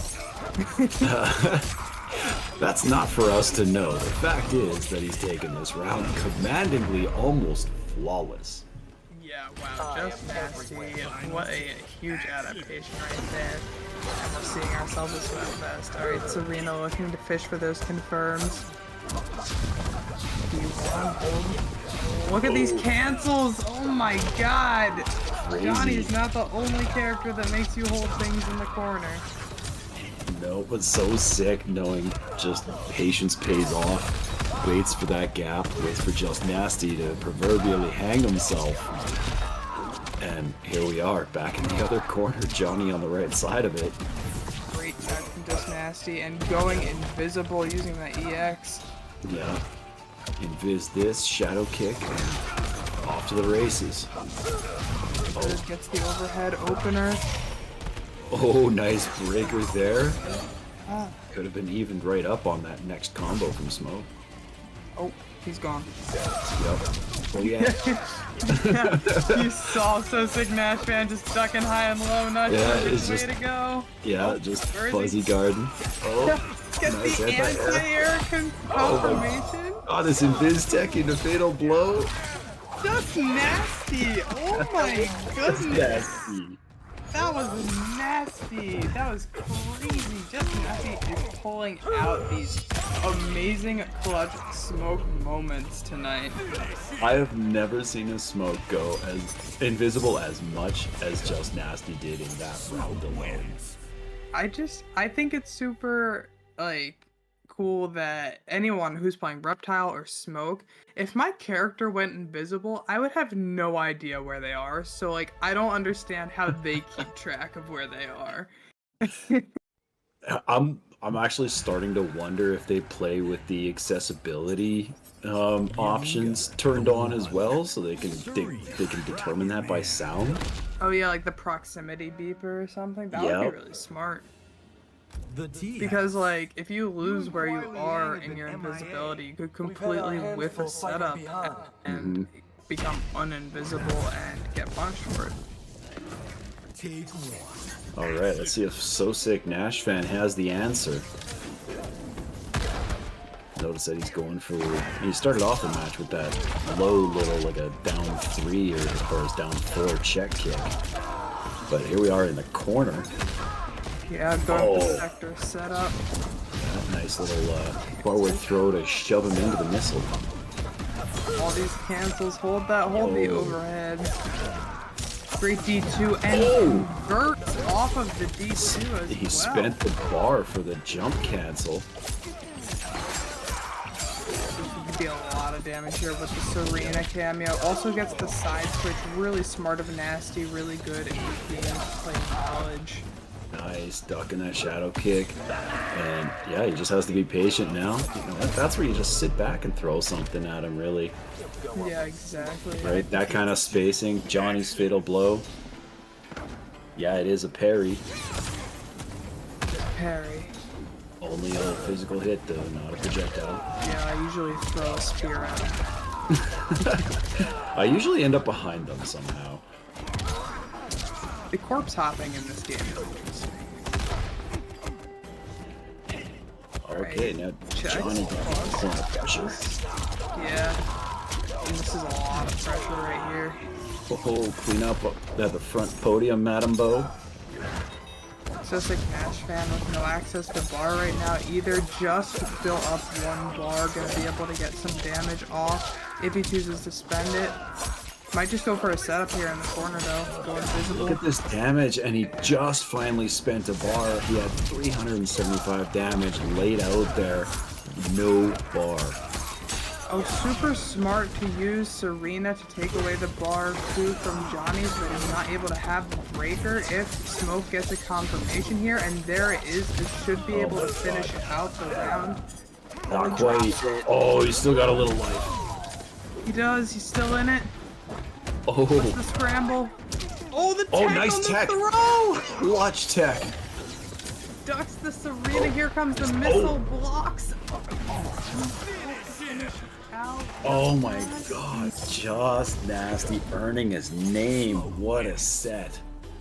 Speaker 3: That's not for us to know. The fact is that he's taken this round commandingly, almost flawless.
Speaker 4: Yeah, wow, Just Nasty, what a huge adaptation right there. And we're seeing ourselves as well best. Alright, Serena looking to fish for those confirms. Look at these cancels! Oh my god!
Speaker 3: Crazy.
Speaker 4: Johnny's not the only character that makes you hold things in the corner.
Speaker 3: No, but so sick knowing just patience pays off. Waits for that gap, waits for Just Nasty to proverbially hang himself. And here we are, back in the other corner, Johnny on the right side of it.
Speaker 4: Great tech from Just Nasty and going invisible using that EX.
Speaker 3: Yeah. Invis this, shadow kick, and off to the races.
Speaker 4: Gets the overhead opener.
Speaker 3: Oh, nice breaker there. Could have been evened right up on that next combo from Smoke.
Speaker 4: Oh, he's gone.
Speaker 3: Yep. Oh yeah.
Speaker 4: You saw So Sick Nashfan just ducking high and low, not
Speaker 3: Yeah,
Speaker 4: sure which
Speaker 3: it's
Speaker 4: way
Speaker 3: just-
Speaker 4: to go.
Speaker 3: Yeah, just
Speaker 4: where is he?
Speaker 3: fuzzy garden. Oh,
Speaker 4: Get
Speaker 3: nice
Speaker 4: the
Speaker 3: anti-air.
Speaker 4: anti-air confirmation.
Speaker 3: Oh, this Invis tech into fatal blow.
Speaker 4: Just Nasty. Oh my goodness.
Speaker 3: Nasty.
Speaker 4: That was nasty. That was crazy. Just Nasty is pulling out these amazing clutch Smoke moments tonight.
Speaker 3: I have never seen a Smoke go as invisible as much as Just Nasty did in that round alone.
Speaker 4: I think it's super, like, cool that anyone who's playing Reptile or Smoke, if my character went invisible, I would have no idea where they are. So, like, I don't understand how they keep track of where they are.
Speaker 3: I'm actually starting to wonder if they play with the accessibility options turned on as well, so they can determine that by sound.
Speaker 4: Oh yeah, like the proximity beeper or something. That would
Speaker 3: Yep.
Speaker 4: be really smart. Because like if you lose where you are in your invisibility, you could completely whiff a setup and become uninvisible and get punished for it.
Speaker 3: All right, let's see if So Sick Nash fan has the answer. Notice that he's going for. He started off the match with that low little, like a down 3 or down 4 check kick. But here we are in the corner.
Speaker 4: Yeah, going for sector setup.
Speaker 3: That nice little forward throw to shove him into the missile.
Speaker 4: All these cancels. Hold that. Hold the overhead. Great D2 and converts off of the D2 as well.
Speaker 3: He spent the bar for the jump cancel.
Speaker 4: Be a lot of damage here with the Serena cameo. Also gets the side switch. Really smart of Nasty. Really good at game play knowledge.
Speaker 3: Nice, ducking that shadow kick. And yeah, he just has to be patient now. You know, that's where you just sit back and throw something at him, really.
Speaker 4: Yeah, exactly.
Speaker 3: Right, that kind of spacing. Johnny's fatal blow. Yeah, it is a parry.
Speaker 4: Parry.
Speaker 3: Only a physical hit, though, not a projectile.
Speaker 4: Yeah, I usually throw a spear at him.
Speaker 3: I usually end up behind them somehow.
Speaker 4: The corpse hopping in this game is interesting.
Speaker 3: Okay, now Johnny got corner pressure.
Speaker 4: Yeah. And this is a lot of pressure right here.
Speaker 3: Oh, clean up at the front podium, Madam Bo.
Speaker 4: Just like Nash fan with no access to bar right now either, just to fill up one bar, gonna be able to get some damage off if he chooses to spend it. Might just go for a setup here in the corner though, go invisible.
Speaker 3: Look at this damage, and he just finally spent a bar. He had 375 damage laid out there, no bar.
Speaker 4: Oh, super smart to use Serena to take away the bar too from Johnny's, but he's not able to have the breaker if Smoke gets a confirmation here, and there it is. This should be able to finish out the round.
Speaker 3: Not quite. Oh, he's still got a little life.
Speaker 4: He does, he's still in it.
Speaker 3: Oh,
Speaker 4: What's the scramble? Oh, the tech
Speaker 3: nice
Speaker 4: on the
Speaker 3: tech.
Speaker 4: throw!
Speaker 3: Clutch tech.
Speaker 4: Ducks the Serena, here comes the missile, blocks.
Speaker 3: Oh my god, just Nasty earning his name. What a set.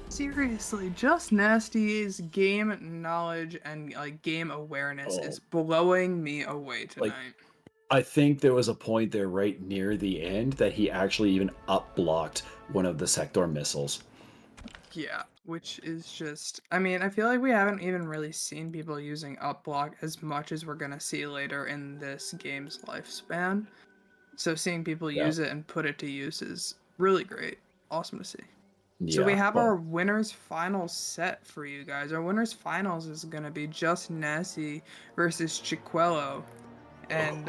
Speaker 4: Seriously, Just Nasty's game knowledge and like game awareness is blowing me away tonight.
Speaker 3: I think there was a point there right near the end that he actually even up-blocked one of the sector missiles.
Speaker 4: Yeah, which is just, I mean, I feel like we haven't even really seen people using up block as much as we're gonna see later in this game's lifespan. So seeing people use it and put it to use is really great. Awesome to see.
Speaker 3: Yeah,
Speaker 4: So we have our winners final set for you guys. Our winners finals is gonna be Just Nasty versus JkunPrime. And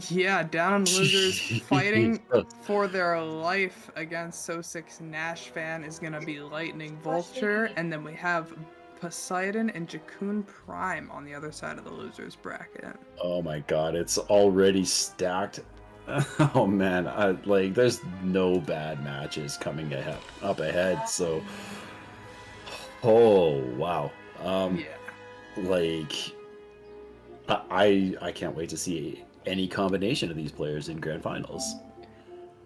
Speaker 4: yeah, down and losers fighting for their life against So Sick's Nash fan is gonna be Lightning Vulture, and then we have Poseidon and JkunPrime on the other side of the losers bracket.
Speaker 3: Oh my god, it's already stacked. Oh man, like there's no bad matches coming up ahead. So, oh wow,
Speaker 4: Yeah.
Speaker 3: like I can't wait to see any combination of these players in grand finals.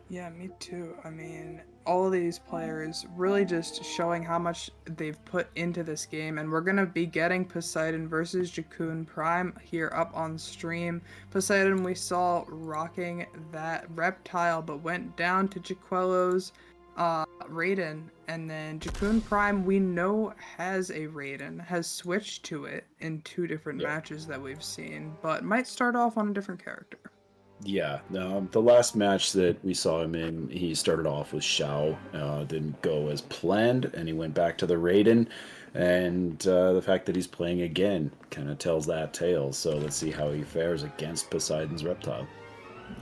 Speaker 4: Yeah, me too. I mean, all of these players really just showing how much they've put into this game, and we're gonna be getting Poseidon versus JkunPrime here up on stream. Poseidon we saw rocking that reptile, but went down to JkunPrime's Raiden, and then JkunPrime we know has a Raiden, has switched to it in 2 different matches that we've seen, but might start off on a different character.
Speaker 3: Yeah, the last match that we saw him in, he started off with Shao, didn't go as planned, and he went back to the Raiden, and the fact that he's playing again kind of tells that tale, so let's see how he fares against Poseidon's reptile.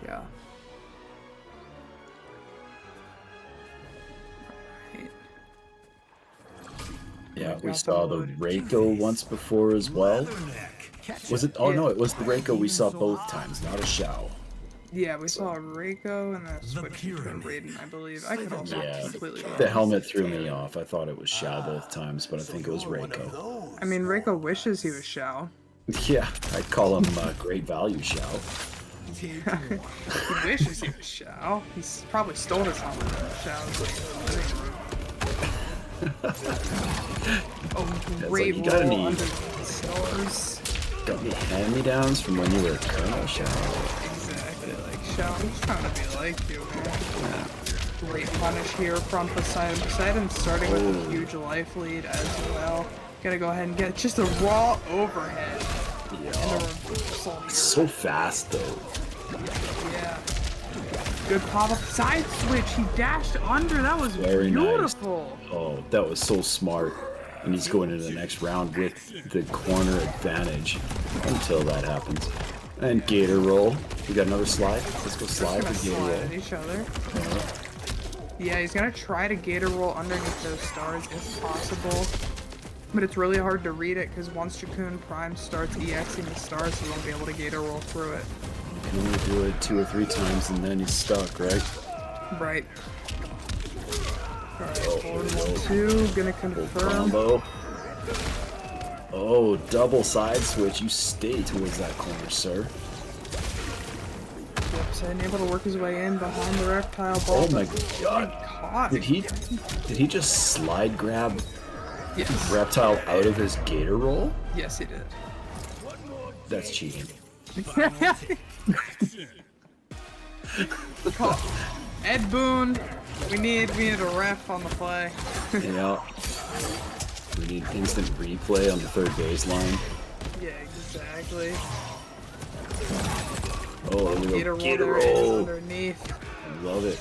Speaker 4: Yeah.
Speaker 3: Yeah, we saw the Reiko once before as well. Was it? Oh no, it was the Reiko we saw both times, not a Shao.
Speaker 4: Yeah, we saw Reiko and then a switch between Raiden, I believe. I could also be
Speaker 3: Yeah,
Speaker 4: completely wrong.
Speaker 3: the helmet threw me off. I thought it was Shao both times, but I think it was Reiko.
Speaker 4: I mean, Reiko wishes he was Shao.
Speaker 3: Yeah, I'd call him great value Shao.
Speaker 4: He wishes he was Shao. He's probably stole his helmet from Shao's oh, great
Speaker 3: like, you gotta
Speaker 4: roll
Speaker 3: need-
Speaker 4: under the stars.
Speaker 3: Got any hand-me-downs from when you were Colonel Shao?
Speaker 4: Exactly, like Shao. I'm just trying to be like you, man. Great punish here from Poseidon. Poseidon starting with a huge life lead as well. Gonna go ahead and get just a raw overhead.
Speaker 3: Yeah.
Speaker 4: And a reversal here.
Speaker 3: So fast, though.
Speaker 4: Yeah. Good pop-up side switch. He dashed under. That was
Speaker 3: Very
Speaker 4: beautiful.
Speaker 3: nice. Oh, that was so smart. And he's going into the next round with the corner advantage until that happens. And Gator roll. We got another slide. Let's go slide
Speaker 4: Gonna
Speaker 3: for Gator
Speaker 4: slide
Speaker 3: roll.
Speaker 4: at each other. Yeah, he's gonna try to gator roll underneath those stars if possible. But it's really hard to read it because once JkunPrime starts EXing the stars, he won't be able to gator roll through it.
Speaker 3: You can only do it 2 or 3 times and then he's stuck, right?
Speaker 4: Right. Alright, forward 1-2, gonna confirm.
Speaker 3: Combo. Oh, double side switch. You stay towards that corner, sir.
Speaker 4: Yep, so able to work his way in behind the reptile ball.
Speaker 3: Oh my god.
Speaker 4: Caught.
Speaker 3: Did he just slide grab
Speaker 4: Yes.
Speaker 3: Reptile out of his gator roll?
Speaker 4: Yes, he did.
Speaker 3: That's cheating.
Speaker 4: Ed Boon, we need a ref on the play.
Speaker 3: Yeah. We need instant replay on the third baseline.
Speaker 4: Yeah, exactly.
Speaker 3: Oh, there we
Speaker 4: Gator
Speaker 3: go.
Speaker 4: roll
Speaker 3: Gator
Speaker 4: there is
Speaker 3: roll.
Speaker 4: underneath.
Speaker 3: Love it.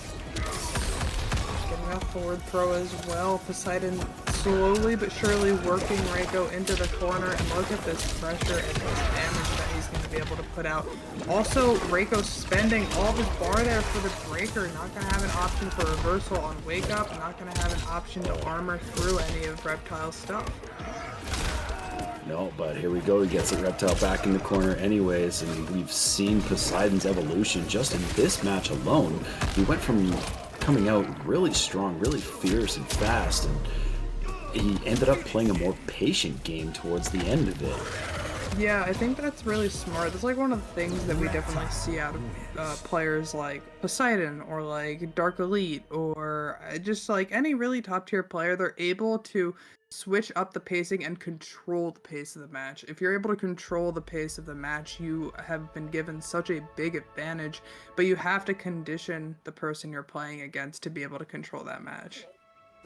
Speaker 4: Getting a forward throw as well. Poseidon slowly but surely working Reiko into the corner, and look at this pressure and this damage that he's going to be able to put out. Also, Reiko spending all of his bar there for the breaker, not going to have an option for reversal on wake up, not going to have an option to armor through any of Reptile's stuff.
Speaker 3: No, but here we go. He gets the Reptile back in the corner anyways, and we've seen Poseidon's evolution just in this match alone. He went from coming out really strong, really fierce and fast, and he ended up playing a more patient game towards the end of it.
Speaker 4: Yeah, I think that's really smart. That's like one of the things that we definitely see out of players like Poseidon or like Dark Elite or just like any really top tier player. They're able to switch up the pacing and control the pace of the match. If you're able to control the pace of the match, you have been given such a big advantage, but you have to condition the person you're playing against to be able to control that match.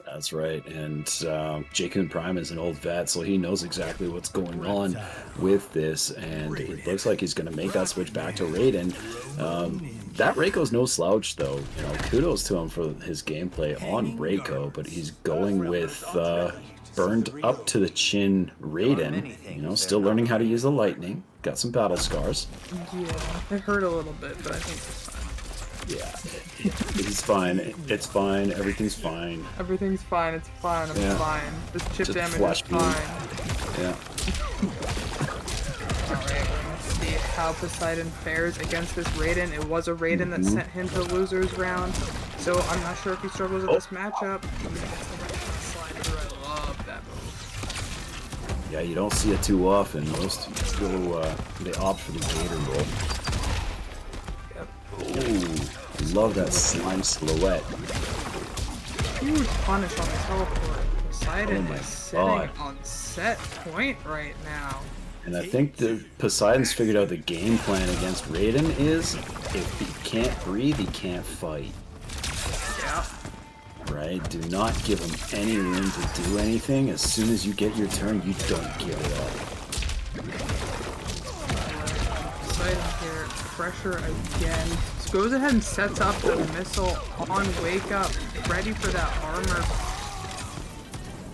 Speaker 3: That's right, and JkunPrime is an old vet, so he knows exactly what's going on with this, and it looks like he's going to make that switch back to Raiden. That Reiko's no slouch, though. You know, kudos to him for his gameplay on Reiko, but he's going with burned up to the chin Raiden. You know, still learning how to use the lightning. Got some battle scars.
Speaker 4: Yeah, it hurt a little bit, but I think it's fine.
Speaker 3: Yeah, he's fine. It's fine. Everything's fine.
Speaker 4: Everything's fine. It's fine. I'm
Speaker 3: Yeah.
Speaker 4: fine. This chip
Speaker 3: Just
Speaker 4: damage
Speaker 3: flash
Speaker 4: is
Speaker 3: beam.
Speaker 4: fine.
Speaker 3: Yeah.
Speaker 4: Alright, let's see how Poseidon fares against this Raiden. It was a Raiden that sent him to losers round, so I'm not sure if he struggles with this matchup. I'm gonna get the right slide through. I love that move.
Speaker 3: Yeah, you don't see it too often. Most go, they opt for the gator roll.
Speaker 4: Yep.
Speaker 3: Ooh, love that slime silhouette.
Speaker 4: Huge punish on the teleport. Poseidon
Speaker 3: Oh my
Speaker 4: is sitting
Speaker 3: God.
Speaker 4: on set point right now.
Speaker 3: And I think the Poseidon's figured out the game plan against Raiden is if he can't breathe, he can't fight.
Speaker 4: Yeah.
Speaker 3: Right? Do not give him any room to do anything. As soon as you get your turn, you don't give it up.
Speaker 4: Poseidon here, pressure again. Just goes ahead and sets up the missile on wake up, ready for that armor.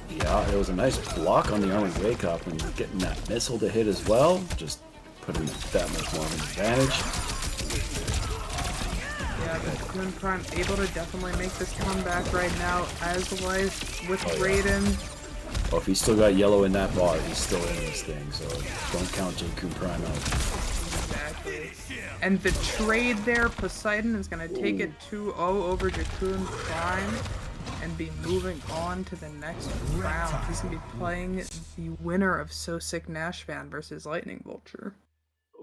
Speaker 3: Yeah, it was a nice block on the armored wake up, and getting that missile to hit as well, just put him that much more of an advantage.
Speaker 4: Yeah, but JkunPrime able to definitely make this comeback right now as life with Raiden.
Speaker 3: Oh, if he's still got yellow in that bar, he's still in this thing, so don't count JkunPrime out.
Speaker 4: Exactly. exactly. And the trade there, Poseidon is going to take it 2-0 over JkunPrime and be moving on to the next round. He's going to be playing the winner of So Sick Nashvan versus Lightning Vulture.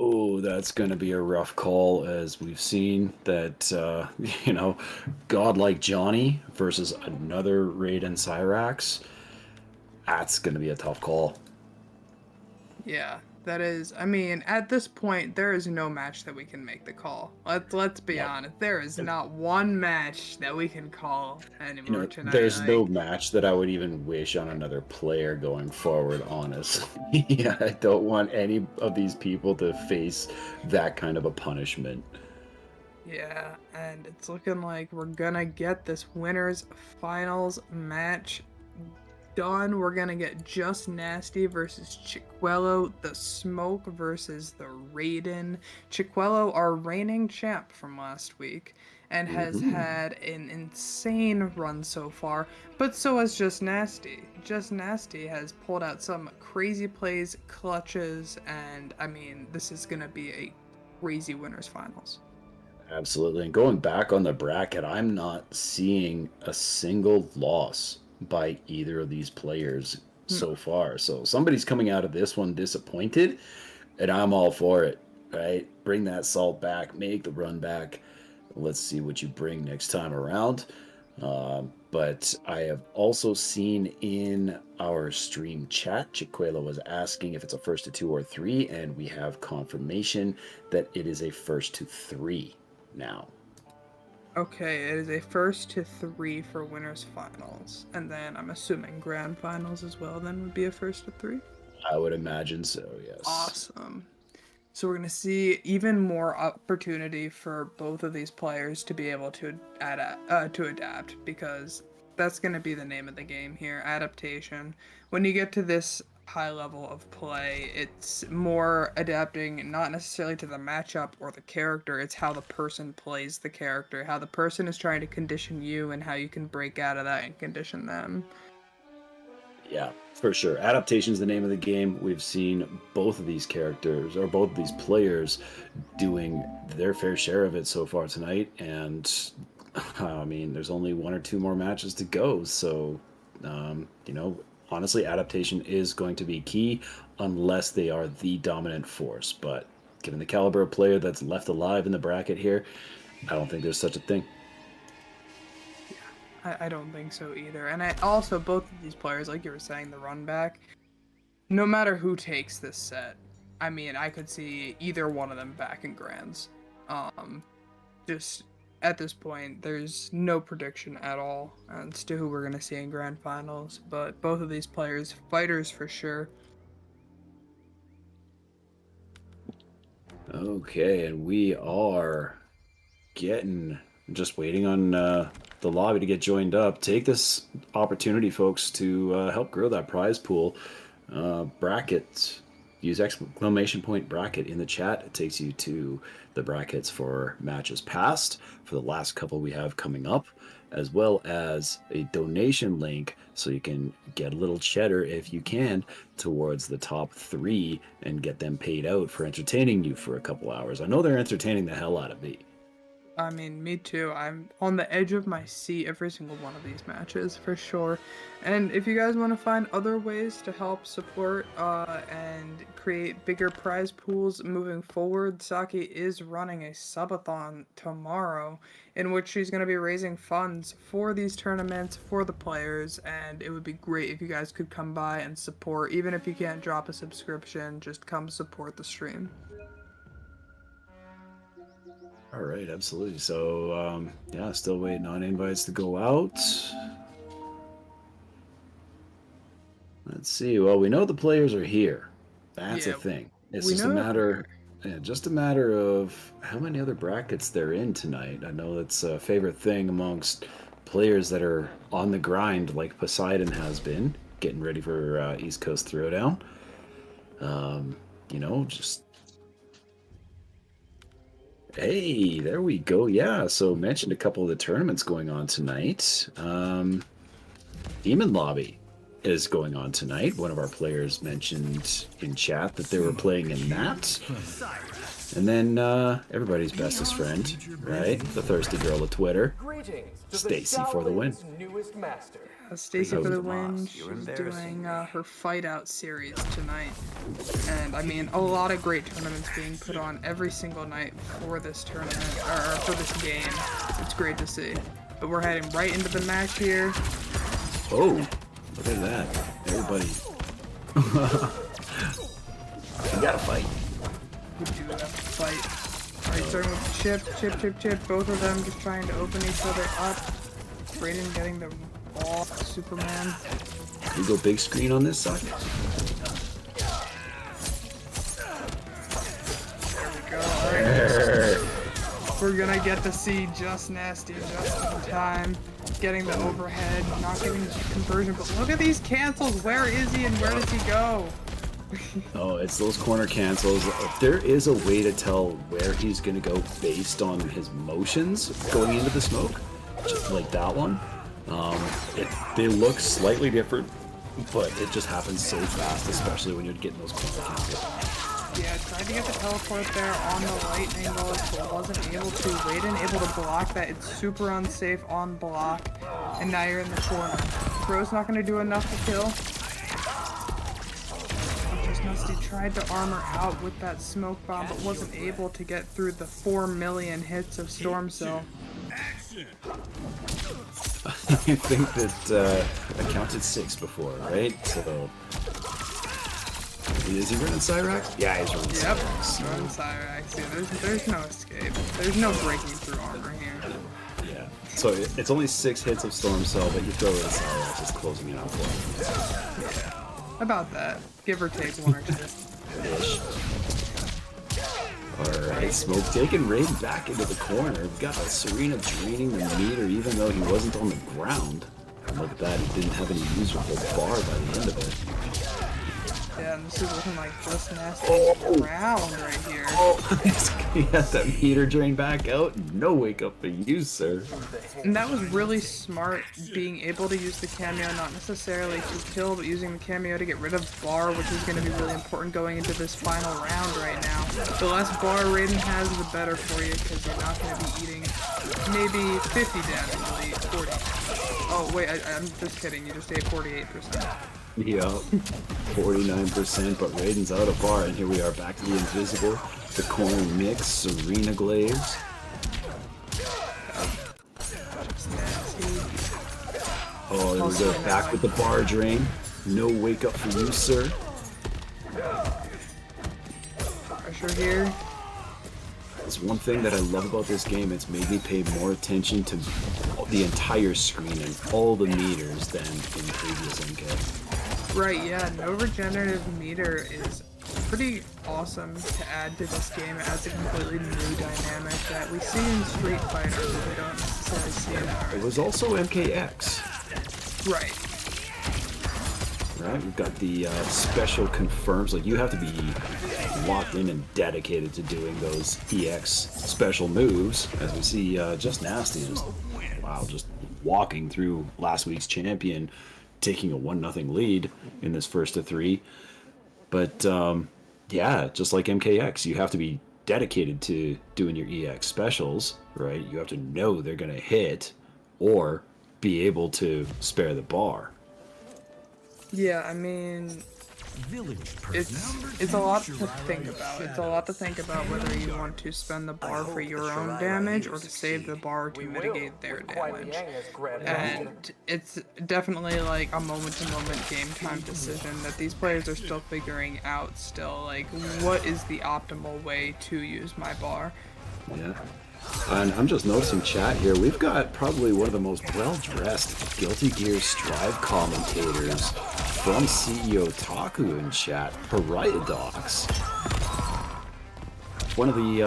Speaker 3: Oh, that's going to be a rough call, as we've seen that, godlike Johnny versus another Raiden Cyrax. That's going to be a tough call.
Speaker 4: Yeah, that is. I mean, at this point, there is no match that we can make the call. Let's be honest. There is not one match that we can call anymore tonight.
Speaker 3: There's no match that I would even wish on another player going forward, honestly. Yeah, I don't want any of these people to face that kind of a punishment.
Speaker 4: Yeah, and it's looking like we're gonna get this winners finals match done. We're gonna get Just Nasty versus JkunPrime, the Smoke versus the Raiden. JkunPrime, our reigning champ from last week, and has had an insane run so far, but so has Just Nasty. Just Nasty has pulled out some crazy plays, clutches, and I mean, this is gonna be a crazy winners finals.
Speaker 3: Absolutely. And going back on the bracket, I'm not seeing a single loss by either of these players so far. So somebody's coming out of this one disappointed, and I'm all for it, right? Bring that salt back, make the run back. Let's see what you bring next time around. But I have also seen in our stream chat, JkunPrime was asking if it's a first to 2 or 3, and we have confirmation that it is a first to 3 now.
Speaker 4: Okay, it is a first to 3 for winners finals, and then I'm assuming grand finals as well then would be a first to 3.
Speaker 3: I would imagine so, yes.
Speaker 4: Awesome. So we're going to see even more opportunity for both of these players to be able to adapt, because that's going to be the name of the game here, adaptation. When you get to this high level of play, it's more adapting not necessarily to the matchup or the character, it's how the person plays the character, how the person is trying to condition you and how you can break out of that and condition them.
Speaker 3: Yeah, for sure. Adaptation is the name of the game. We've seen both of these characters, or both of these players, doing their fair share of it so far tonight, and I mean, there's only 1 or 2 more matches to go, so honestly, adaptation is going to be key unless they are the dominant force. But given the caliber of player that's left alive in the bracket here, I don't think there's such a thing.
Speaker 4: Yeah, I don't think so either. And I also, both of these players, like you were saying, the run back, no matter who takes this set, I mean, I could see either one of them back in grands. Just at this point, there's no prediction at all as to who we're going to see in grand finals, but both of these players, fighters for sure.
Speaker 3: Okay, and we are just waiting on the lobby to get joined up. Take this opportunity, folks, to help grow that prize pool. Bracket. Use exclamation point bracket in the chat. It takes you to the brackets for matches past, for the last couple we have coming up, as well as a donation link so you can get a little cheddar, if you can, towards the top 3 and get them paid out for entertaining you for a couple hours. I know they're entertaining the hell out of me.
Speaker 4: I mean, me too. I'm on the edge of my seat every single one of these matches, for sure. And if you guys want to find other ways to help support and create bigger prize pools moving forward, Saki is running a subathon tomorrow in which she's going to be raising funds for these tournaments, for the players, and it would be great if you guys could come by and support. Even if you can't drop a subscription, just come support the stream.
Speaker 3: All right, absolutely. So, yeah, still waiting on invites to go out. Let's see. Well, we know the players are here. That's a thing. It's just a matter of how many other brackets they're in tonight. I know that's a favorite thing amongst players that are on the grind, like Poseidon has been, getting ready for East Coast Throwdown. Just... Hey, there we go. Yeah, so mentioned a couple of the tournaments going on tonight. Demon Lobby is going on tonight. One of our players mentioned in chat that they were playing in that. And then everybody's bestest friend, right? The thirsty girl of Twitter, Stacy for the win.
Speaker 4: Stacy for the win. She's doing her Fight Out series tonight. And I mean, a lot of great tournaments being put on every single night for this tournament, or for this game. It's great to see. But we're heading right into the match here.
Speaker 3: Oh, look at that. Everybody. We gotta fight.
Speaker 4: We do have to fight. Alright, starting with Chip. Both of them just trying to open each other up. Brayden getting the ball, Superman.
Speaker 3: You go big screen on this side.
Speaker 4: There we go. Alright. We're gonna get to see Just Nasty just in time. Getting the overhead, not getting the conversion, but look at these cancels. Where is he and where does he go?
Speaker 3: Oh, it's those corner cancels. There is a way to tell where he's gonna go based on his motions going into the smoke, just like that one. They look slightly different, but it just happens so fast, especially when you're getting those corner cancels.
Speaker 4: Yeah, tried to get the teleport there on the right angle, but wasn't able to. Raiden able to block that. It's super unsafe on block, and now you're in the corner. Bro's not gonna do enough to kill. Just Nasty tried to armor out with that smoke bomb, but wasn't able to get through the 4 million hits of Storm Cell.
Speaker 3: I think that I counted 6 before, right? So is he running Cyrax? Yeah, he's running Cyrax.
Speaker 4: Yep, running Cyrax. Yeah, there's no escape. There's no breaking through armor here.
Speaker 3: Yeah. So it's only 6 hits of Storm Cell, but you throw it at Cyrax, it's closing it out for him.
Speaker 4: Yeah, about that. Give or take 1 or 2.
Speaker 3: Ish. Alright, Smoke taking Raiden back into the corner. We've got Serena draining the meter even though he wasn't on the ground. And look at that, he didn't have any usable bar by the end of it.
Speaker 4: Yeah, and this is looking like Just Nasty round right here.
Speaker 3: Oh, he had that meter drain back out. No wake up for you, sir.
Speaker 4: And that was really smart, being able to use the cameo, not necessarily to kill, but using the cameo to get rid of bar, which is going to be really important going into this final round right now. The less bar Raiden has, the better for you, because you're not going to be eating maybe 50 damage, you'll eat 40. Oh, wait, I'm just kidding, you just ate 48%.
Speaker 3: Yeah, 49%, but Raiden's out of bar, and here we are back to the invisible, the corner mix, Serena Glaves. Oh, there we go, back with the bar drain. No wake up for you, sir.
Speaker 4: Pressure here.
Speaker 3: It's one thing that I love about this game, it's made me pay more attention to the entire screen and all the meters than in previous MK.
Speaker 4: Right, yeah, no regenerative meter is pretty awesome to add to this game. It adds a completely new dynamic that we see in Street Fighter, but we don't necessarily see in ours.
Speaker 3: It was also MKX.
Speaker 4: Right.
Speaker 3: Right, we've got the special confirms, like you have to be locked in and dedicated to doing those EX special moves, as we see Just Nasty just, wow, just walking through last week's champion, taking a 1-0 lead in this first of 3. But yeah, just like MKX, you have to be dedicated to doing your EX specials, right? You have to know they're gonna hit or be able to spare the bar.
Speaker 4: Yeah, I mean, it's a lot to think about. It's a lot to think about whether you want to spend the bar for your own damage or to save the bar to mitigate their damage. And it's definitely like a moment-to-moment game time decision that these players are still figuring out still, like, what is the optimal way to use my bar.
Speaker 3: Yeah. And I'm just noticing chat here, we've got probably one of the most well-dressed Guilty Gear Strive commentators from CEO Taku in chat, Pariadox. One of the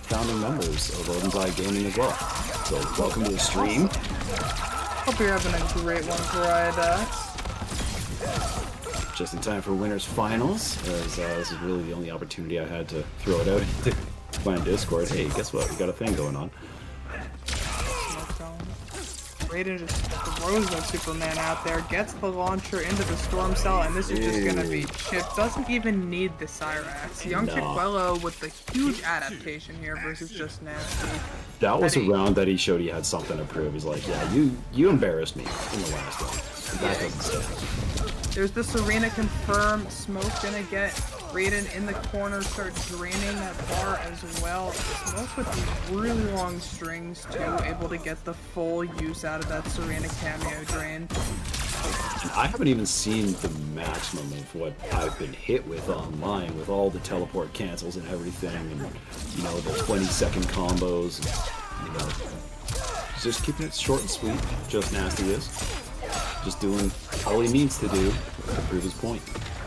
Speaker 3: founding members of Odin's Eye Gaming as well. So welcome to the stream.
Speaker 4: Hope you're having a great one, Pariadox.
Speaker 3: Just in time for Winners Finals, as this is really the only opportunity I had to throw it out into my Discord. Hey, guess what? We got a thing going on.
Speaker 4: Raiden just throws the Superman out there, gets the launcher into the Storm Cell, and this is just gonna be chipped. Doesn't even need the Cyrax. YoungChicuelo with the huge adaptation here versus Just Nasty.
Speaker 3: That was a round that he showed he had something to prove. He's like, yeah, you embarrassed me in the last one. That doesn't stand.
Speaker 4: There's the Serena confirm. Smoke gonna get Raiden in the corner, start draining that bar as well. Smoke with these really long strings too, able to get the full use out of that Serena cameo drain.
Speaker 3: I haven't even seen the maximum of what I've been hit with online, with all the teleport cancels and everything, and you know, the 20-second combos. And, you know, just keeping it short and sweet. Just Nasty is just doing all he needs to do to prove his point.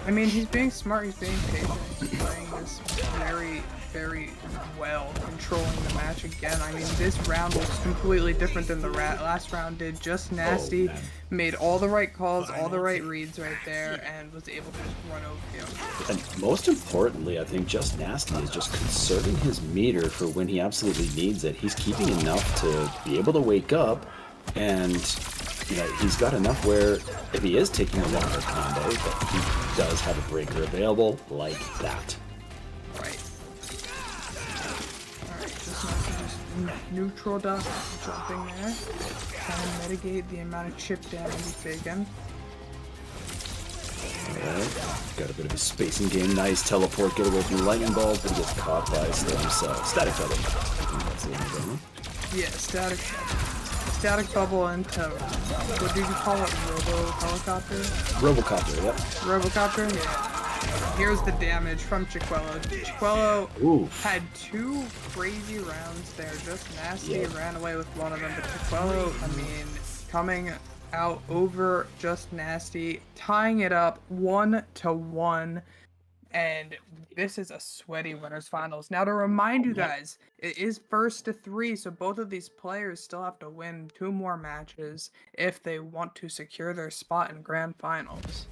Speaker 4: I mean, he's being smart, he's being patient, he's playing this very, very well, controlling the match again. I mean, this round looks completely different than the last round did. Just Nasty made all the right calls, all the right reads right there, and was able to just run over him.
Speaker 3: And most importantly, I think Just Nasty is just conserving his meter for when he absolutely needs it. He's keeping enough to be able to wake up, and you know, he's got enough where if he is taking a longer combo, that he does have a breaker available like that.
Speaker 4: Right. Alright, just neutral dust jumping there. Trying to mitigate the amount of chip damage he's taking.
Speaker 3: Alright, got a bit of a spacing game. Nice teleport, get away from the lightning balls, but he gets caught by static bubble. I think that's the name of it.
Speaker 4: Yeah, static bubble into, what did you call it, helicopter?
Speaker 3: Robocopter, yep.
Speaker 4: Robocopter, yeah. Here's the damage from Chicuelo. Chicuelo had two crazy rounds there. Just Nasty ran away with one of them, but Chicuelo, I mean, coming out over Just Nasty, tying it up 1-1. And this is a sweaty winners finals. Now to remind you guys, it is 1-3, so both of these players still have to win 2 more matches if they want to secure their spot in grand finals.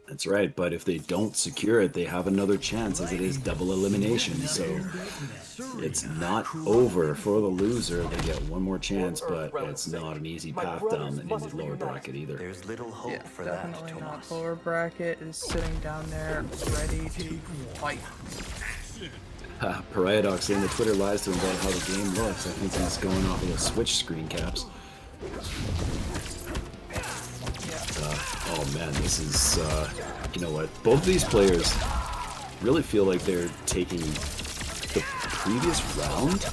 Speaker 3: That's right, but if they don't secure it, they have another chance as it is double elimination, so it's not over for the loser. They get one more chance, but it's not an easy path down in the lower bracket either.
Speaker 1: There's little hope for that,
Speaker 4: Definitely not.
Speaker 1: Tomas.
Speaker 4: Lower bracket is sitting down there, ready to fight.
Speaker 3: Pariadox saying the Twitter lies to invite how the game looks. I think he's going off of the Switch screen caps. Oh man, this is, you know what, both of these players really feel like they're taking the previous round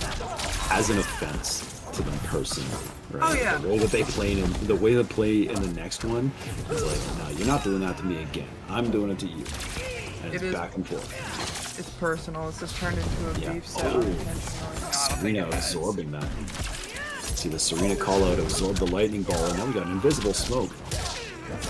Speaker 3: as an offense to them personally, right?
Speaker 4: Oh yeah.
Speaker 3: The way that they play in the next one is like, no, you're not doing that to me again. I'm doing it to you. And it's back and forth.
Speaker 4: It's personal, it's just turned into a beef set unintentionally.
Speaker 3: Serena absorbing that. See the Serena call out, absorb the lightning ball, and now we got an invisible smoke.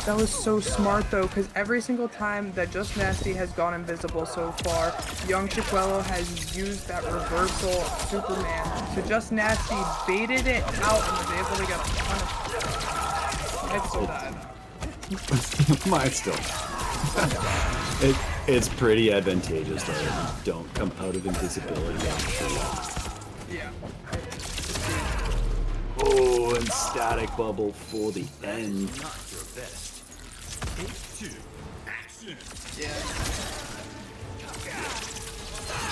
Speaker 4: That was so smart though, because every single time that Just Nasty has gone invisible so far, YoungChicuelo has used that reversal Superman. So Just Nasty baited it out and was able to get a punish. It's so bad.
Speaker 3: Mine still. It's pretty advantageous that you don't come out of invisibility.
Speaker 4: Yeah.
Speaker 3: Oh, and static bubble for the end.
Speaker 4: Yeah.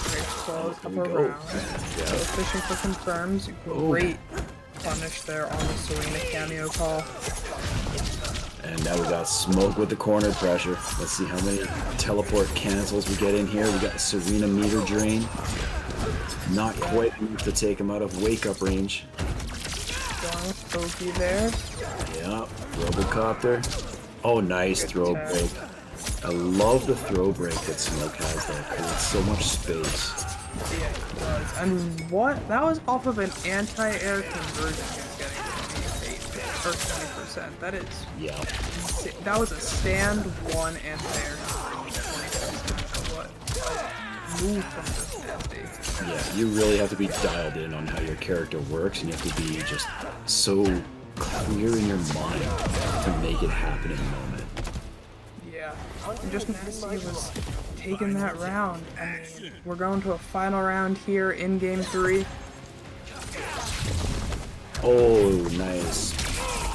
Speaker 4: Great calls up around. So fishing for confirms. Great punish there on the Serena cameo call.
Speaker 3: And now we got smoke with the corner pressure. Let's see how many teleport cancels we get in here. We got the Serena meter drain. Not quite enough to take him out of wake up range.
Speaker 4: Going with Pokey there.
Speaker 3: Yeah, Robocopter. Oh, nice throw break. I love the throw break that Smoke has there. It creates so much space.
Speaker 4: Yeah, it does. And what? That was off of an anti-air conversion getting 28 or 20%. That is.
Speaker 3: Yeah.
Speaker 4: That was a stand one anti-air conversion. 20%. What? Move from this nasty.
Speaker 3: Yeah, you really have to be dialed in on how your character works, and you have to be just so clear in your mind to make it happen in the moment.
Speaker 4: Yeah, and Just Nasty was taking that round. I mean, we're going to a final round here in Game 3.
Speaker 3: Oh, nice.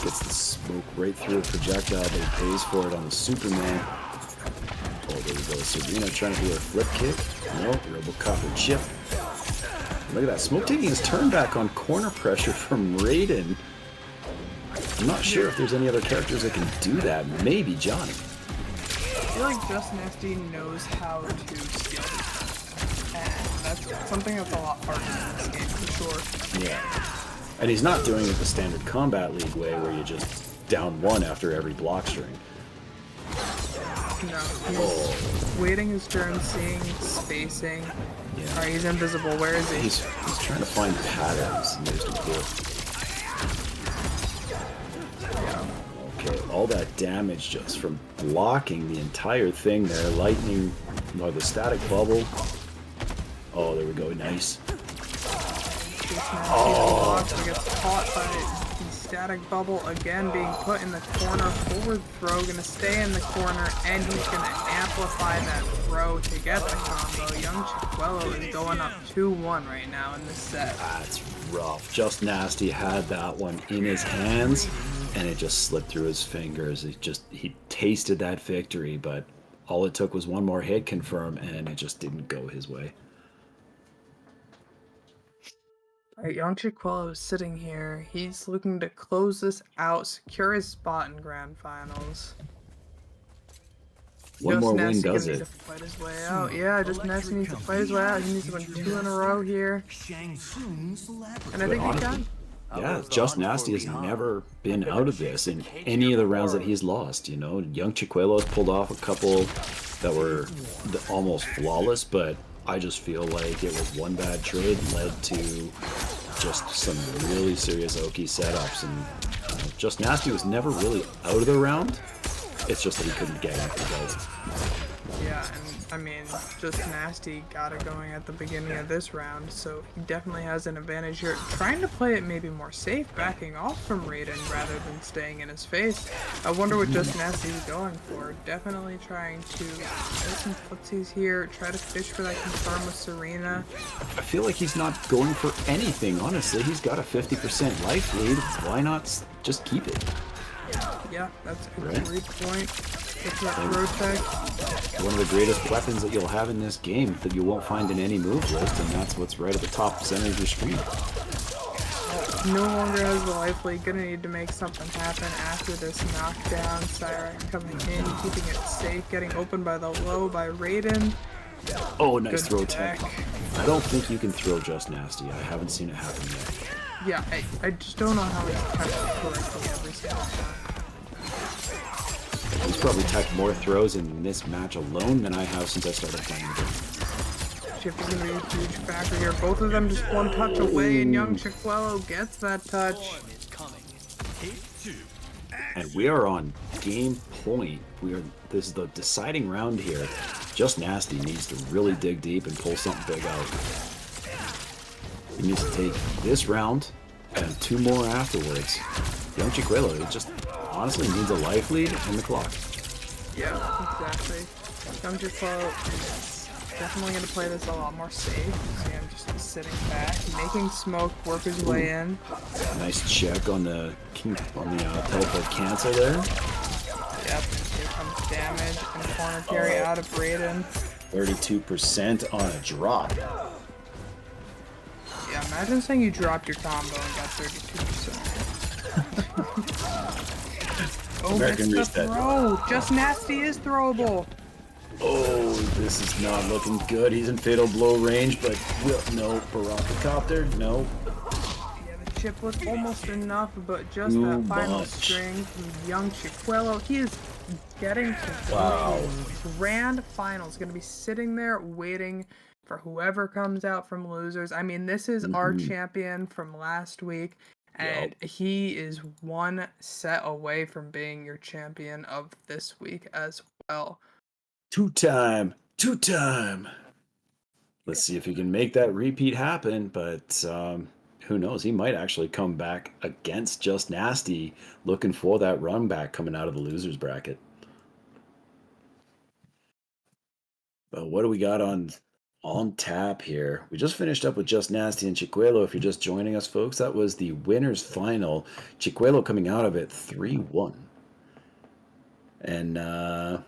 Speaker 3: Gets the smoke right through a projectile, but he pays for it on the Superman. Oh, there we go. Serena trying to do a flip kick. Nope, Robocop chip. Look at that. Smoke taking his turn back on corner pressure from Raiden. I'm not sure if there's any other characters that can do that. Maybe Johnny.
Speaker 4: I feel like Just Nasty knows how to scale his and that's something that's a lot harder in this game for sure.
Speaker 3: Yeah. And he's not doing it the standard Kombat League way where you just down one after every block string.
Speaker 4: No, he's waiting his turn, seeing, spacing.
Speaker 3: Yeah.
Speaker 4: Alright, he's invisible. Where is he?
Speaker 3: He's trying to find patterns. And there's the cool.
Speaker 4: Yeah.
Speaker 3: Okay, all that damage just from blocking the entire thing there. Lightning, or the static bubble. Oh, there we go. Nice.
Speaker 4: Oh. Gets caught by the static bubble again, being put in the corner. Forward throw, gonna stay in the corner, and he's gonna amplify that throw to get the combo. YoungChicuelo is going up 2-1 right now in this set.
Speaker 3: That's rough. Just Nasty had that one in his hands, and it just slipped through his fingers. He tasted that victory, but all it took was one more hit confirm, and it just didn't go his way.
Speaker 4: Alright, YoungChicuelo is sitting here. He's looking to close this out, secure his spot in Grand Finals.
Speaker 3: One more win
Speaker 4: Nasty
Speaker 3: does
Speaker 4: gonna
Speaker 3: it.
Speaker 4: need to fight his way out. Yeah, Just Nasty needs to fight his way out. He needs to win 2 in a row here. And I think he can.
Speaker 3: Yeah, Just Nasty has never been out of this in any of the rounds that he's lost. You know, YoungChicuelo's pulled off a couple that were almost flawless, but I just feel like it was one bad trade led to just some really serious Oki setups, and Just Nasty was never really out of the round. It's just that he couldn't get it to go.
Speaker 4: Yeah, and I mean, Just Nasty got it going at the beginning of this round, so he definitely has an advantage here. Trying to play it maybe more safe, backing off from Raiden rather than staying in his face. I wonder what Just Nasty is going for. Definitely trying to get some footsies here, try to fish for that confirm with Serena.
Speaker 3: I feel like he's not going for anything, honestly. He's got a 50% life lead. Why not just keep it?
Speaker 4: Yeah, that's a
Speaker 3: Right.
Speaker 4: great point. Get that throw tech.
Speaker 3: One of the greatest weapons that you'll have in this game that you won't find in any move list, and that's what's right at the top center of your screen.
Speaker 4: No longer has the life lead. Gonna need to make something happen after this knockdown. Siren coming in, keeping it safe, getting opened by the low by Raiden.
Speaker 3: Oh, nice
Speaker 4: Good
Speaker 3: throw tech.
Speaker 4: tech.
Speaker 3: I don't think you can throw Just Nasty. I haven't seen it happen yet.
Speaker 4: Yeah, I just don't know how he's catching it correctly every single time.
Speaker 3: He's probably teched more throws in this match alone than I have since I started playing the game.
Speaker 4: Chip is gonna be a huge factor here. Both of them just one touch away, and YoungChicuelo gets that touch.
Speaker 3: And we are on game point. This is the deciding round here. Just Nasty needs to really dig deep and pull something big out. He needs to take this round and 2 more afterwards. YoungChicuelo, it just honestly needs a life lead and the clock.
Speaker 4: Yeah, exactly. YoungChicuelo is definitely gonna play this a lot more safe. See him just sitting back, making smoke work his way in.
Speaker 3: Nice check on the teleport cancel there.
Speaker 4: Yep, here comes damage and corner carry out of Raiden.
Speaker 3: 32% on a drop.
Speaker 4: Yeah, imagine saying you dropped your combo and got 32%. Oh,
Speaker 3: American
Speaker 4: missed the
Speaker 3: reset.
Speaker 4: throw! Just Nasty is throwable!
Speaker 3: Oh, this is not looking good. He's in fatal blow range, but no. Barakacopter, no.
Speaker 4: Yeah, the chip was almost enough, but just
Speaker 3: Too
Speaker 4: that final
Speaker 3: much.
Speaker 4: string from YoungChicuelo. He is getting to
Speaker 3: Wow.
Speaker 4: Grand Finals. Going to be sitting there waiting for whoever comes out from losers. I mean, this is our champion from last week, and he is one set away from being your champion of this week as well.
Speaker 3: Two-time. Let's see if he can make that repeat happen, but who knows? He might actually come back against Just Nasty, looking for that run back coming out of the losers bracket. But what do we got on on tap here. We just finished up with Just Nasty and Chicuelo. If you're just joining us, folks, that was the winners final. Chicuelo coming out of it 3-1. And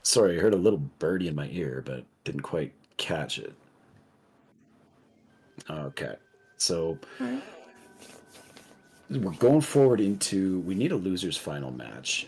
Speaker 3: sorry, I heard a little birdie in my ear, but didn't quite catch it. Okay, so we're going forward into, we need a loser's final match.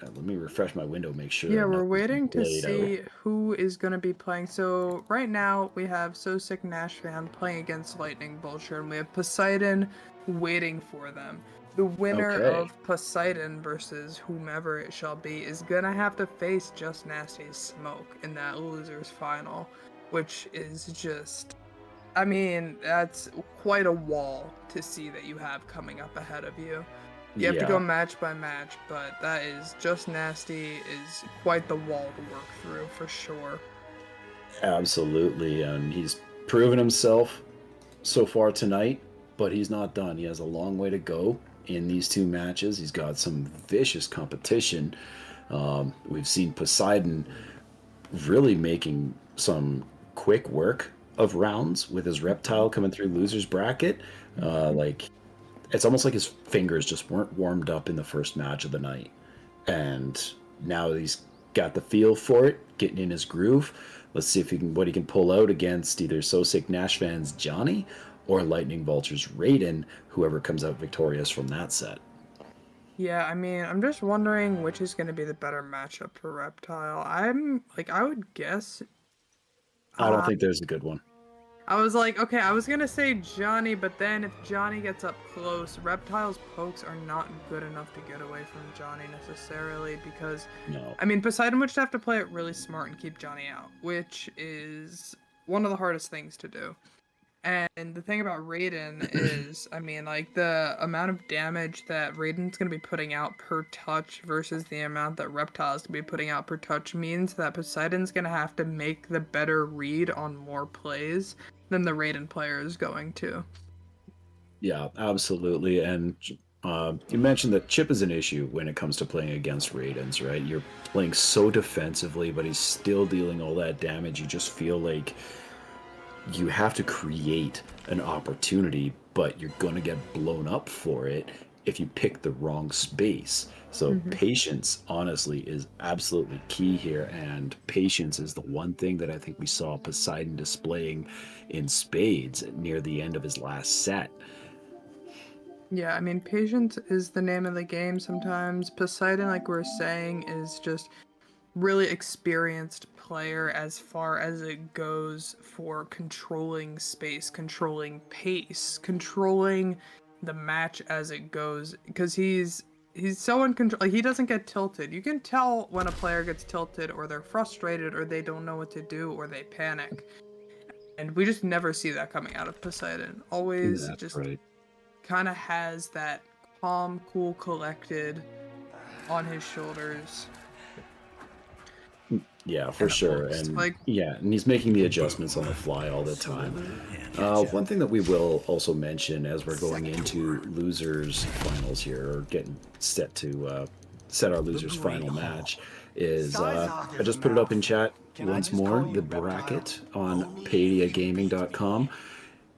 Speaker 3: Let me refresh my window, make sure.
Speaker 4: Yeah,
Speaker 3: that
Speaker 4: we're
Speaker 3: nothing's
Speaker 4: waiting to
Speaker 3: played
Speaker 4: see
Speaker 3: out.
Speaker 4: who is going to be playing. So right now we have So Sick Nashvan playing against Lightning Vulture, and we have Poseidon waiting for them. The winner
Speaker 3: Okay.
Speaker 4: of Poseidon versus whomever it shall be is going to have to face Just Nasty's Smoke in that loser's final, which is just, I mean, that's quite a wall to see that you have coming up ahead of you. You have to go match by match, but that is Just Nasty is quite the wall to work through for sure.
Speaker 3: Absolutely, and he's proven himself so far tonight, but he's not done. He has a long way to go in these two matches. He's got some vicious competition. We've seen Poseidon really making some quick work of rounds with his reptile coming through loser's bracket. Like, it's almost like his fingers just weren't warmed up in the first match of the night, and now he's got the feel for it, getting in his groove. Let's see if he can, what he can pull out against either So Sick Nashvan's Johnny or Lightning Vulture's Raiden, whoever comes out victorious from that set.
Speaker 4: Yeah, I mean, I'm just wondering which is going to be the better matchup for Reptile. I would guess.
Speaker 3: I don't think there's a good one.
Speaker 4: I was like, okay, I was going to say Johnny, but then if Johnny gets up close, Reptile's pokes are not good enough to get away from Johnny necessarily because,
Speaker 3: No.
Speaker 4: I mean, Poseidon would just have to play it really smart and keep Johnny out, which is one of the hardest things to do. And the thing about Raiden is, I mean, like, the amount of damage that Raiden's going to be putting out per touch versus the amount that Reptile's going to be putting out per touch means that Poseidon's going to have to make the better read on more plays than the Raiden player is going to.
Speaker 3: Yeah, absolutely. And you mentioned that chip is an issue when it comes to playing against Raidens, right? You're playing so defensively, but he's still dealing all that damage. You just feel like you have to create an opportunity, but you're going to get blown up for it if you pick the wrong space. So patience, honestly, is absolutely key here, and patience is the one thing that I think we saw Poseidon displaying in spades near the end of his last set.
Speaker 4: Yeah, I mean, patience is the name of the game sometimes. Poseidon, like we're saying, is just really experienced player as far as it goes for controlling space, controlling pace, controlling the match as it goes, because he's so in control. Like, he doesn't get tilted. You can tell when a player gets tilted, or they're frustrated, or they don't know what to do, or they panic, and we just never see that coming out of Poseidon. Always
Speaker 3: That's
Speaker 4: just
Speaker 3: right.
Speaker 4: kind of has that calm, cool, collected on his shoulders.
Speaker 3: Yeah, for sure. And
Speaker 4: like,
Speaker 3: yeah, and he's making the adjustments on the fly all the time. One thing that we will also mention as we're going into losers finals here, or getting set to set our losers final match, is I just put it up in chat once more, the bracket on padiagaming.com.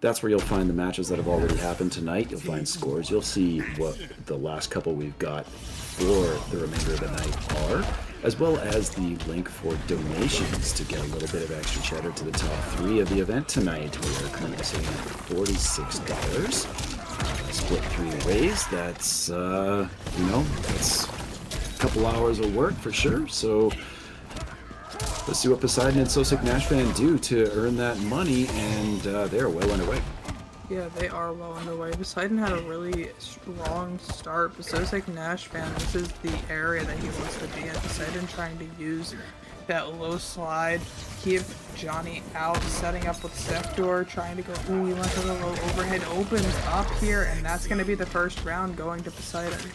Speaker 3: That's where you'll find the matches that have already happened tonight. You'll find scores. You'll see what the last couple we've got for the remainder of the night are, as well as the link for donations to get a little bit of extra cheddar to the top three of the event tonight. We are currently sitting at $46. Split three ways. That's, that's a couple hours of work for sure. So let's see what Poseidon and So Sick Nashvan do to earn that money, and they're well underway.
Speaker 4: Yeah, they are well underway. Poseidon had a really strong start, but so Sick Nashvan, this is the area that he wants to be in. Poseidon trying to use that low slide, keep Johnny out, setting up with Sector, trying to go, ooh, he went for the low overhead, opens up here, and that's going to be the first round going to Poseidon.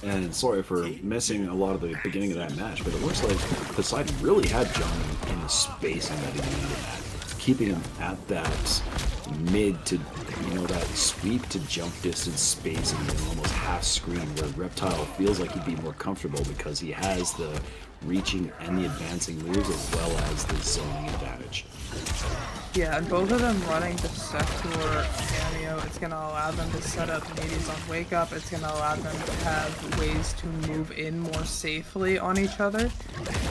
Speaker 3: And sorry for missing a lot of the beginning of that match, but it looks like Poseidon really had Johnny in the spacing that he needed, keeping him at that mid to, that sweep to jump distance spacing in almost half screen, where Reptile feels like he'd be more comfortable because he has the reaching and the advancing moves as well as the zoning advantage.
Speaker 4: Yeah, and both of them running the Sakura cameo, it's going to allow them to set up nadies on Wake Up, it's going to allow them to have ways to move in more safely on each other.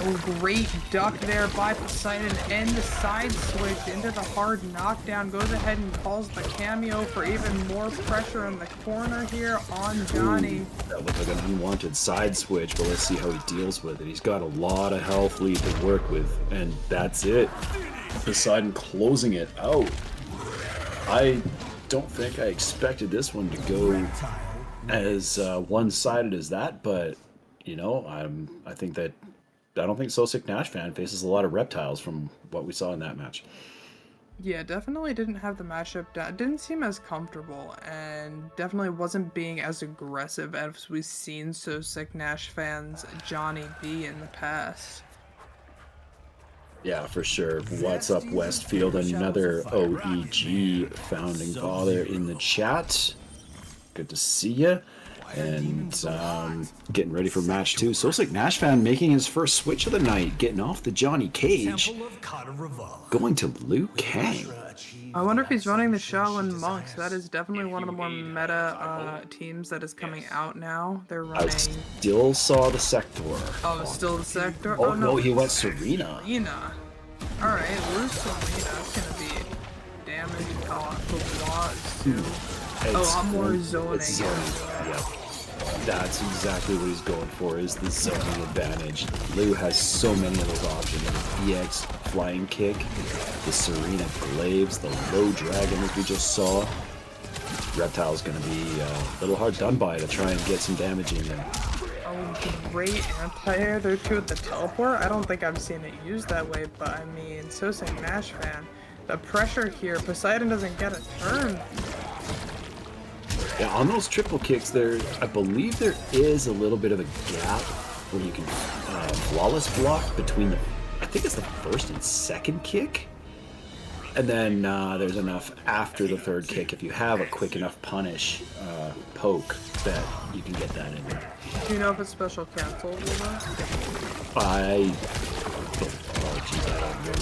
Speaker 4: Oh, great duck there by Poseidon, and the side switch into the hard knockdown, goes ahead and calls the cameo for even more pressure in the corner here on Johnny.
Speaker 3: Ooh, that looked like an unwanted side switch, but let's see how he deals with it. He's got a lot of health lead to work with, and that's it. Poseidon closing it out. I don't think I expected this one to go as one-sided as that, but I don't think So Sick Nash fan faces a lot of reptiles from what we saw in that match.
Speaker 4: Yeah, definitely didn't have the matchup down. Didn't seem as comfortable, and definitely wasn't being as aggressive as we've seen So Sick Nash fans Johnny be in the past.
Speaker 3: Yeah, for sure. What's up, Westfield? Another OEG founding father in the chat. Good to see you. And getting ready for match 2. So Sick Nash fan making his first switch of the night, getting off the Johnny Cage, going to Liu Kang.
Speaker 4: I wonder if he's running the Shaolin Monks. That is definitely one of the more meta teams that is coming out now. They're running...
Speaker 3: I still saw the Sector.
Speaker 4: Oh, still the Sector?
Speaker 3: Oh, no, he went Serena.
Speaker 4: Alright, Liu Serena is going to be damage off of lots too. A lot more zoning.
Speaker 3: Yep. That's exactly what he's going for, is the zoning advantage. Liu has so many of those options. The EX flying kick, the Serena Glaives, the low dragon as we just saw. Reptile's going to be a little hard done by to try and get some damage in there.
Speaker 4: Oh, great anti-air there too with the teleport. I don't think I've seen it used that way, but I mean, So Sick Nash fan. The pressure here, Poseidon doesn't get a turn.
Speaker 3: Yeah, on those triple kicks there, I believe there is a little bit of a gap where you can flawless block between the, I think it's the first and second kick. And then there's enough after the third kick, if you have a quick enough punish poke, that you can get that in there.
Speaker 4: Do you know if it's special cancelable though?
Speaker 3: I don't know.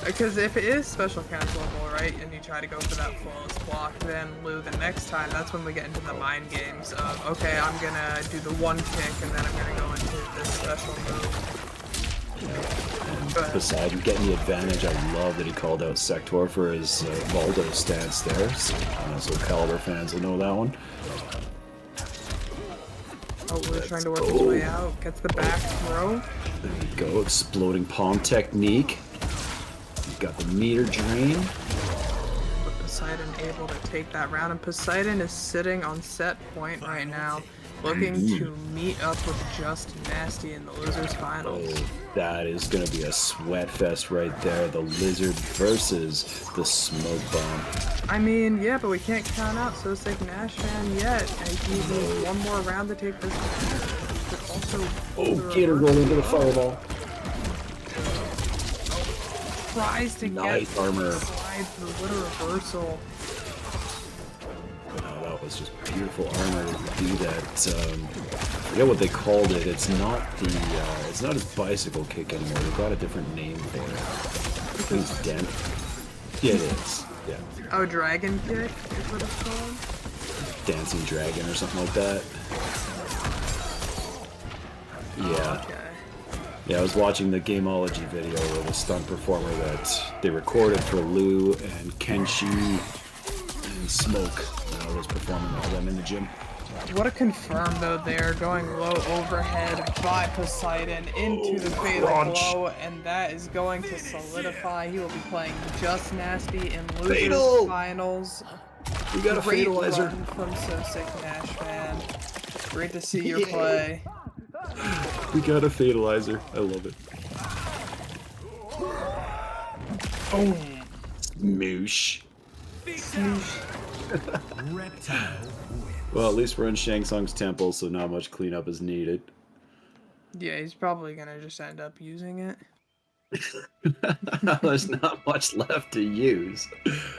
Speaker 4: Because if it is special cancelable, right, and you try to go for that flawless block, then Lou, the next time, that's when we get into the mind games of, okay, I'm gonna do the one kick, and then I'm gonna go into this special move.
Speaker 3: And Poseidon getting the advantage. I love that he called out Sector for his Valdo stance there. So Caliber fans will know that one.
Speaker 4: Oh, we're trying to work his way out. Gets the back throw.
Speaker 3: There you go, exploding palm technique. You've got the meter drain.
Speaker 4: But Poseidon able to take that round, and Poseidon is sitting on set point right now, looking to meet up with Just Nasty in the Losers Finals.
Speaker 3: Oh, that is going to be a sweat fest right there. The Lizard versus the Smoke Bomb.
Speaker 4: I mean, yeah, but we can't count out So Sick Nash fan yet. And he needs one more round to take this match. But also,
Speaker 3: Gator roll into the fireball.
Speaker 4: Tries to
Speaker 3: Nice
Speaker 4: get
Speaker 3: armor.
Speaker 4: Slide through. What a reversal.
Speaker 3: Oh, that was just beautiful armor to do that. I forget what they called it. It's not his bicycle kick anymore. They've got a different name for it. I think it's Dent. Yeah, it is. Yeah.
Speaker 4: Oh, Dragon Kick is what it's called?
Speaker 3: Dancing Dragon or something like that. Yeah.
Speaker 4: Okay.
Speaker 3: Yeah, I was watching the Gameology video of a stunt performer that they recorded for Lou and Kenshi and Smoke. I was performing all them in the gym.
Speaker 4: What a confirm though there, going low overhead by Poseidon into the fatal blow, and that is going to solidify. He will be playing Just Nasty in Losers Finals.
Speaker 3: We got a
Speaker 4: Great
Speaker 3: fatalizer
Speaker 4: run from So Sick Nash fan. Great to see your play.
Speaker 3: We got a fatalizer. I love it.
Speaker 4: Boom.
Speaker 3: Smoosh. Well, at least we're in Shang Tsung's temple, so not much cleanup is needed.
Speaker 4: Yeah, he's probably gonna just end up using it.
Speaker 3: There's not much left to use.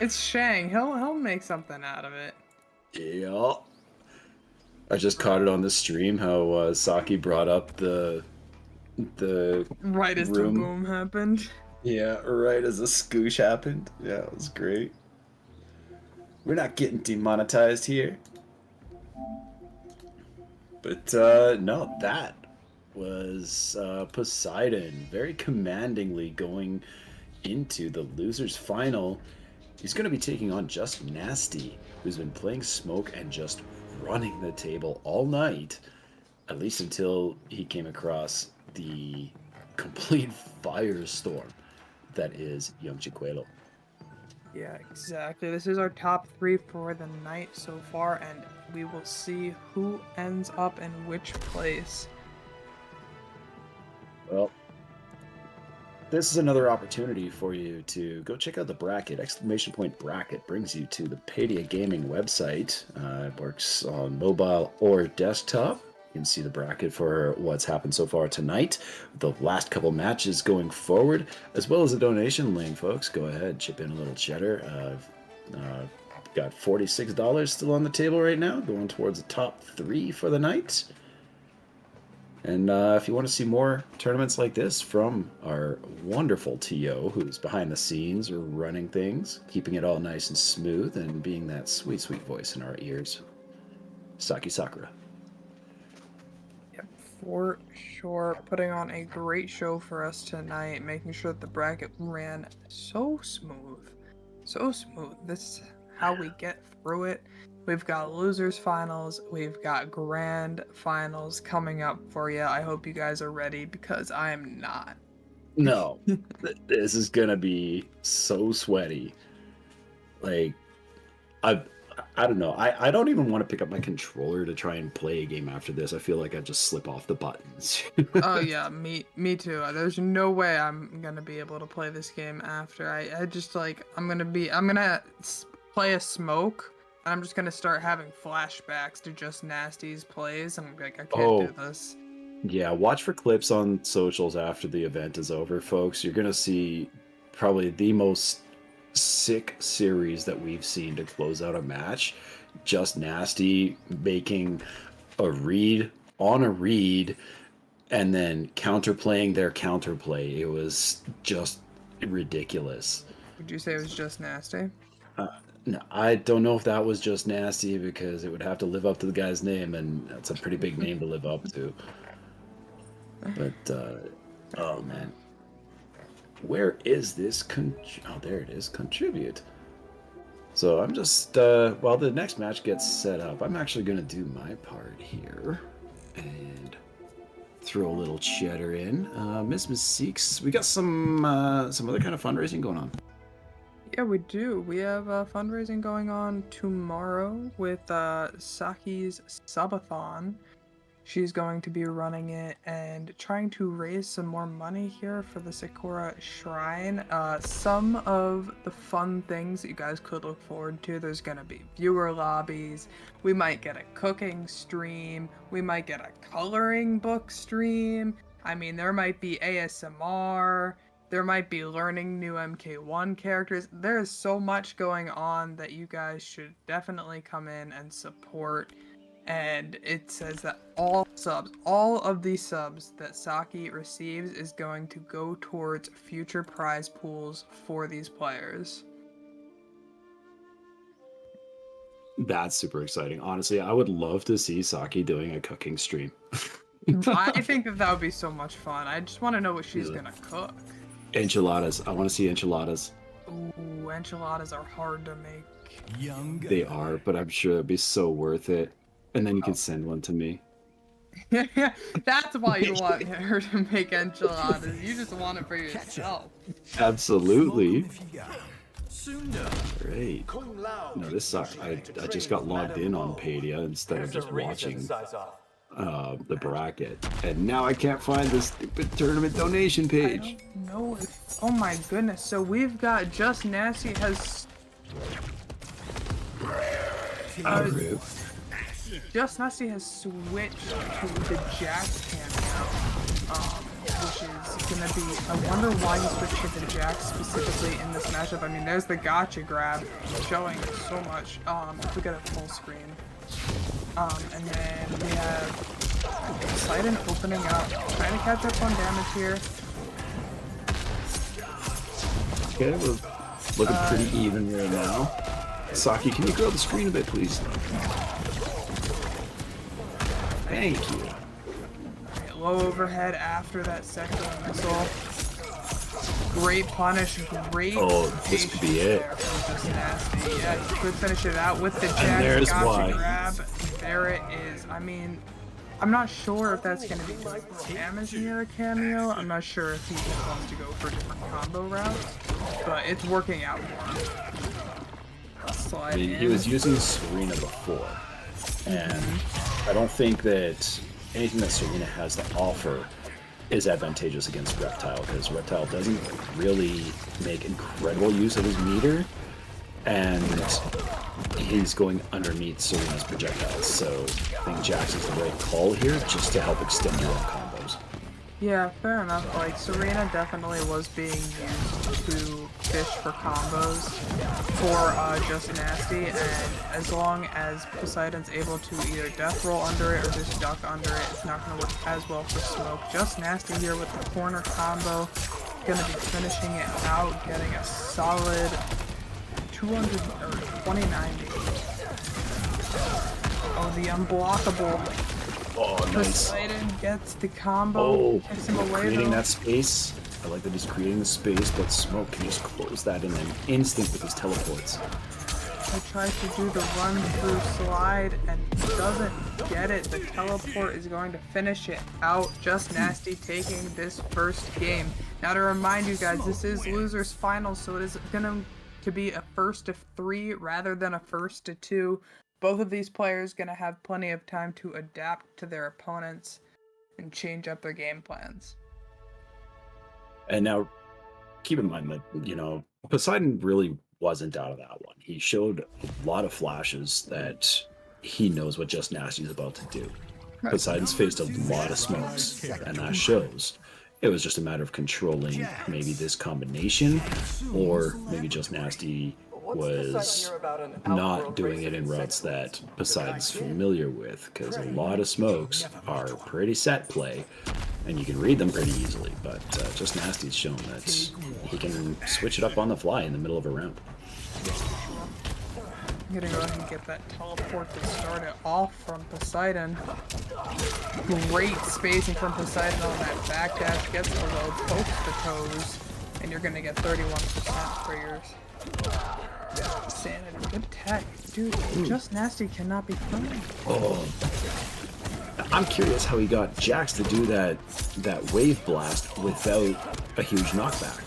Speaker 4: It's Shang. He'll make something out of it.
Speaker 3: Yeah. I just caught it on the stream how Saki brought up the
Speaker 4: Right as the
Speaker 3: room.
Speaker 4: boom happened.
Speaker 3: Yeah, right as the scoosh happened. Yeah, it was great. We're not getting demonetized here. But no, that was Poseidon very commandingly going into the losers final. He's going to be taking on Just Nasty, who's been playing Smoke and just running the table all night, at least until he came across the complete firestorm that is YoungChicuelo.
Speaker 4: Yeah, exactly. This is our top 3 for the night so far, and we will see who ends up in which place.
Speaker 3: Well, this is another opportunity for you to go check out the bracket. Exclamation point bracket brings you to the Padia Gaming website. It works on mobile or desktop. You can see the bracket for what's happened so far tonight, the last couple matches going forward, as well as a donation link, folks. Go ahead, chip in a little cheddar. Got $46 still on the table right now, going towards the top 3 for the night. And if you want to see more tournaments like this from our wonderful TO, who's behind the scenes or running things, keeping it all nice and smooth, and being that sweet, sweet voice in our ears, Sakura.
Speaker 4: Yep, for sure. Putting on a great show for us tonight, making sure that the bracket ran so smooth. So smooth. This is how we get through it. We've got losers finals, we've got grand finals coming up for you. I hope you guys are ready because I am not.
Speaker 3: No, this is gonna be so sweaty. Like, I don't know. I don't even want to pick up my controller to try and play a game after this. I feel like I just slip off the buttons.
Speaker 4: Oh yeah, me too. There's no way I'm gonna be able to play this game after. I just like I'm gonna play a Smoke. I'm just gonna start having flashbacks to Just Nasty's plays. I'm like, I can't do this.
Speaker 3: Yeah, watch for clips on socials after the event is over, folks. You're gonna see probably the most sick series that we've seen to close out a match. Just Nasty making a read on a read and then counterplaying their counterplay. It was just ridiculous.
Speaker 4: Would you say it was Just Nasty?
Speaker 3: No, I don't know if that was Just Nasty because it would have to live up to the guy's name, and that's a pretty big name to live up to. But, oh man. Where is this oh, there it is, contribute. So I'm just, while the next match gets set up, I'm actually going to do my part here. And throw a little cheddar in. Miss Seeks, we got some other kind of fundraising going on.
Speaker 4: Yeah, we do. We have fundraising going on tomorrow with Saki's Subathon. She's going to be running it and trying to raise some more money here for the Sakura Shrine. Some of the fun things that you guys could look forward to, there's going to be viewer lobbies. We might get a cooking stream. We might get a coloring book stream. I mean, there might be ASMR. There might be learning new MK1 characters. There's so much going on that you guys should definitely come in and support. And it says that all of these subs that Saki receives is going to go towards future prize pools for these players.
Speaker 3: That's super exciting. Honestly, I would love to see Saki doing a cooking stream.
Speaker 4: I think that would be so much fun. I just want to know what she's gonna cook.
Speaker 3: Enchiladas. I want to see enchiladas.
Speaker 4: Ooh, enchiladas are hard to make.
Speaker 3: They are, but I'm sure it'd be so worth it. And then you can send one to me.
Speaker 4: Yeah, that's why you want her to make enchiladas. You just want it for yourself.
Speaker 3: Absolutely. Great. No, this sucks. I just got logged in on Padia instead of just watching the bracket. And now I can't find this stupid tournament donation page.
Speaker 4: No, oh my goodness. So we've got Just Nasty has... Just Nasty has switched to the Jack cameo, which is gonna be. I wonder why he switched to the Jax specifically in this matchup. I mean, there's the gotcha grab showing so much. If we get a full screen. And then we have Poseidon opening up, trying to catch up on damage here.
Speaker 3: Okay, we're looking pretty even right now. Saki, can you grow the screen a bit, please? Thank you.
Speaker 4: Low overhead after that sector missile. Great punish, great.
Speaker 3: Oh, this could be it.
Speaker 4: there from Just Nasty. Yeah, he could finish it out with the
Speaker 3: And there's
Speaker 4: Jax
Speaker 3: why.
Speaker 4: gotcha grab. There it is. I mean, I'm not sure if that's going to be damage near a cameo. I'm not sure if he just wants to go for different combo routes, but it's working out for him. Slide
Speaker 3: I mean, he
Speaker 4: in.
Speaker 3: was using Serena before, and I don't think that anything that Serena has to offer is advantageous against Reptile, because Reptile doesn't really make incredible use of his meter, and he's going underneath Serena's projectiles, so I think Jax is the right call here, just to help extend your own combos.
Speaker 4: Yeah, fair enough. Like, Serena definitely was being used to fish for combos for Just Nasty, and as long as Poseidon's able to either death roll under it or just duck under it, it's not going to work as well for Smoke. Just Nasty here with the corner combo, going to be finishing it out, getting a solid 290. Oh, the unblockable.
Speaker 3: Oh, nice.
Speaker 4: Poseidon gets the combo.
Speaker 3: Oh,
Speaker 4: Takes him away,
Speaker 3: creating
Speaker 4: though.
Speaker 3: that space. I like that he's creating the space, but Smoke can just close that in an instant with his teleports.
Speaker 4: He tries to do the run through slide and doesn't get it. The teleport is going to finish it out. Just Nasty taking this first game. Now to remind you guys, this is losers final, so it is going to be a first to 3 rather than a first to 2. Both of these players going to have plenty of time to adapt to their opponents and change up their game plans.
Speaker 3: And now, keep in mind that, you know, Poseidon really wasn't out of that one. He showed a lot of flashes that he knows what Just Nasty's about to do.
Speaker 4: Right.
Speaker 3: Poseidon's faced a lot of smokes, and that shows. It was just a matter of controlling maybe this combination, or maybe Just Nasty was not doing it in routes that Poseidon's familiar with, because a lot of smokes are pretty set play, and you can read them pretty easily, but Just Nasty's shown that he can switch it up on the fly in the middle of a round.
Speaker 4: I'm gonna go ahead and get that teleport to start it off from Poseidon. Great spacing from Poseidon on that backdash, gets below, pokes the toes, and you're gonna get 31% for yours. Sanity, good tech. Dude, Just Nasty cannot be thrown.
Speaker 3: Oh, I'm curious how he got Jax to do that wave blast without a huge knockback.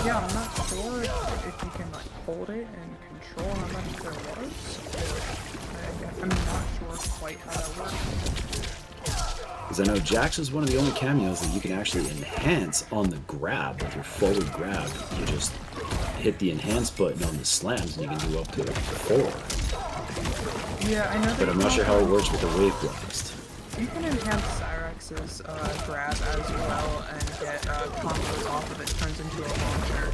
Speaker 4: Yeah, I'm not sure if you can like hold it and control how much there was. I'm not sure quite how that works.
Speaker 3: Because I know Jax is one of the only cameos that you can actually enhance on the grab. With your forward grab, you just hit the enhance button on the slams and you can do up to 4.
Speaker 4: Yeah, I know.
Speaker 3: But I'm not sure how it works with the wave blast.
Speaker 4: You can enhance Cyrex's grab as well and get combos off of it, turns into a launcher.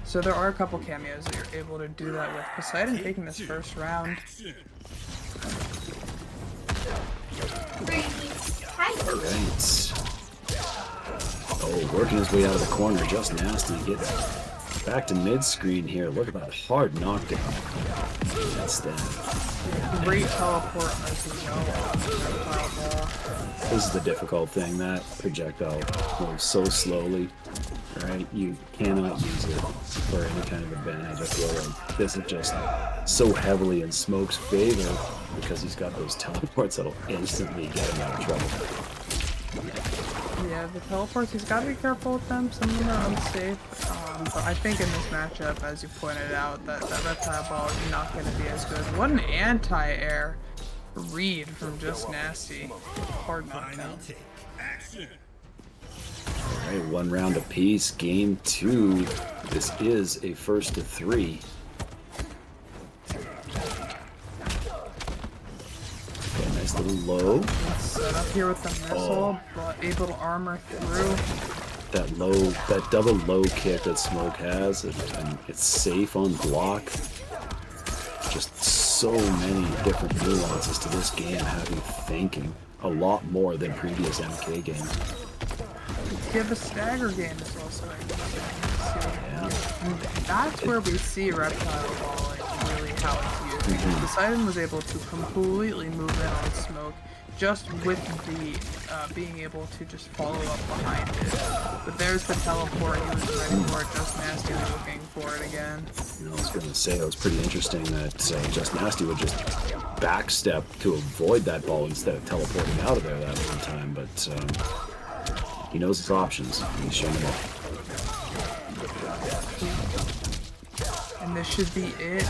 Speaker 4: So there are a couple cameos that you're able to do that with. Poseidon taking this first round.
Speaker 3: Alright. Oh, working his way out of the corner. Just Nasty gets back to mid-screen here. Look at that hard knockdown. That's that.
Speaker 4: Great teleport as we go off the reptile ball.
Speaker 3: This is the difficult thing. That projectile moves so slowly. Right? You cannot use it for any kind of advantage. I feel like this is just so heavily in Smoke's favor because he's got those teleports that'll instantly get him out of trouble.
Speaker 4: Yeah, the teleports, he's got to be careful with them. Some of them are unsafe. But I think in this matchup, as you pointed out, that reptile ball is not going to be as good. What an anti-air read from Just Nasty. Hard knockdown.
Speaker 3: Alright, 1 round apiece. Game 2. This is a first to 3. Okay, nice little low.
Speaker 4: Set up here with the missile, but able to armor through.
Speaker 3: That double low kick that Smoke has, and it's safe on block. Just so many different nuances to this game, have you thinking a lot more than previous MK games.
Speaker 4: Yeah, the stagger game is also and that's where we see Reptile Ball like really how it's used. Poseidon was able to completely move in on Smoke just with the being able to just follow up behind it. But there's the teleport he was ready for it, Just Nasty looking for it again.
Speaker 3: I was going to say it was pretty interesting that Just Nasty would just backstep to avoid that ball instead of teleporting out of there that one time, but he knows his options, and he's showing them up.
Speaker 4: And this should be it.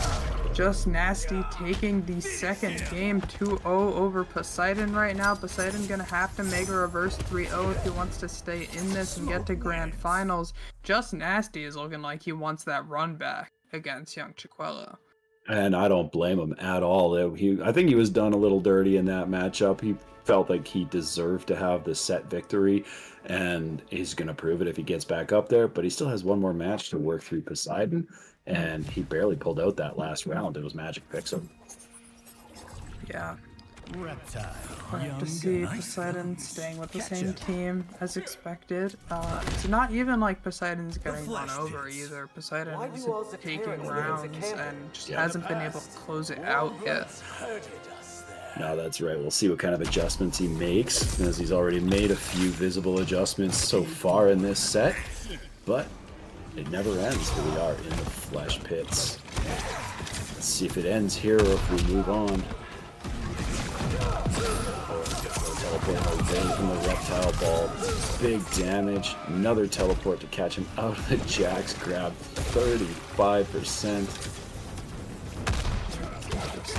Speaker 4: Just Nasty taking the second game 2-0 over Poseidon right now. Poseidon gonna have to make a reverse 3-0 if he wants to stay in this and get to grand finals. Just Nasty is looking like he wants that run back against YoungChicuelo.
Speaker 3: And I don't blame him at all. I think he was done a little dirty in that matchup. He felt like he deserved to have the set victory, and he's going to prove it if he gets back up there. But he still has one more match to work through Poseidon, and he barely pulled out that last round. It was Magic picks him.
Speaker 4: Yeah.
Speaker 1: Reptile.
Speaker 4: We'll have to see Poseidon staying with the same team as expected. It's not even like Poseidon's getting run over either. Poseidon is taking rounds and just hasn't been able to close it out yet.
Speaker 3: No, that's right. We'll see what kind of adjustments he makes, as he's already made a few visible adjustments so far in this set. But it never ends. Here we are in the flesh pits. Let's see if it ends here or if we move on. Teleport away from the reptile ball. Big damage. Another teleport to catch him out of the Jax grab. 35%.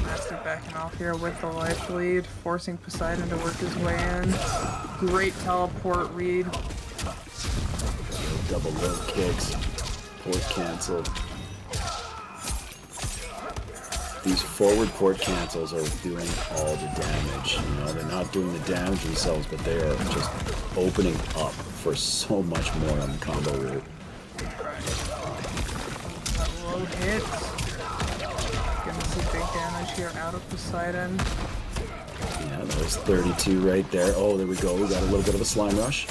Speaker 4: Nasty backing off here with the life lead, forcing Poseidon to work his way in. Great teleport read.
Speaker 3: Double low kicks. Port canceled. These forward port cancels are doing all the damage. You know, they're not doing the damage themselves, but they are just opening up for so much more on the combo route.
Speaker 4: That low hit. Gonna see big damage here out of Poseidon.
Speaker 3: Yeah, that was 32 right there. Oh, there we go. We got a little bit of a slime rush.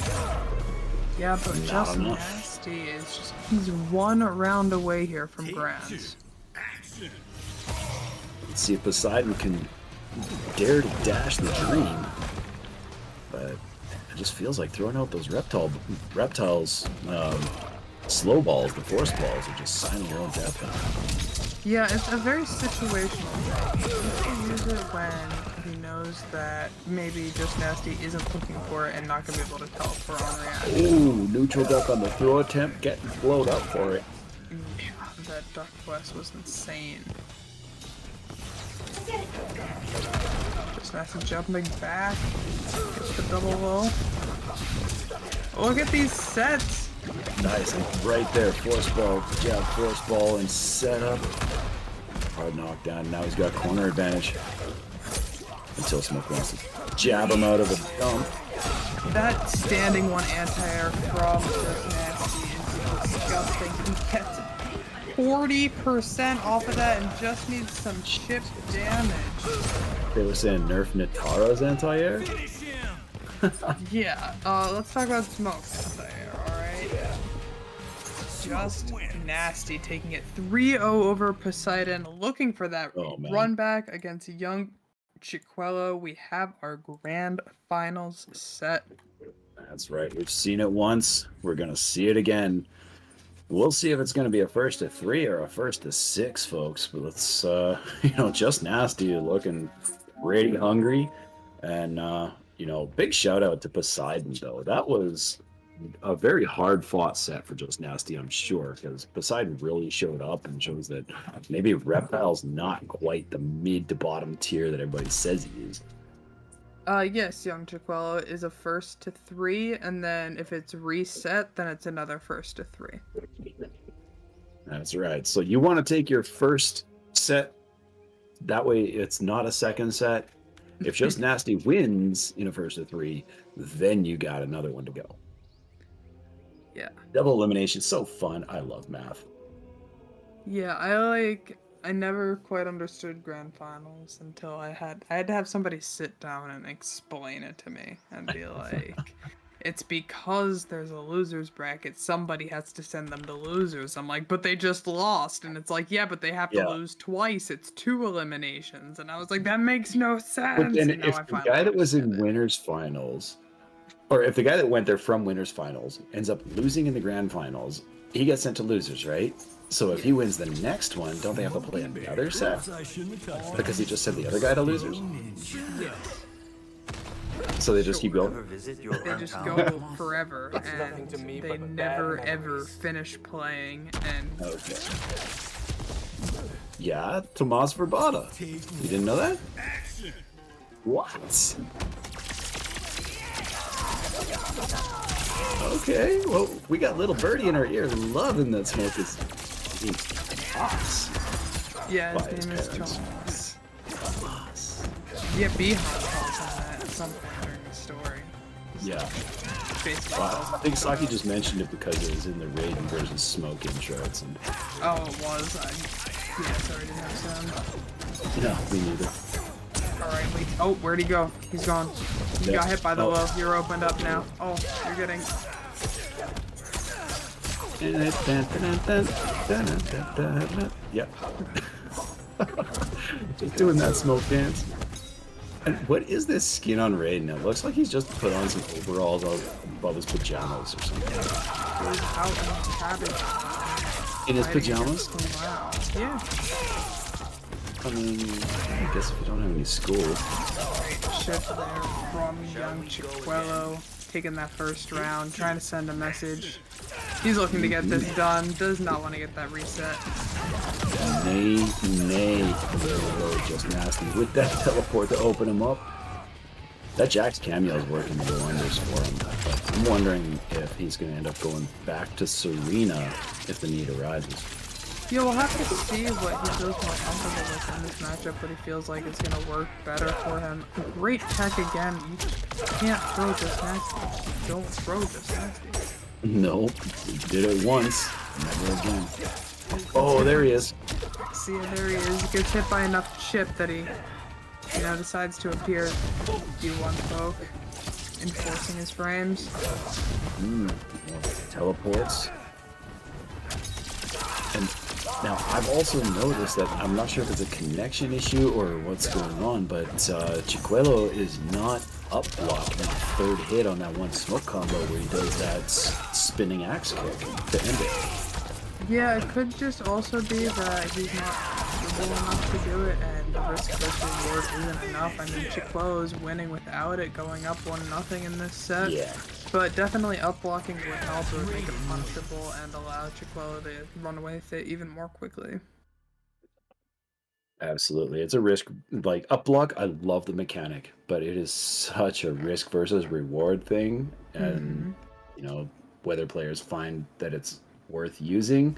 Speaker 4: Yeah, but
Speaker 3: Not
Speaker 4: Just
Speaker 3: enough.
Speaker 4: Nasty is just, he's one round away here from Grands.
Speaker 3: Let's see if Poseidon can dare to dash the dream. But it just feels like throwing out those reptiles, slow balls, the force balls, are just signing your own death.
Speaker 4: Yeah, it's a very situational thing. He can use it when he knows that maybe Just Nasty isn't looking for it and not going to be able to teleport on reaction.
Speaker 3: Ooh, neutral duck on the throw attempt, getting blowed up for it.
Speaker 4: Yeah, that duck quest was insane. Just Nasty jumping back. Gets the double low. Look at these sets!
Speaker 3: Nice, and right there, force ball, jab, force ball, and set up. Hard knockdown, now he's got corner advantage. Until Smoke wants to jab him out of the dump.
Speaker 4: That standing one anti-air from Just Nasty is disgusting. He gets 40% off of that and just needs some chip damage.
Speaker 3: They were saying nerf Natara's anti-air?
Speaker 4: Yeah, let's talk about Smoke's anti-air, alright? Just Nasty taking it 3-0 over Poseidon, looking for that run back against YoungChicuelo. We have our grand finals set.
Speaker 3: That's right, we've seen it once, we're gonna see it again. We'll see if it's going to be a first to 3 or a first to 6, folks. But let's, Just Nasty looking pretty hungry. And, big shout out to Poseidon, though. That was a very hard fought set for Just Nasty, I'm sure, because Poseidon really showed up and shows that maybe Reptile's not quite the mid to bottom tier that everybody says he is.
Speaker 4: Yes, YoungChicuelo is a first to 3, and then if it's reset, then it's another first to 3.
Speaker 3: That's right. So you want to take your first set, that way it's not a second set, If Just Nasty wins in a first of 3, then you got another one to go.
Speaker 4: Yeah.
Speaker 3: Double elimination, so fun. I love math.
Speaker 4: Yeah, I never quite understood grand finals until I had to have somebody sit down and explain it to me and be like, it's because there's a losers bracket, somebody has to send them to losers. I'm like, but they just lost. And it's like, yeah, but they have to lose twice. It's 2 eliminations. And I was like, that makes no sense.
Speaker 3: But then
Speaker 4: And now
Speaker 3: if
Speaker 4: I
Speaker 3: the
Speaker 4: finally
Speaker 3: guy that was in
Speaker 4: understand it.
Speaker 3: winners finals, or if the guy that went there from winners finals ends up losing in the grand finals, he gets sent to losers, right? So if he wins the next one, don't they have to play another set? Because he just sent the other guy to losers? So they just keep going?
Speaker 4: They just go forever, and they never ever finish playing. And
Speaker 3: Okay. Yeah, Tomas Verbata. You didn't know that? What? Okay, well, we got little birdie in our ear loving that Smoke is being Tomas.
Speaker 4: yeah,
Speaker 3: By
Speaker 4: his
Speaker 3: his
Speaker 4: name is
Speaker 3: parents.
Speaker 4: Thomas.
Speaker 3: Tomas.
Speaker 4: Yeah, Behan calls him that at some point during the story.
Speaker 3: Yeah.
Speaker 4: Basically,
Speaker 3: Wow. I think Saki just mentioned it because it was in the Raiden versus Smoke intros. And
Speaker 4: oh, it was. Yeah, sorry, didn't have sound.
Speaker 3: no, me neither.
Speaker 4: Alright, wait. Oh, where'd he go? He's gone. You
Speaker 3: Yeah.
Speaker 4: got hit by the
Speaker 3: Oh.
Speaker 4: low. You're opened up now. Oh, you're getting.
Speaker 3: Yep. Just doing that smoke dance. And what is this skin on Raiden? It looks like he's just put on some overalls above his pajamas or something.
Speaker 4: He's out in the cabbage.
Speaker 3: In his
Speaker 4: fighting
Speaker 3: pajamas?
Speaker 4: against him. Wow. Yeah.
Speaker 3: I mean, I guess if you don't have any school.
Speaker 4: Great shift there from YoungChicuelo. Taking that first round, trying to send a message. He's looking to get this done. Does not want to get that reset.
Speaker 3: Nay. Just nasty with that teleport to open him up. That Jax cameo is working wonders for him. But I'm wondering if he's going to end up going back to Serena if the need arises.
Speaker 4: Yeah, we'll have to see what he feels more comfortable with in this matchup, but he feels like it's going to work better for him. Great tech again. You can't throw Just Nasty. Don't throw Just Nasty.
Speaker 3: No, he did it once, never again. Oh, there he is.
Speaker 4: See, there he is. He gets hit by enough chip that he, decides to appear. D1 poke, enforcing his frames.
Speaker 3: Teleports. And now I've also noticed that I'm not sure if it's a connection issue or what's going on, but Chicuelo is not up blocking the third hit on that one smoke combo where he does that spinning axe kick to end it.
Speaker 4: Yeah, it could just also be that he's not able enough to do it, and the risk versus reward isn't enough. I mean, Chicuelo is winning without it, going up 1-0 in this set.
Speaker 3: Yeah.
Speaker 4: But definitely up blocking would help. It would make it punishable and allow Chicuelo to run away with it even more quickly.
Speaker 3: Absolutely. It's a risk. Like, up block, I love the mechanic, but it is such a risk versus reward thing. And, whether players find that it's worth using,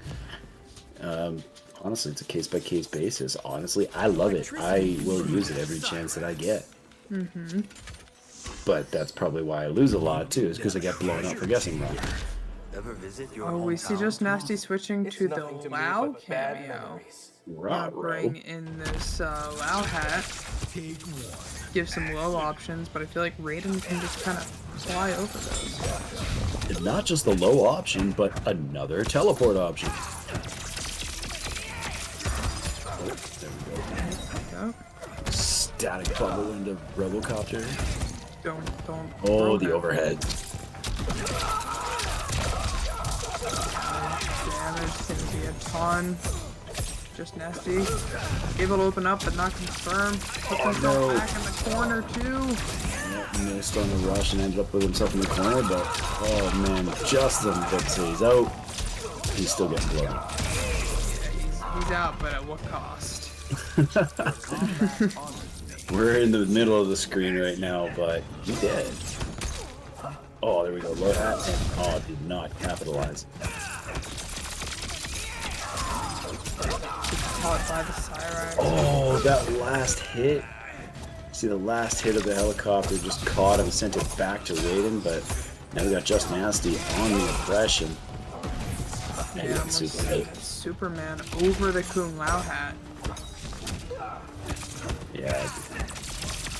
Speaker 3: honestly, it's a case-by-case basis. Honestly, I love it. I will use it every chance that I get. But that's probably why I lose a lot, too, is because I get blown up for guessing wrong.
Speaker 4: Oh, we see Just Nasty switching to the Lao cameo. Bring in this Lao hat. Give some low options, but I feel like Raiden can just kind of fly over those.
Speaker 3: And not just the low option, but another teleport option. Oh, there we go. Static bubble into Robocopter.
Speaker 4: Don't.
Speaker 3: Oh, the overhead.
Speaker 4: Damage seems to be a ton. Just Nasty. Able to open up, but not confirm. Puts himself back in the corner, too.
Speaker 3: Yeah, missed on the rush and ended up with himself in the corner, but oh man, just the he's out. He's still getting blown up.
Speaker 4: Yeah, he's out, but at what cost?
Speaker 3: We're in the middle of the screen right now, but he did. Oh, there we go. Low hat, and did not capitalize.
Speaker 4: Caught by the Cyrax.
Speaker 3: Oh, that last hit. See, the last hit of the helicopter just caught him, sent it back to Raiden, but now we got Just Nasty on the oppression. And
Speaker 4: Yeah, Superman over the Kung Lao hat.
Speaker 3: Yeah.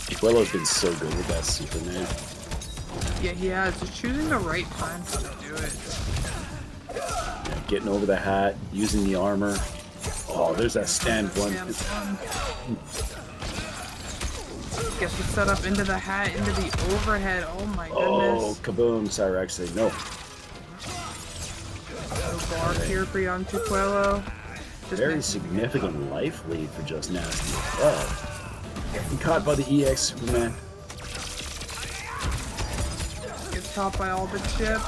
Speaker 3: JkunPrime's been so good with that Superman.
Speaker 4: Yeah, he has. Just choosing the right time to do it.
Speaker 3: Yeah, getting over the hat, using the armor. Oh, there's that stand one.
Speaker 4: Gets the setup into the hat, into the overhead. Oh my
Speaker 3: Oh,
Speaker 4: goodness.
Speaker 3: kaboom, Cyrex. No.
Speaker 4: No bar here for YoungChicuelo.
Speaker 3: Very significant life lead for Just Nasty. Oh. Getting caught by the EX Superman.
Speaker 4: Gets caught by all the chip.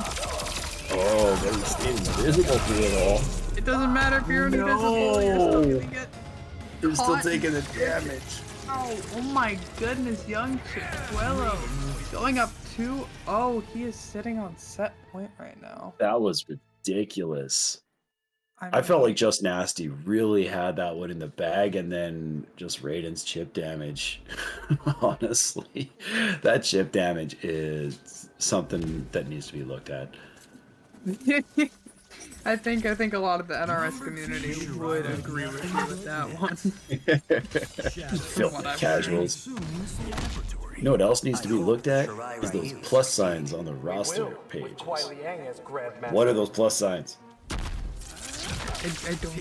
Speaker 3: Oh, but he stays invisible through it all.
Speaker 4: It doesn't matter if you're invisible, you're still gonna get
Speaker 3: He's still
Speaker 4: caught.
Speaker 3: taking the damage.
Speaker 4: Oh my goodness, YoungChicuelo going up 2-0. He is sitting on set point right now.
Speaker 3: That was ridiculous. I
Speaker 4: mean,
Speaker 3: felt like Just Nasty really had that one in the bag, and then just Raiden's chip damage. Honestly, that chip damage is something that needs to be looked at.
Speaker 4: I think a lot of the NRS community would agree with you with that one.
Speaker 3: Filthy casuals. You know what else needs to be looked at? Is those plus signs on the roster pages. What are those plus signs?
Speaker 4: I don't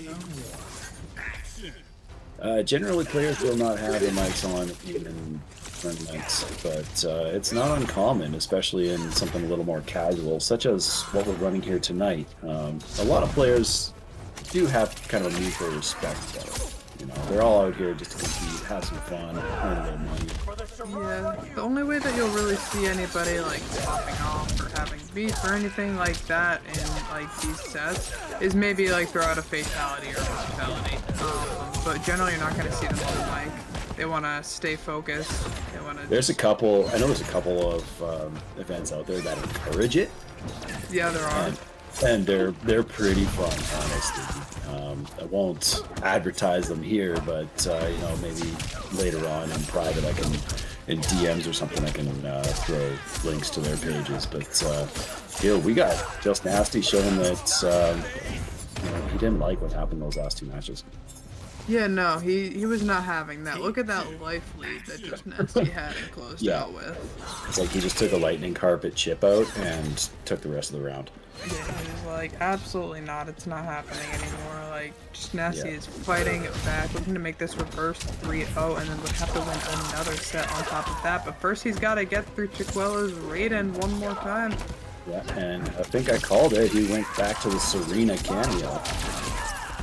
Speaker 4: know.
Speaker 3: Generally, players will not have their mics on even in tournaments, but it's not uncommon, especially in something a little more casual, such as what we're running here tonight. A lot of players do have kind of a need for respect, though. You know, they're all out here just to compete, have some fun, earn a little money.
Speaker 4: Yeah, the only way that you'll really see anybody like popping off or having beef or anything like that in like these sets is maybe like throw out a fatality or a fatality. But generally you're not going to see them on the mic. They want to stay focused. They want to.
Speaker 3: There's a couple. I know there's a couple of events out there that encourage it.
Speaker 4: Yeah, there are.
Speaker 3: And they're pretty fun, honestly. I won't advertise them here, but you know, maybe later on in private, I can, in DMs or something, I can throw links to their pages. But here we got Just Nasty showing that you know, he didn't like what happened those last two matches.
Speaker 4: Yeah, no, he was not having that. Look at that life lead that Just Nasty had and closed out with.
Speaker 3: It's like he just took a lightning carpet chip out and took the rest of the round.
Speaker 4: Yeah, he was like, absolutely not, it's not happening anymore. Like, Just Nasty is fighting back, looking to make this reverse 3-0, and then would have to win another set on top of that. But first he's got to get through Chicuelo's Raiden one more time.
Speaker 3: Yeah, and I think I called it. He went back to the Serena cameo.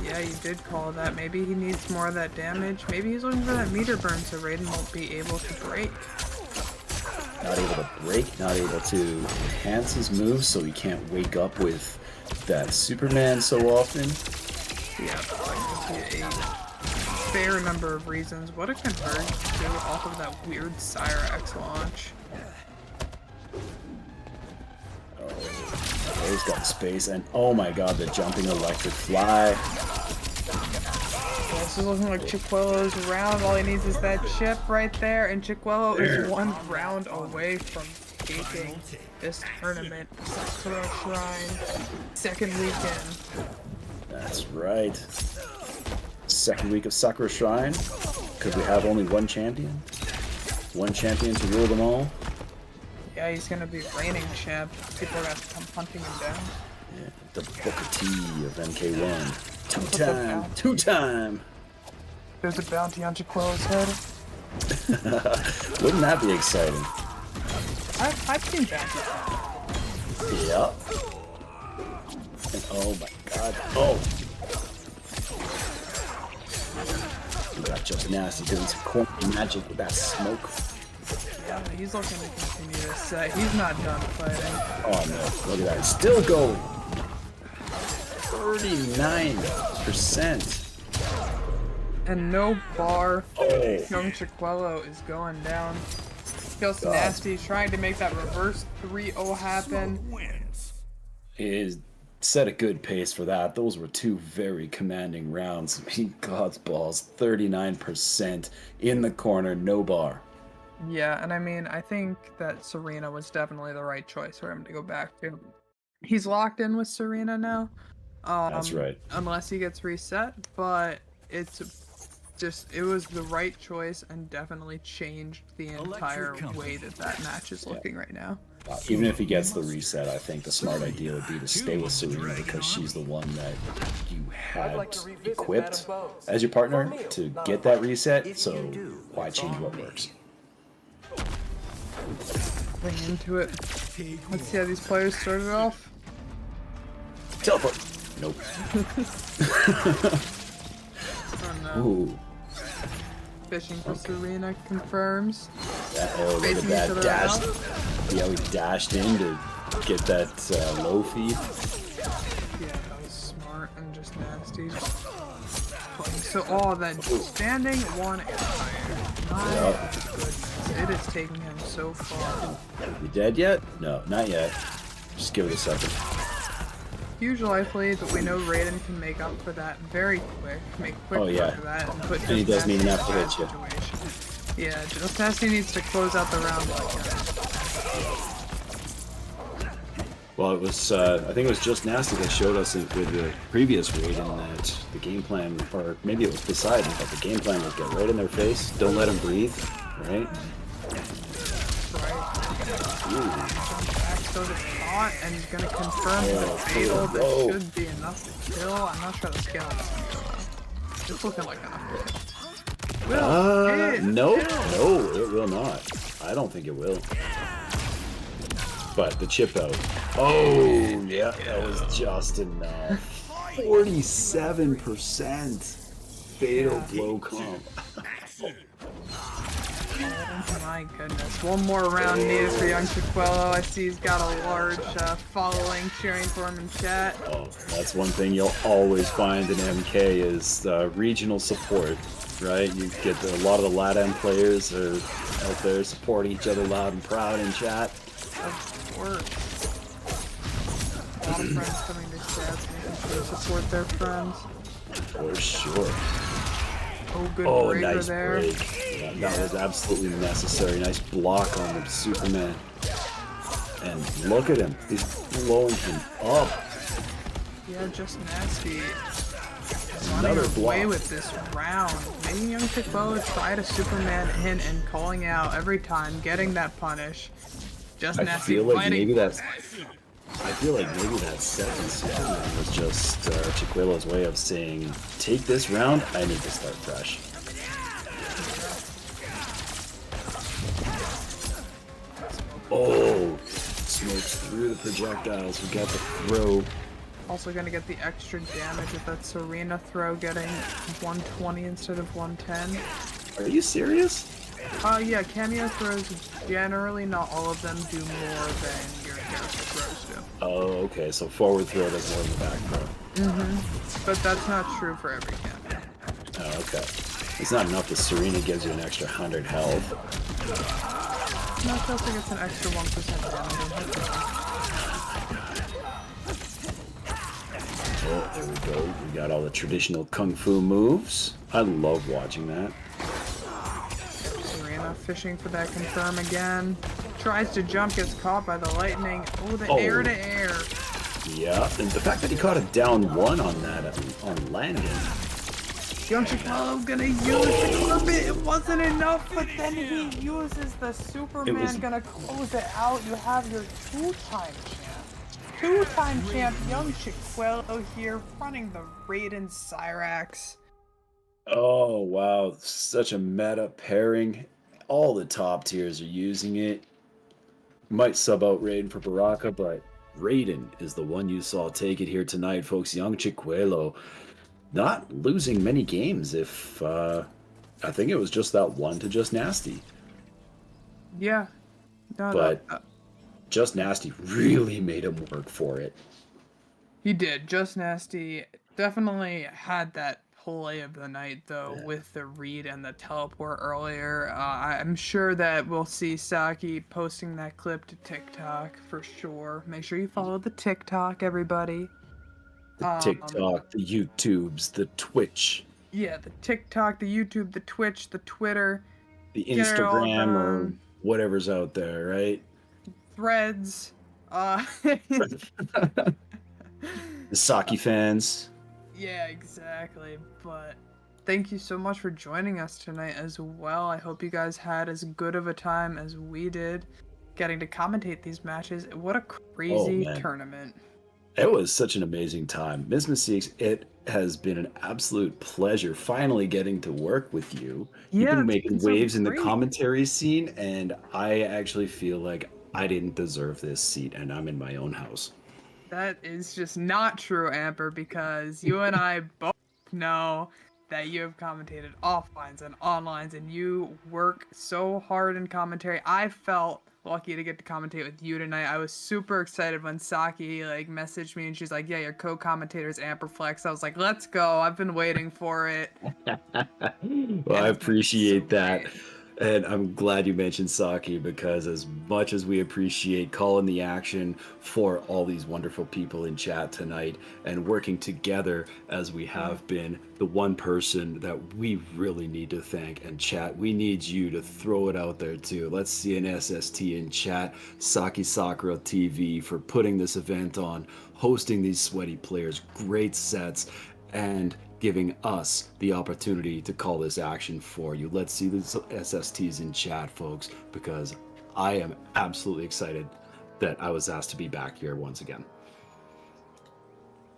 Speaker 4: Yeah, you did call that. Maybe he needs more of that damage. Maybe he's looking for that meter burn so Raiden won't be able to break.
Speaker 3: Not able to break, not able to enhance his moves, so he can't wake up with that Superman so often.
Speaker 4: Yeah, like a fair number of reasons. What a conversion too, off of that weird Cyrex launch.
Speaker 3: Oh, he's got space, and oh my god, the jumping electric fly.
Speaker 4: This is looking like Chicuelo's round. All he needs is that chip right there, and Chicuelo is one round away from taking this tournament. Sakura Shrine, second weekend.
Speaker 3: That's right. Second week of Sakura Shrine. Could we have only one champion? One champion to rule them all?
Speaker 4: Yeah, he's gonna be reigning champ. People are gonna have to come hunting him down.
Speaker 3: Yeah, the Booker T of MK1. Two-time!
Speaker 4: There's a bounty on Chicuelo's head.
Speaker 3: Wouldn't that be exciting?
Speaker 4: I've seen bounties.
Speaker 3: Yep. And oh my god. Oh! We got Just Nasty doing some corny magic with that smoke.
Speaker 4: Yeah, he's looking to continue this set. He's not done fighting.
Speaker 3: Oh no, look at that. It's still going. 39%.
Speaker 4: And no bar.
Speaker 3: Oh.
Speaker 4: YoungChicuelo is going down. Just Nasty trying to make that reverse 3-0 happen.
Speaker 3: Is set a good pace for that. Those were two very commanding rounds. I mean, God's balls, 39% in the corner, no bar.
Speaker 4: Yeah, and I mean, I think that Serena was definitely the right choice for him to go back to. He's locked in with Serena now,
Speaker 3: That's right.
Speaker 4: unless he gets reset, but it's it was the right choice and definitely changed the entire way that that match is looking right now.
Speaker 3: Even if he gets the reset, I think the smart idea would be to stay with Serena because she's the one that you had equipped as your partner to get that reset. So why change what works?
Speaker 4: Bring into it. Let's see how these players started off.
Speaker 3: Teleport. Nope.
Speaker 4: Oh no.
Speaker 3: Ooh.
Speaker 4: Fishing for Serena confirms.
Speaker 3: Oh, look at
Speaker 4: Facing each
Speaker 3: that
Speaker 4: other
Speaker 3: dash.
Speaker 4: out.
Speaker 3: Yeah, we dashed in to get that low feed.
Speaker 4: Yeah, that was smart and just nasty. So, oh, that standing one empire. My goodness, it is taking him so far.
Speaker 3: You dead yet? No, not yet. Just give it a second.
Speaker 4: Huge life lead, but we know Raiden can make up for that very quick. Make quick
Speaker 3: Oh, yeah.
Speaker 4: work of that and put
Speaker 3: And he
Speaker 4: Just
Speaker 3: doesn't even
Speaker 4: Nasty
Speaker 3: have
Speaker 4: in
Speaker 3: to
Speaker 4: a
Speaker 3: hit
Speaker 4: bad situation. Yeah, Just Nasty needs to close out the round like that.
Speaker 3: Well, it was, I think it was Just Nasty that showed us with the previous Raiden that the game plan, or maybe it was Poseidon, but the game plan was get right in their face, don't let them breathe, right?
Speaker 4: Back goes caught, and he's gonna confirm the fatal. That should be enough to kill. I'm not sure the scale is gonna go though. It's looking like enough.
Speaker 3: No, it will not. I don't think it will. But the chip out. Oh, yeah, that was just enough. 47% fatal blow comp.
Speaker 4: Oh my goodness. One more round needed for YoungChicuelo. I see he's got a large following cheering for him in chat.
Speaker 3: Oh, that's one thing you'll always find in MK is regional support, right? You get a lot of the LATAM players are out there supporting each other loud and proud in chat.
Speaker 4: Of course. A lot of friends coming to chat making sure to support their friends.
Speaker 3: For sure.
Speaker 4: Oh, good
Speaker 3: Oh,
Speaker 4: breaker
Speaker 3: nice
Speaker 4: there.
Speaker 3: break. Yeah, that was absolutely necessary. Nice block on the Superman. And look at him. He's blowing him up.
Speaker 4: Yeah, Just Nasty.
Speaker 3: Another
Speaker 4: Running away
Speaker 3: block.
Speaker 4: with this round. Making YoungChicuelo try to Superman in and calling out every time, getting that punish. Just
Speaker 3: I
Speaker 4: Nasty
Speaker 3: feel like
Speaker 4: fighting
Speaker 3: maybe
Speaker 4: for
Speaker 3: that's.
Speaker 4: his life.
Speaker 3: I feel like maybe that second Superman was just Chicuelo's way of saying, take this round, I need to start fresh. Oh, smokes through the projectiles. We got the throw.
Speaker 4: Also gonna get the extra damage with that Serena throw, getting 120 instead of 110.
Speaker 3: Are you serious?
Speaker 4: Yeah, cameo throws, generally not all of them do more than your character throws do.
Speaker 3: Oh, okay, so forward throw does more than the back throw.
Speaker 4: But that's not true for every cameo.
Speaker 3: Oh, okay. It's not enough that Serena gives you an extra 100 health.
Speaker 4: No, it also gets an extra 1% damage.
Speaker 3: Oh, there we go. We got all the traditional kung fu moves. I love watching that.
Speaker 4: Serena fishing for that confirm again. Tries to jump, gets caught by the lightning. Oh, the
Speaker 3: Oh.
Speaker 4: air to air.
Speaker 3: Yeah, and the fact that he caught a down one on that on landing.
Speaker 4: YoungChicuelo gonna use the clip it. It wasn't enough, but then he uses the Superman, gonna close it out. You have your two-time champ. Two-time champ YoungChicuelo here running the Raiden Cyrax.
Speaker 3: Oh wow, such a meta pairing. All the top tiers are using it. Might sub out Raiden for Baraka, but Raiden is the one you saw take it here tonight, folks. YoungChicuelo not losing many games. If I think it was just that one to Just Nasty,
Speaker 4: Yeah. No,
Speaker 3: but Just Nasty really made him work for it.
Speaker 4: he did. Just Nasty definitely had that play of the night, though, with the read and the teleport earlier. I'm sure that we'll see Saki posting that clip to TikTok for sure. Make sure you follow the TikTok, everybody.
Speaker 3: The TikTok, the YouTubes, the Twitch.
Speaker 4: Yeah, the TikTok, the YouTube, the Twitch, the Twitter.
Speaker 3: the
Speaker 4: Get it all
Speaker 3: Instagram or
Speaker 4: done.
Speaker 3: whatever's out there, right?
Speaker 4: Threads.
Speaker 3: The Saki fans.
Speaker 4: Yeah, exactly. But thank you so much for joining us tonight as well. I hope you guys had as good of a time as we did getting to commentate these matches. What a
Speaker 3: Oh
Speaker 4: crazy
Speaker 3: man,
Speaker 4: tournament.
Speaker 3: it was such an amazing time. Ms. Mystiques, it has been an absolute pleasure finally getting to work with you. You've
Speaker 4: Yeah,
Speaker 3: been
Speaker 4: it's
Speaker 3: making
Speaker 4: been so
Speaker 3: waves in the
Speaker 4: great.
Speaker 3: commentary scene, and I actually feel like I didn't deserve this seat, and I'm in my own house.
Speaker 4: That is just not true, Amber, because you and I both know that you have commentated offlines and onlines and you work so hard in commentary. I felt lucky to get to commentate with you tonight. I was super excited when Saki like messaged me and she's like, "Yeah, your co-commentator is Amperflex." I was like, "Let's go. I've been waiting for it."
Speaker 3: Well, I
Speaker 4: And it's been so
Speaker 3: appreciate that.
Speaker 4: great.
Speaker 3: And I'm glad you mentioned Saki because, as much as we appreciate calling the action for all these wonderful people in chat tonight and working together as we have been, the one person that we really need to thank and chat, we need you to throw it out there too. Let's see an SST in chat. Saki Sakura TV for putting this event on, hosting these sweaty players, great sets, and giving us the opportunity to call this action for you. Let's see the SSTs in chat, folks, because I am absolutely excited that I was asked to be back here once again.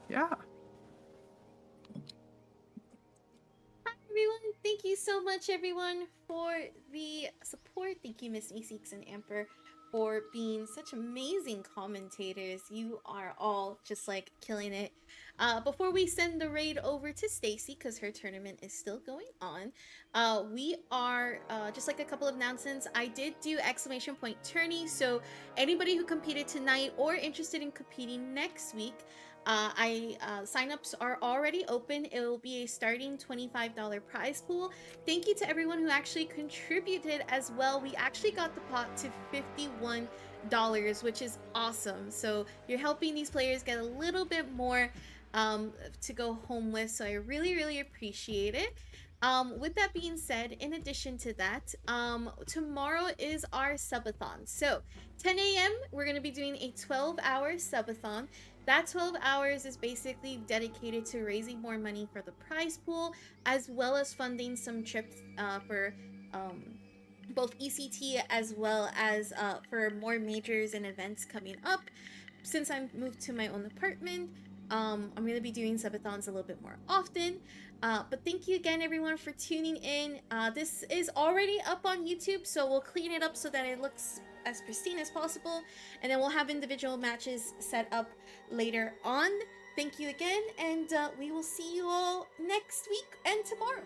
Speaker 4: Yeah.
Speaker 2: Hi everyone! Thank you so much, everyone, for the support. Thank you, Miss Meeseeks and Amper, for being such amazing commentators. You are all just like killing it. Before we send the raid over to Stacy, because her tournament is still going on, we are just like a couple of announcements. I did do exclamation point tourney, so anybody who competed tonight or interested in competing next week, signups are already open. It will be a starting $25 prize pool. Thank you to everyone who actually contributed as well. We actually got the pot to $51, which is awesome. So you're helping these players get a little bit more to go home with. So I really, really appreciate it. With that being said, in addition to that, tomorrow is our subathon. So 10 a.m. we're going to be doing a 12-hour subathon. That 12 hours is basically dedicated to raising more money for the prize pool, as well as funding some trips for both ECT as well as for more majors and events coming up. Since I moved to my own apartment, I'm going to be doing subathons a little bit more often. But thank you again, everyone, for tuning in. This is already up on YouTube, so we'll clean it up so that it looks as pristine as possible, and then we'll have individual matches set up later on. Thank you again, and we will see you all next week and tomorrow.